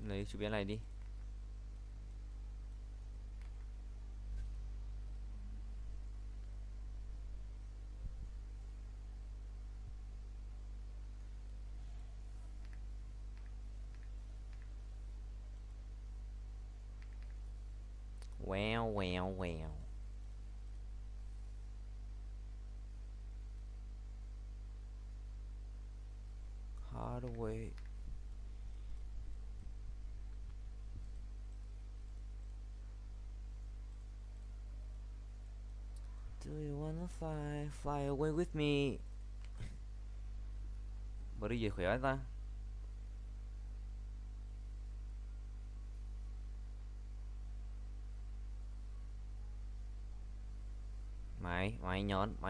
Lấy chú bé này đi. Wow, wow, wow. Hard away. Do you wanna fly, fly away with me? Bữa đi về khỏe ta. Mày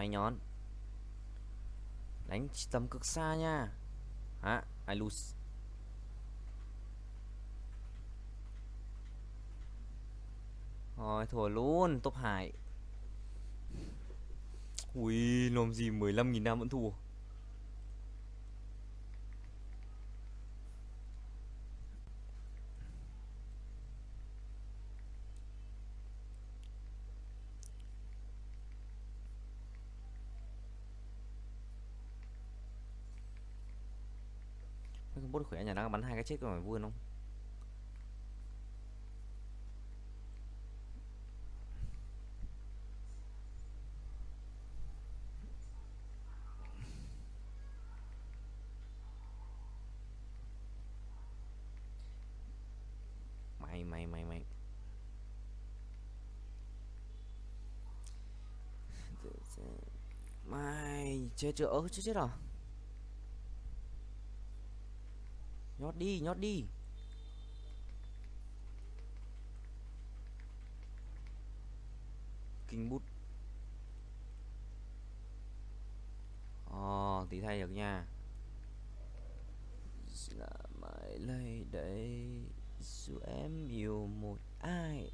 nhón. Đánh tầm cực xa nha. Hả? I lose. Thôi thua luôn, top 2. Ui, làm gì 15.000 năm vẫn thua. Mấy con bốt khỏe nhà đang bắn 2 cái chết có phải vui không? Mày mày chết chưa? Chết rồi. Nhót đi. Kinh bút. Tí thay được nha. Là mãi lấy đấy dù em yêu một ai.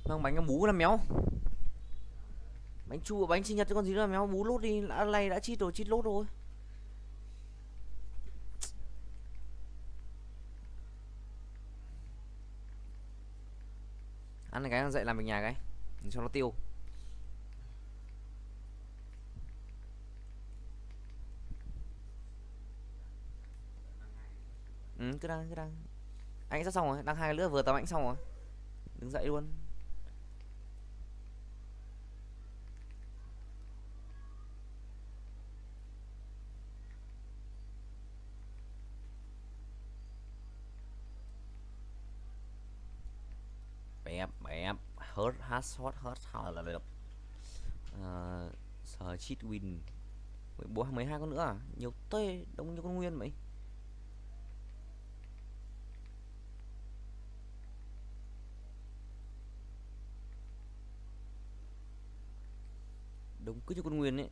Mang bánh bú làm méo. Bánh chua bánh sinh nhật cho con gì nữa méo, bú lốt đi, này đã chít lốt rồi. Ăn cái dậy làm việc nhà cái cho nó tiêu. Cứ đang anh sắp xong rồi, đang 2 cái nữa vừa tầm anh xong rồi, đứng dậy luôn. Bẹp hớt là được. Sờ cheat win bố 12 con nữa à, nhiều tê đông như con nguyên vậy. Đúng cứ như con nguyên ấy.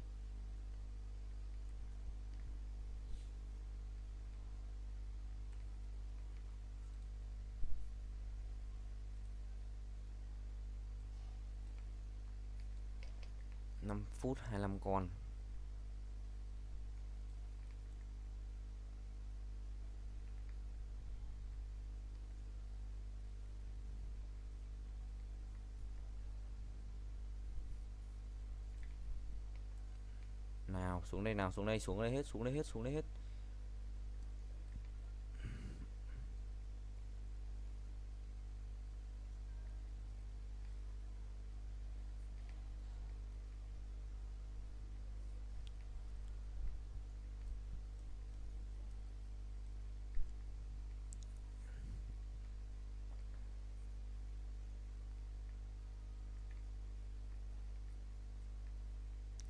Phút 25 con. Nào xuống đây hết.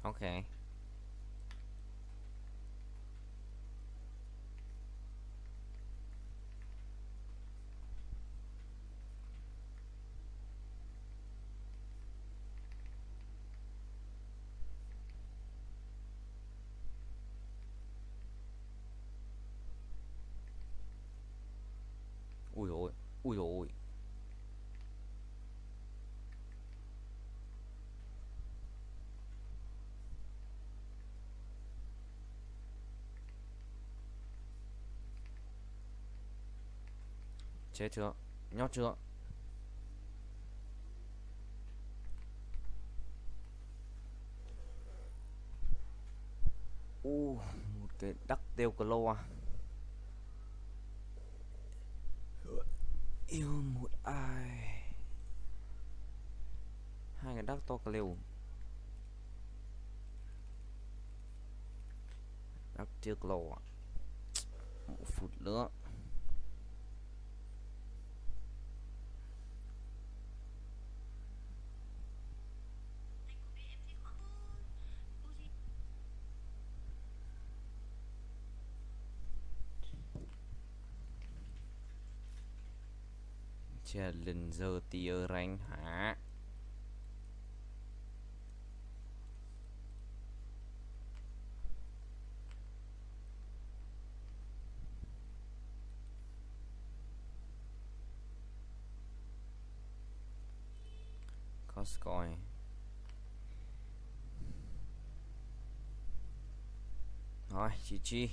Ok. Ui dồi. Chết chưa? Nhót chưa? Một cái đắc tiêu clo à. Yêu một ai. 2 cái đắc to clo. Đắc tiêu clo à. 1 phút nữa. Challenger tier rank hả? Let's coi. Rồi, chị Chi